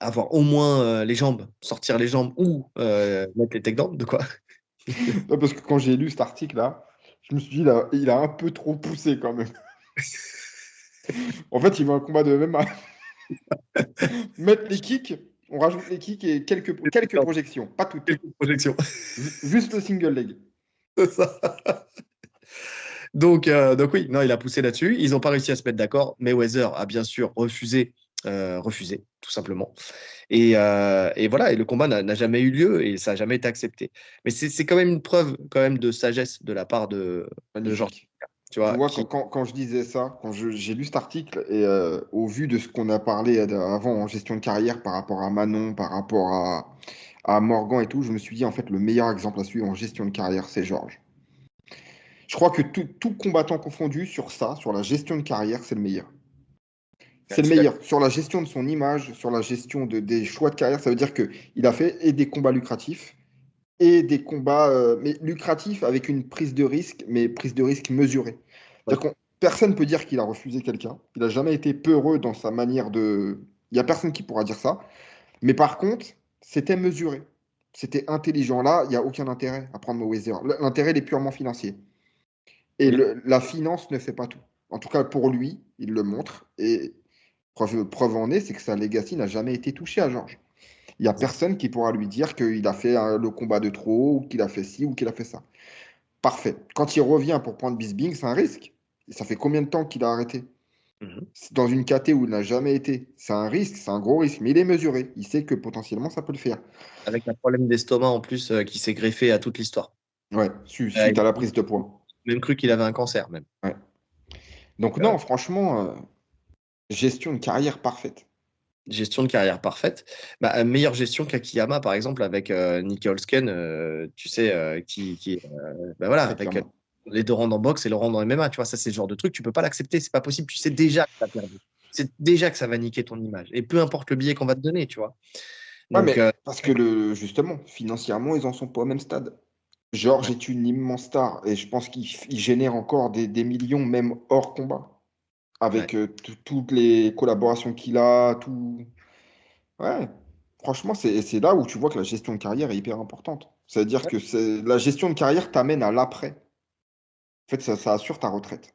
avoir au moins les jambes, sortir les jambes ou mettre les takedowns, de quoi?
Non, parce que quand j'ai lu cet article-là, je me suis dit, il a un peu trop poussé quand même. En fait, il veut un combat de MMA. Mettre les kicks, on rajoute les kicks et quelques projections, pas toutes.
Quelques projections.
Juste le single leg.
C'est ça. Donc oui, non, il a poussé là-dessus. Ils n'ont pas réussi à se mettre d'accord. Mayweather a bien sûr refusé, tout simplement. Et voilà, et le combat n'a jamais eu lieu et ça n'a jamais été accepté. Mais c'est quand même une preuve quand même de sagesse de la part de Georges,
Magnifique.
tu
Tu
vois,
vois,
qui.
quand je disais ça, j'ai lu cet article et au vu de ce qu'on a parlé avant en gestion de carrière par rapport à Manon, par rapport à Morgan et tout, je me suis dit, en fait, le meilleur exemple à suivre en gestion de carrière, c'est Georges. Je crois que tout combattant confondu sur ça, sur la gestion de carrière, c'est le meilleur.
Ouais,
C'est
je
le
suis d'accord.
meilleur. Sur la gestion de son image, sur la gestion des choix de carrière, ça veut dire qu'il a fait et des combats lucratifs et des combats mais lucratifs avec une prise de risque, mais prise de risque mesurée.
Oui.
C'est-à-dire que personne ne peut dire qu'il a refusé quelqu'un. Il n'a jamais été peureux dans sa manière de. Il n'y a personne qui pourra dire ça. Mais par contre, c'était mesuré. C'était intelligent. Là, il n'y a aucun intérêt à prendre Mayweather. L'intérêt, il est purement financier. Et
Oui.
la finance ne fait pas tout. En tout cas, pour lui, il le montre. Et preuve en est, c'est que sa legacy n'a jamais été touchée à Georges. Il n'y a personne qui pourra lui dire qu'il a fait le combat de trop, ou qu'il a fait ci, ou qu'il a fait ça. Parfait. Quand il revient pour prendre Bisbing, c'est un risque. Et ça fait combien de temps qu'il a arrêté?
Mhm.
C'est dans une KT où il n'a jamais été. C'est un risque, c'est un gros risque, mais il est mesuré. Il sait que potentiellement ça peut le faire.
Avec un problème d'estomac en plus qui s'est greffé à toute l'histoire.
Ouais, suite à
Il
la
a
prise de poids.
même cru qu'il avait un cancer, même.
Ouais. Donc
Euh,
non, franchement, gestion de carrière parfaite.
Gestion de carrière parfaite. Bah, meilleure gestion qu'Akiyama, par exemple, avec Nicky Holzken, tu sais, bah voilà,
Très
avec
clairement.
les deux rounds en boxe et le round en MMA, tu vois, ça, c'est le genre de truc, tu peux pas l'accepter, c'est pas possible, tu sais déjà que tu as perdu. C'est déjà que ça va niquer ton image. Et peu importe le billet qu'on va te donner, tu vois.
Ouais,
Donc,
mais parce que justement, financièrement, ils en sont pas au même stade. Georges
ouais,
est une immense star et je pense qu'il génère encore des millions, même hors combat,
ouais.
avec toutes les collaborations qu'il a, tout. Ouais, franchement, c'est là où tu vois que la gestion de carrière est hyper importante. C'est-à-dire que la gestion de carrière t'amène à l'après. En fait, ça assure ta retraite.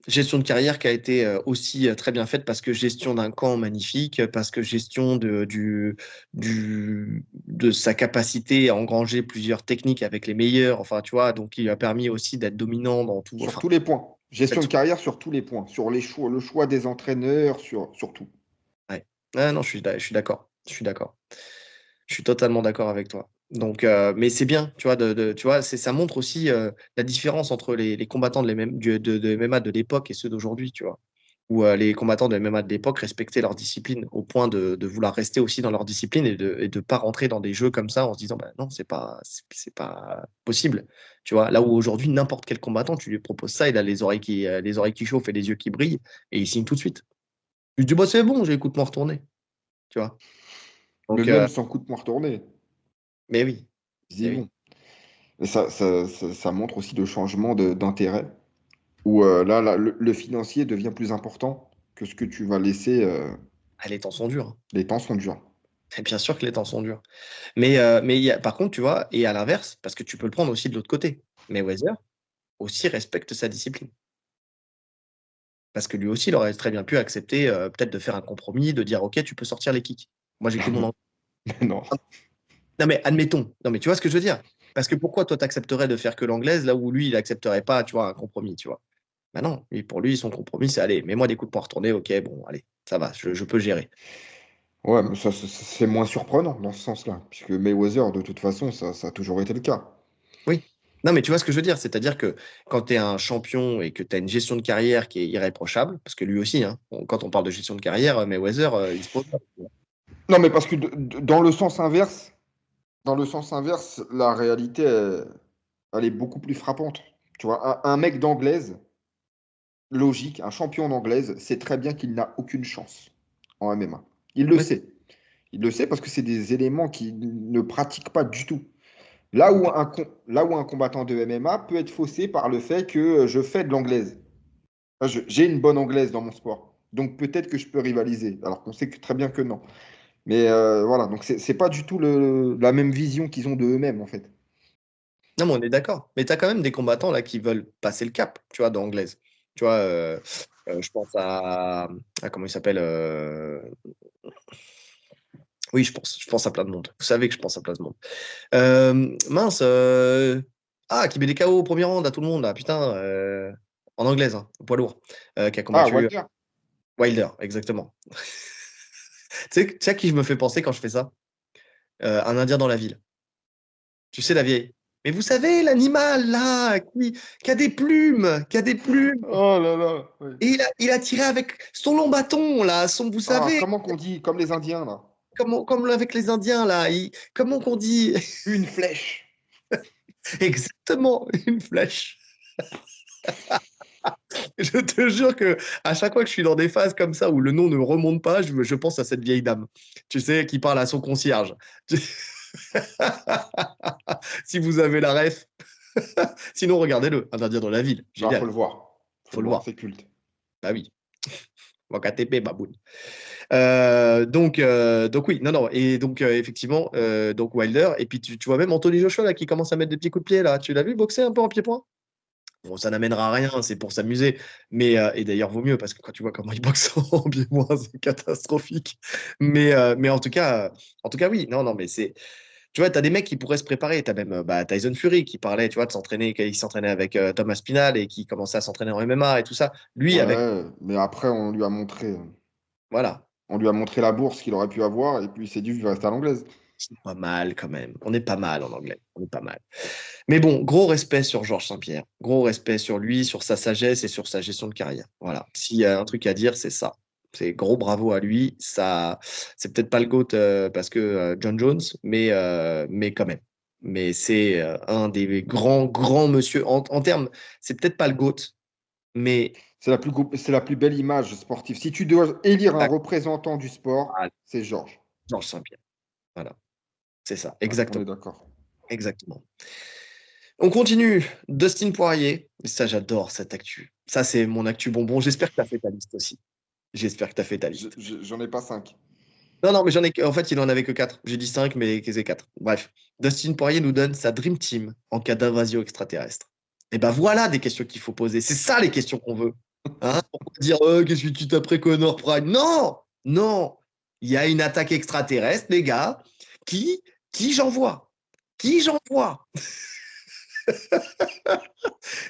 Gestion de carrière qui a été aussi très bien faite parce que gestion d'un camp magnifique, parce que gestion de sa capacité à engranger plusieurs techniques avec les meilleurs, enfin, tu vois, donc il lui a permis aussi d'être dominant dans tout,
Sur
enfin,
tous les points. Gestion de
d'être-
carrière sur tous les points. Sur les choix, le choix des entraîneurs, sur tout.
ouais. Ah non, je suis d'accord, je suis d'accord. Je suis totalement d'accord avec toi. Donc, mais c'est bien, tu vois, tu vois, ça montre aussi la différence entre les combattants de MMA de l'époque et ceux d'aujourd'hui, tu vois. Où les combattants de MMA de l'époque respectaient leur discipline au point de vouloir rester aussi dans leur discipline et de pas rentrer dans des jeux comme ça en se disant, bah non, c'est pas possible. Tu vois, là où aujourd'hui, n'importe quel combattant, tu lui proposes ça, il a les oreilles qui chauffent et les yeux qui brillent et il signe tout de suite. Je lui dis, bah c'est bon, j'écoute moi retourner, tu vois.
Mais
Donc,
même sans coup de poing retourné,
mais oui,
ils y
mais oui.
vont. Et ça montre aussi le changement d'intérêt, où là, le financier devient plus important que ce que tu vas laisser.
Ah, les temps sont durs, hein.
Les temps sont durs.
Et bien sûr que les temps sont durs. Mais par contre, tu vois, et à l'inverse, parce que tu peux le prendre aussi de l'autre côté, Mayweather aussi respecte sa discipline. Parce que lui aussi, il aurait très bien pu accepter peut-être de faire un compromis, de dire, OK, tu peux sortir les kicks. Moi, j'ai que mon anglais.
Non.
Non, mais admettons. Non, mais tu vois ce que je veux dire? Parce que pourquoi toi, tu accepterais de faire que l'anglaise, là où lui, il accepterait pas, tu vois, un compromis, tu vois? Bah non, pour lui, son compromis, c'est allez, mets-moi des coups de poing retournés, OK, bon, allez, ça va, je peux gérer.
Ouais, mais ça, c'est moins surprenant dans ce sens-là, puisque Mayweather, de toute façon, ça a toujours été le cas.
Oui. Non, mais tu vois ce que je veux dire, c'est-à-dire que quand tu es un champion et que tu as une gestion de carrière qui est irréprochable, parce que lui aussi, hein, quand on parle de gestion de carrière, Mayweather, il se pose pas.
Non, mais parce que dans le sens inverse, la réalité, elle est beaucoup plus frappante. Tu vois, un mec d'anglaise, logique, un champion d'anglaise, sait très bien qu'il n'a aucune chance en MMA. Il le
Ouais,
sait. Il le sait parce que c'est des éléments qu'il ne pratique pas du tout. Là où un combattant de MMA peut être faussé par le fait que je fais de l'anglaise. J'ai une bonne anglaise dans mon sport. Donc peut-être que je peux rivaliser. Alors qu'on sait très bien que non. Mais voilà, donc c'est pas du tout la même vision qu'ils ont de eux-mêmes, en fait.
non, mais on est d'accord. Mais tu as quand même des combattants là qui veulent passer le cap, tu vois, d'anglaise. Tu vois, je pense comment il s'appelle oui, je pense à plein de monde. Vous savez que je pense à plein de monde. Mince, qui met des KO au premier round à tout le monde, là, putain, en anglaise, hein, au poids lourd, qui a
Ah,
combattu
Wilder.
Wilder, exactement. Tu sais à qui je me fais penser quand je fais ça? Un Indien dans la ville. Tu sais, la vieille. Mais vous savez, l'animal, là, qui a des plumes, qui a des plumes.
Oh là là. Oui.
Et il a tiré avec son long bâton, là, vous
Ah,
savez.
comment qu'on dit, comme les Indiens, là.
comme avec les Indiens, là. Comment qu'on dit?
Une flèche.
Exactement, une flèche. Je te jure que à chaque fois que je suis dans des phases comme ça où le nom ne remonte pas, je pense à cette vieille dame, tu sais, qui parle à son concierge. Si vous avez la ref, sinon regardez-le, Un Indien dans la ville,
Ah, faut
génial,
le voir. Faut
faut
le
le
voir,
voir.
c'est culte.
Bah oui, KTP, baboune. Donc oui, non, non, et donc effectivement, donc Wilder, et puis tu vois même Anthony Joshua là qui commence à mettre des petits coups de pied là, tu l'as vu boxer un peu en pied-point? Bon, ça n'amènera à rien, c'est pour s'amuser. Mais, et d'ailleurs, vaut mieux, parce que quand tu vois comment il boxe en pied-point, c'est catastrophique. Mais en tout cas, oui. Non, non, mais c'est. Tu vois, tu as des mecs qui pourraient se préparer. Tu as même Tyson Fury qui parlait, tu vois, de s'entraîner, qui s'entraînait avec Thomas Spinal et qui commençait à s'entraîner en MMA et tout ça. Lui, avec.
Ouais, mais après,
Voilà.
on lui a montré la bourse qu'il aurait pu avoir, et puis il s'est dit, je vais rester à l'anglaise.
C'est pas mal quand même. On est pas mal en anglais. On est pas mal. Mais bon, gros respect sur Georges Saint-Pierre. Gros respect sur lui, sur sa sagesse et sur sa gestion de carrière. Voilà. S'il y a un truc à dire, c'est ça. C'est gros bravo à lui. Ça, c'est peut-être pas le GOAT parce que John Jones, mais quand même. Mais c'est un des grands, grands monsieur. En termes, c'est peut-être pas le GOAT, mais
C'est la plus belle image sportive. Si tu dois élire un
ah,
représentant du sport, c'est Georges.
Georges Saint-Pierre. Voilà. C'est ça.
Ouais, on
Exactement.
est d'accord.
Exactement. On continue. Dustin Poirier. Et ça, j'adore cette actu. Ça, c'est mon actu bonbon. J'espère que tu as fait ta liste aussi. J'espère que tu as fait ta liste.
J'en ai pas 5.
Non, non, mais en fait, il en avait que 4. J'ai dit 5, mais c'est 4. Bref. Dustin Poirier nous donne sa Dream Team en cas d'invasion extraterrestre. Et ben voilà des questions qu'il faut poser. C'est ça les questions qu'on veut. Hein? Pourquoi dire qu'est-ce que tu t'as Connor Prime? Non! Non! Il y a une attaque extraterrestre, les gars. Qui, qui j'envoie? Qui j'envoie?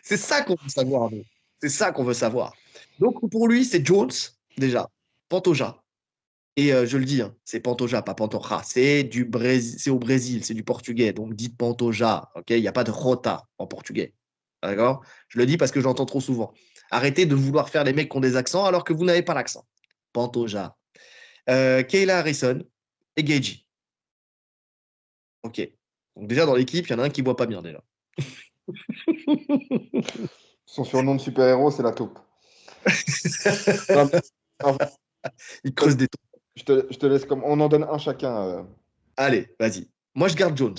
C'est ça qu'on veut savoir, nous. C'est ça qu'on veut savoir. Donc, pour lui, c'est Jones, déjà. Pantoja. Et je le dis, hein, c'est Pantoja, pas Pantoja. C'est au Brésil, c'est du portugais. Donc, dites Pantoja. Ok, il n'y a pas de Rota en portugais. D'accord? Je le dis parce que j'entends trop souvent. Arrêtez de vouloir faire les mecs qui ont des accents alors que vous n'avez pas l'accent. Pantoja. Kayla Harrison et Gagey. Ok. Donc, déjà, dans l'équipe, il y en a un qui ne voit pas bien, déjà.
Son surnom de super-héros, c'est la taupe. Non, en
Il
fait,
creuse des trous.
je te laisse comme. On en donne un chacun.
Allez, vas-y. Moi, je garde Jones.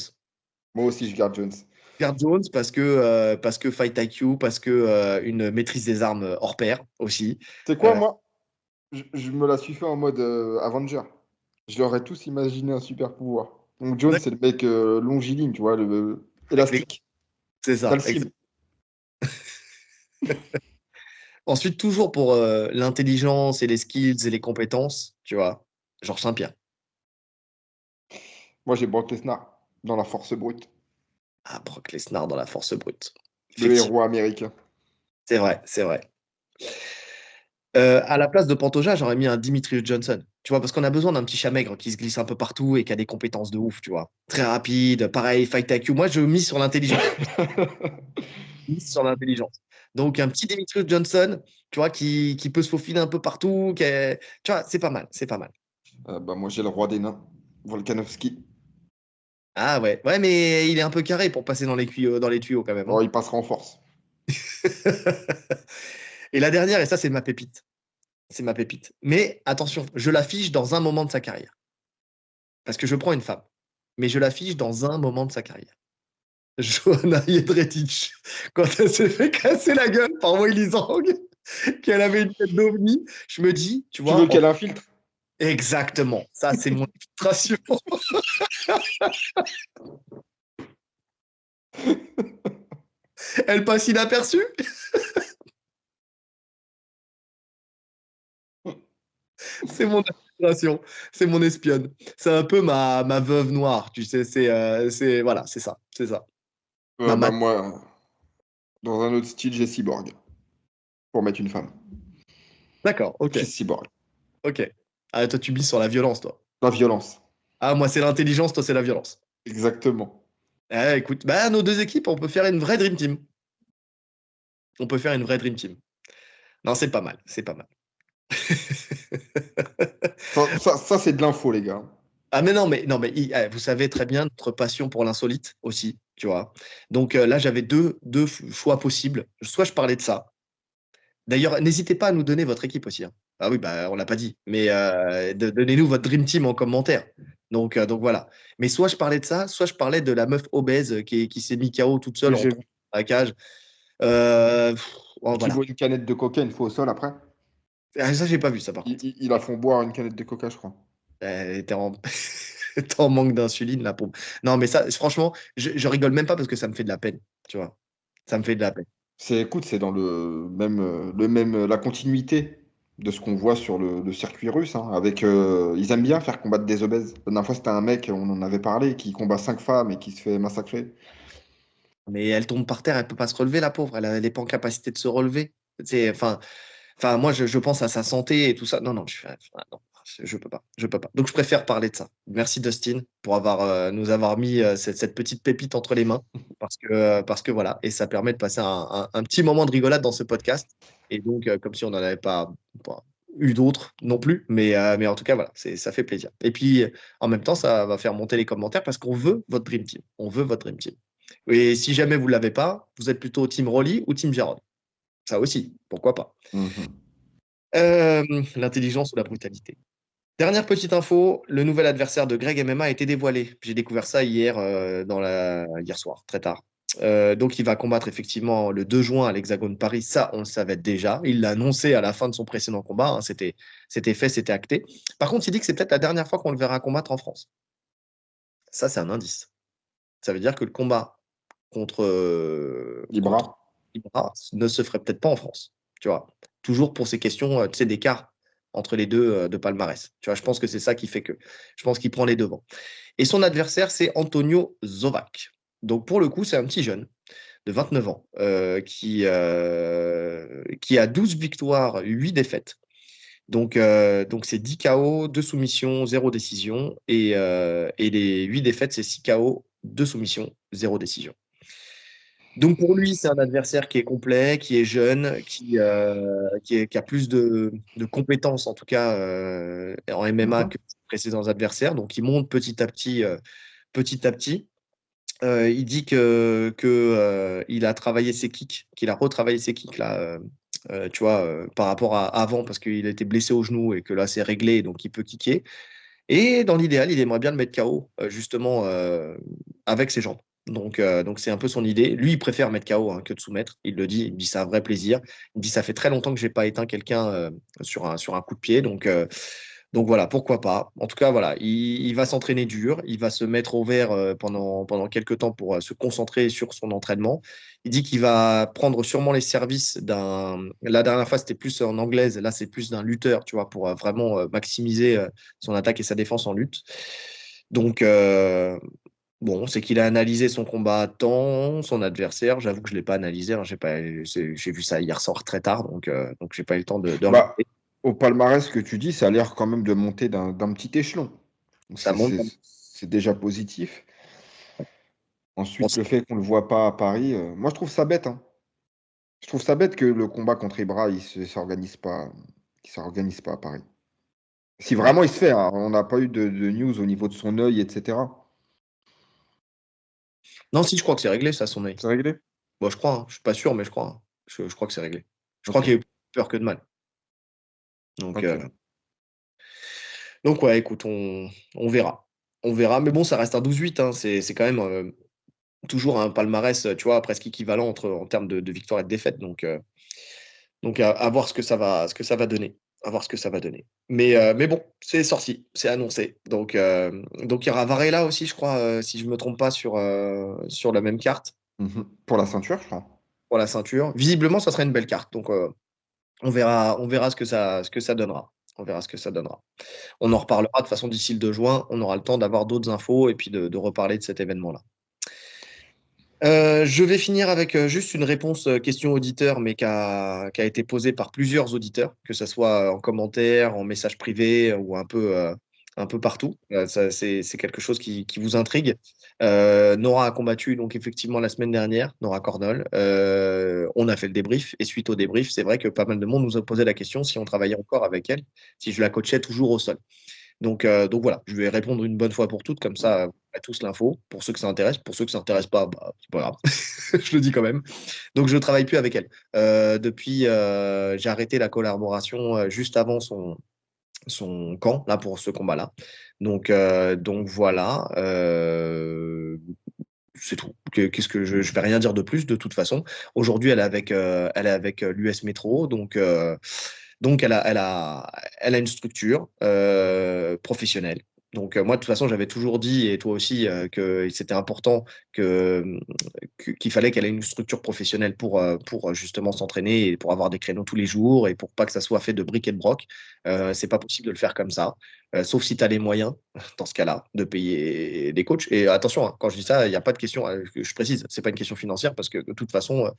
Moi aussi, je garde Jones.
Garde Jones parce que Fight IQ, parce que une maîtrise des armes hors pair aussi.
C'est quoi,
Euh,
moi? Je me la suis fait en mode Avenger. Je leur ai tous imaginé un super pouvoir. Donc Jones, c'est le mec longiligne, tu vois,
avec les...
élastique.
C'est
T'as
ça.
le cime.
Ensuite, toujours pour l'intelligence et les skills et les compétences, tu vois, Georges Saint-Pierre.
Moi, j'ai Brock Lesnar dans la force brute.
Ah, Brock Lesnar dans la force brute.
Le
Effectivement,
héros américain.
c'est vrai, c'est vrai. À la place de Pantoja, j'aurais mis un Dimitrius Johnson. Tu vois, parce qu'on a besoin d'un petit chat maigre qui se glisse un peu partout et qui a des compétences de ouf, tu vois. Très rapide, pareil, fight IQ. Moi, je mise sur l'intelligence. Mise sur l'intelligence. Donc, un petit Dimitrius Johnson, tu vois, qui peut se faufiler un peu partout. Tu vois, c'est pas mal, c'est pas mal.
Bah, moi, j'ai le roi des nains, Volkanovski.
Ah ouais, ouais, mais il est un peu carré pour passer dans les tuyaux quand même,
Oh,
hein.
il passera en force.
Et la dernière, et ça, c'est ma pépite. C'est ma pépite. Mais attention, je l'affiche dans un moment de sa carrière. Parce que je prends une femme. Mais je l'affiche dans un moment de sa carrière. Joanna Jedrzejczyk, quand elle s'est fait casser la gueule par Weili Zhang, qu'elle avait une tête d'ovni, je me dis, tu
Tu veux
vois,
qu'elle infiltre?
exactement, ça c'est mon illustration. Elle passe inaperçue. C'est mon illustration, c'est mon espionne. C'est un peu ma veuve noire, tu sais, voilà, c'est ça, c'est ça. Ma
Bah,
mat.
moi, dans un autre style, j'ai Cyborg. Pour mettre une femme.
D'accord, ok,
Chris Cyborg.
ok. Ah, toi, tu mises sur la violence, toi.
La violence.
Ah, moi, c'est l'intelligence, toi, c'est la violence.
Exactement.
Écoute, bah, nos deux équipes, on peut faire une vraie Dream Team. On peut faire une vraie Dream Team. Non, c'est pas mal, c'est pas mal.
Ça c'est de l'info, les gars.
Ah mais non, mais vous savez très bien notre passion pour l'insolite aussi, tu vois. Donc là, j'avais deux choix possibles. Soit je parlais de ça. D'ailleurs, n'hésitez pas à nous donner votre équipe aussi, hein. Ah oui, bah on l'a pas dit, mais donnez-nous votre dream team en commentaire. Donc voilà. Mais soit je parlais de ça, soit je parlais de la meuf obèse qui s'est mis KO toute seule
Oui,
en
j'ai
tombant
vu.
dans la cage.
Et qui
Voilà.
boit une canette de coca une fois au sol après.
Ah, ça, j'ai pas vu ça par contre.
Ils la font boire une canette de coca, je crois.
Elle était en... elle était en manque d'insuline, la pauvre. Non, mais ça, franchement, je rigole même pas parce que ça me fait de la peine, tu vois. Ça me fait de la peine.
Écoute, c'est dans la continuité de ce qu'on voit sur le circuit russe, hein, ils aiment bien faire combattre des obèses. La dernière fois, c'était un mec, on en avait parlé, qui combat 5 femmes et qui se fait massacrer.
Mais elle tombe par terre, elle peut pas se relever, la pauvre. Elle n'est pas en capacité de se relever. Enfin, moi, je pense à sa santé et tout ça. Non, non, non, je peux pas. Je peux pas. Donc, je préfère parler de ça. Merci, Dustin, pour nous avoir mis cette petite pépite entre les mains. Parce que voilà. Et ça permet de passer un petit moment de rigolade dans ce podcast. Et donc, comme si on n'en avait pas eu d'autres non plus. Mais en tout cas, voilà, ça fait plaisir. Et puis, en même temps, ça va faire monter les commentaires parce qu'on veut votre Dream Team. On veut votre Dream Team. Et si jamais vous ne l'avez pas, vous êtes plutôt Team Rolly ou Team Jarod. Ça aussi, pourquoi pas.
Mhm.
Euh, L'intelligence ou la brutalité. Dernière petite info, le nouvel adversaire de Greg MMA a été dévoilé. J'ai découvert ça hier, hier soir, très tard. Donc il va combattre effectivement le 2 juin à l'Hexagone Paris. Ça, on le savait déjà. Il l'a annoncé à la fin de son précédent combat, hein. C'était fait, c'était acté. Par contre, il dit que c'est peut-être la dernière fois qu'on le verra combattre en France. Ça, c'est un indice. Ça veut dire que le combat
Ibra.
contre Ibra ne se ferait peut-être pas en France. Tu vois, toujours pour ces questions, tu sais, d'écart entre les deux de palmarès. Tu vois, je pense que c'est ça qui fait que je pense qu'il prend les devants. Et son adversaire, c'est Antonio Zovac. Donc pour le coup, c'est un petit jeune de 29 ans qui a 12 victoires, 8 défaites. Donc c'est 10 KO, 2 soumissions, 0 décision. Et les 8 défaites, c'est 6 KO, 2 soumissions, 0 décision. Donc pour lui, c'est un adversaire qui est complet, qui est jeune, qui a plus de compétences, en tout cas en MMA
Mhm.
que ses précédents adversaires. Donc il monte petit à petit. Petit à petit. Il dit il a travaillé ses kicks, qu'il a retravaillé ses kicks là, tu vois, par rapport à avant, parce qu'il a été blessé au genou et que là c'est réglé, donc il peut kicker. Et dans l'idéal, il aimerait bien le mettre KO, justement, avec ses jambes. Donc c'est un peu son idée. Lui, il préfère mettre KO hein, que de soumettre. Il me dit c'est un vrai plaisir. Il me dit ça fait très longtemps que j'ai pas éteint quelqu'un sur un coup de pied. Donc voilà, pourquoi pas. En tout cas, voilà, il va s'entraîner dur. Il va se mettre au vert pendant quelques temps pour se concentrer sur son entraînement. Il dit qu'il va prendre sûrement les services d'un. La dernière fois, c'était plus en anglaise. Là, c'est plus d'un lutteur, tu vois, pour vraiment maximiser son attaque et sa défense en lutte. Donc, bon, c'est qu'il a analysé son combat à temps, son adversaire. J'avoue que je ne l'ai pas analysé, hein. J'ai vu ça hier soir très tard, donc j'ai pas eu le temps de
Bah,
regarder.
au palmarès que tu dis, ça a l'air quand même de monter d'un petit échelon. Donc
Ça monte.
c'est déjà positif.
Bon,
Ensuite, le fait qu'on ne le voit pas à Paris, moi je trouve ça bête, hein. Je trouve ça bête que le combat contre Ibra, il s'organise pas à Paris. Si
bah,
vraiment il se fait, hein, on n'a pas eu de news au niveau de son œil, etc.
non, si, je crois que c'est réglé, ça, son œil.
C'est réglé?
Bon, je crois, hein. Je suis pas sûr, mais je crois, hein. Je crois que c'est réglé. Je crois
Ok,
qu'il y a eu plus peur que de mal. Donc,
ok.
euh, donc ouais, écoute, on verra. On verra. Mais bon, ça reste un 12-8, hein. C'est quand même toujours un palmarès, tu vois, presque équivalent en termes de victoire et de défaite. Donc à voir ce que ça va donner. À voir ce que ça va donner. Mais bon, c'est sorti, c'est annoncé. Donc il y aura Varela aussi, je crois, si je ne me trompe pas, sur la même carte
Mhm. Pour la ceinture, je crois.
pour la ceinture. Visiblement, ça serait une belle carte. Donc on verra ce que ça donnera. On verra ce que ça donnera. On en reparlera de toute façon d'ici le 2 juin. On aura le temps d'avoir d'autres infos et puis de reparler de cet événement-là. Je vais finir avec juste une réponse question auditeur, mais qui a été posée par plusieurs auditeurs, que ce soit en commentaire, en message privé ou un peu partout. C'est quelque chose qui vous intrigue. Nora a combattu donc effectivement la semaine dernière, Nora Cornol. On a fait le débrief et suite au débrief, c'est vrai que pas mal de monde nous a posé la question si on travaillait encore avec elle, si je la coachais toujours au sol. Donc voilà, je vais répondre une bonne fois pour toutes, comme ça, à tous l'info. Pour ceux que ça intéresse, pour ceux que ça intéresse pas, bah, c'est pas grave. Je le dis quand même. Donc je ne travaille plus avec elle. J'ai arrêté la collaboration juste avant son camp, là, pour ce combat-là. Donc voilà. C'est tout. Qu'est-ce que je vais rien dire de plus de toute façon. Aujourd'hui, elle est avec l'US Metro, donc elle a une structure professionnelle. Donc moi, de toute façon, j'avais toujours dit, et toi aussi, que c'était important qu'il fallait qu'elle ait une structure professionnelle pour justement s'entraîner et pour avoir des créneaux tous les jours et pour pas que ça soit fait de briques et de broc. C'est pas possible de le faire comme ça, sauf si tu as les moyens, dans ce cas-là, de payer des coachs. Et attention, hein, quand je dis ça, il n'y a pas de question, je précise, c'est pas une question financière parce que de toute façon,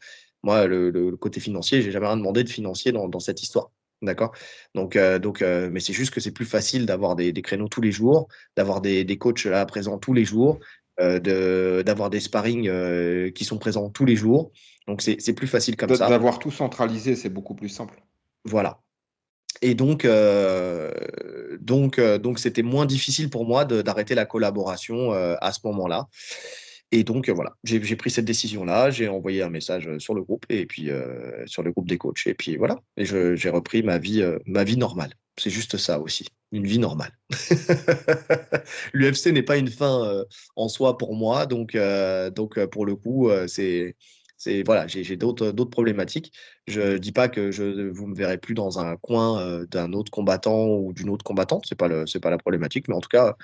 moi, le côté financier, j'ai jamais rien demandé de financier dans cette histoire. D'accord? Mais c'est juste que c'est plus facile d'avoir des créneaux tous les jours, d'avoir des coachs là présents tous les jours, d'avoir des sparring qui sont présents tous les jours. Donc c'est plus facile comme ça.
D'avoir tout centralisé, c'est beaucoup plus simple.
Voilà. Et donc c'était moins difficile pour moi d'arrêter la collaboration à ce moment-là. Et donc, voilà, j'ai pris cette décision-là, j'ai envoyé un message sur le groupe, et puis sur le groupe des coachs, et puis voilà, et j'ai repris ma vie normale. C'est juste ça aussi, une vie normale. L'UFC n'est pas une fin en soi pour moi, pour le coup, voilà, j'ai d'autres problématiques. Je dis pas que vous me verrez plus dans un coin d'un autre combattant ou d'une autre combattante, c'est pas la problématique, mais en tout cas,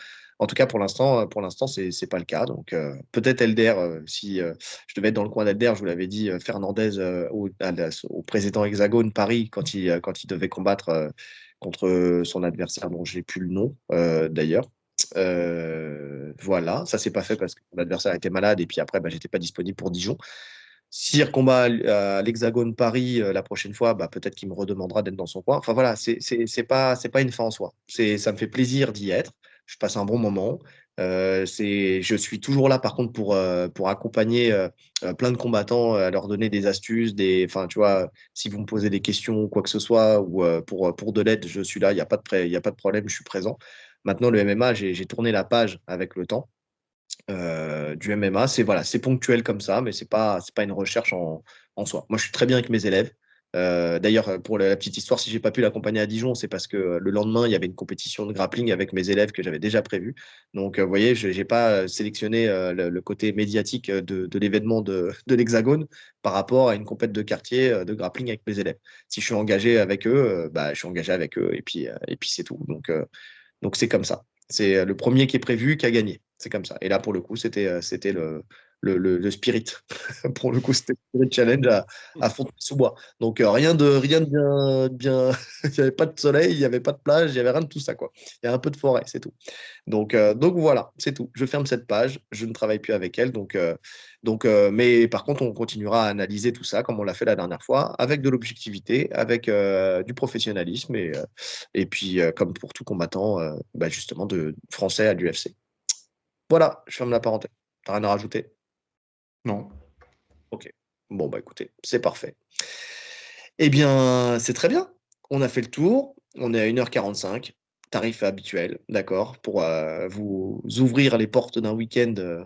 pour l'instant, c'est pas le cas. Donc, peut-être Elder, si je devais être dans le coin d'Elder, je vous l'avais dit, Fernandez au président Hexagone Paris quand il devait combattre contre son adversaire, dont j'ai plus le nom d'ailleurs. Voilà, ça s'est pas fait parce que mon adversaire était malade et puis après, bah, j'étais pas disponible pour Dijon. S'il recombat à l'Hexagone Paris la prochaine fois, bah, peut-être qu'il me redemandera d'être dans son coin. Enfin voilà, c'est pas une fin en soi. Ça me fait plaisir d'y être. Je passe un bon moment. Je suis toujours là, par contre, pour accompagner plein de combattants, à leur donner des astuces, enfin, tu vois, si vous me posez des questions ou quoi que ce soit, ou pour de l'aide, je suis là, il y a pas de problème, je suis présent. Maintenant, le MMA, j'ai tourné la page avec le temps du MMA. C'est voilà, c'est ponctuel comme ça, mais c'est pas une recherche en soi. Moi, je suis très bien avec mes élèves. D'ailleurs, pour la petite histoire, si j'ai pas pu l'accompagner à Dijon, c'est parce que le lendemain, il y avait une compétition de grappling avec mes élèves que j'avais déjà prévu. Donc, vous voyez, je n'ai pas sélectionné le côté médiatique de l'événement de l'Hexagone par rapport à une compète de quartier de grappling avec mes élèves. Si je suis engagé avec eux, bah, je suis engagé avec eux et puis c'est tout. Donc c'est comme ça. C'est le premier qui est prévu qui a gagné. C'est comme ça. Et là, pour le coup, c'était le Spirit. Pour le coup, c'était le Spirit Challenge à Fontenay-sous-Bois. Donc rien de bien. Il n'y avait pas de soleil, il n'y avait pas de plage, il n'y avait rien de tout ça, quoi. Il y a un peu de forêt, c'est tout. Donc voilà, c'est tout. Je ferme cette page, je ne travaille plus avec elle. Mais par contre, on continuera à analyser tout ça comme on l'a fait la dernière fois, avec de l'objectivité, avec du professionnalisme et puis comme pour tout combattant, bah, justement, de français à l'UFC. Voilà, je ferme la parenthèse. T'as rien à rajouter?
Non.
Ok. Bon, bah écoutez, c'est parfait. Eh bien, c'est très bien. On a fait le tour. On est à 1h45. Tarif habituel, d'accord, pour vous ouvrir les portes d'un week-end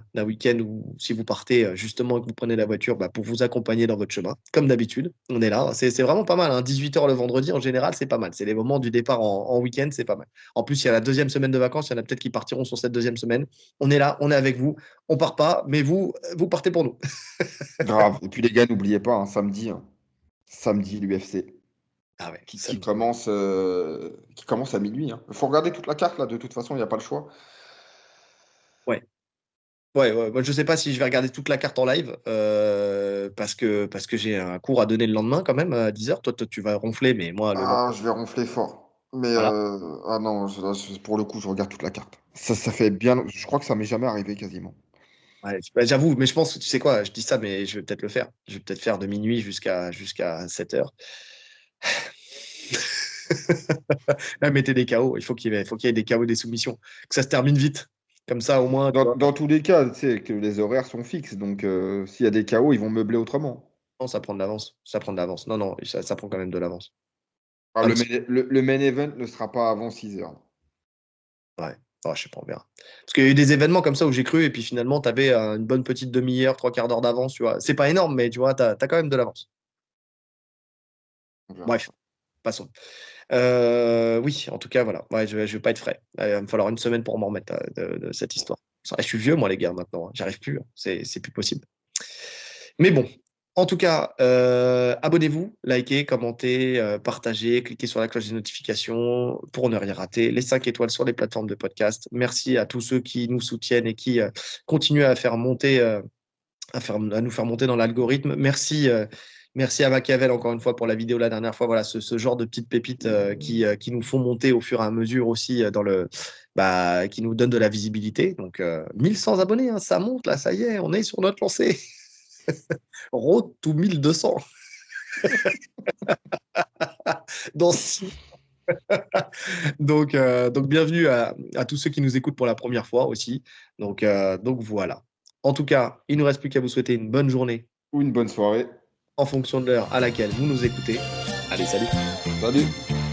où si vous partez justement et que vous prenez la voiture, bah, pour vous accompagner dans votre chemin, comme d'habitude. On est là. C'est vraiment pas mal, hein. 18h le vendredi, en général, c'est pas mal. C'est les moments du départ en week-end, c'est pas mal. En plus, il y a la deuxième semaine de vacances. Il y en a peut-être qui partiront sur cette deuxième semaine. On est là, on est avec vous. On part pas, mais vous partez pour nous.
Grave. Et puis les gars, n'oubliez pas, samedi l'UFC
Ah ouais,
qui
samedi.
commence à minuit. Il faut regarder toute la carte là, de toute façon, il n'y a pas le choix.
Ouais. Ouais. Moi, je sais pas si je vais regarder toute la carte en live parce que j'ai un cours à donner le lendemain quand même à 10h. Toi, tu vas ronfler, mais moi, le lendemain,
Ah, je vais ronfler fort. Mais
voilà.
ah non, pour le coup, je regarde toute la carte. Ça fait bien. Je crois que ça m'est jamais arrivé quasiment.
Ouais, bah, j'avoue, mais je pense, tu sais quoi, je dis ça, mais je vais peut-être le faire. Je vais peut-être faire de minuit jusqu'à 7h. Mettez des KO. Faut qu'il y ait des KO, des soumissions. Que ça se termine vite. Comme ça, au moins, tu vois.
Dans tous les cas, tu sais que les horaires sont fixes, donc s'il y a des KO, ils vont meubler autrement.
Non, ça prend de l'avance. Ça prend de l'avance. Non, non, ça prend quand même de l'avance.
Ah,
Un petit
le main event ne sera pas avant 6 heures.
Ouais. Oh, je sais pas, on verra. Parce qu'il y a eu des événements comme ça où j'ai cru, et puis finalement, tu avais une bonne petite demi-heure, 3/4 d'heure d'avance, tu vois. C'est pas énorme, mais tu vois, tu as quand même de l'avance.
On verra
Bref,
ça.
passons. Oui, en tout cas, voilà. Ouais, je vais pas être frais. Il va me falloir une semaine pour m'en remettre de cette histoire. Je suis vieux, moi, les gars, maintenant, hein. J'arrive plus, hein. C'est plus possible. Mais bon, en tout cas, abonnez-vous, likez, commentez, partagez, cliquez sur la cloche des notifications pour ne rien rater. Les 5 étoiles sur les plateformes de podcast. Merci à tous ceux qui nous soutiennent et qui continuent à faire monter, à nous faire monter dans l'algorithme. Merci à Machiavel encore une fois pour la vidéo la dernière fois. Voilà, ce genre de petites pépites qui nous font monter au fur et à mesure aussi qui nous donnent de la visibilité. Donc 1100 abonnés, hein, ça monte là, ça y est, on est sur notre lancée. Road to 1200 dans 6. Donc bienvenue à tous ceux qui nous écoutent pour la première fois aussi. Donc voilà. En tout cas, il ne nous reste plus qu'à vous souhaiter une bonne journée
Ou une bonne soirée.
en fonction de l'heure à laquelle vous nous écoutez. Allez, salut!
Salut!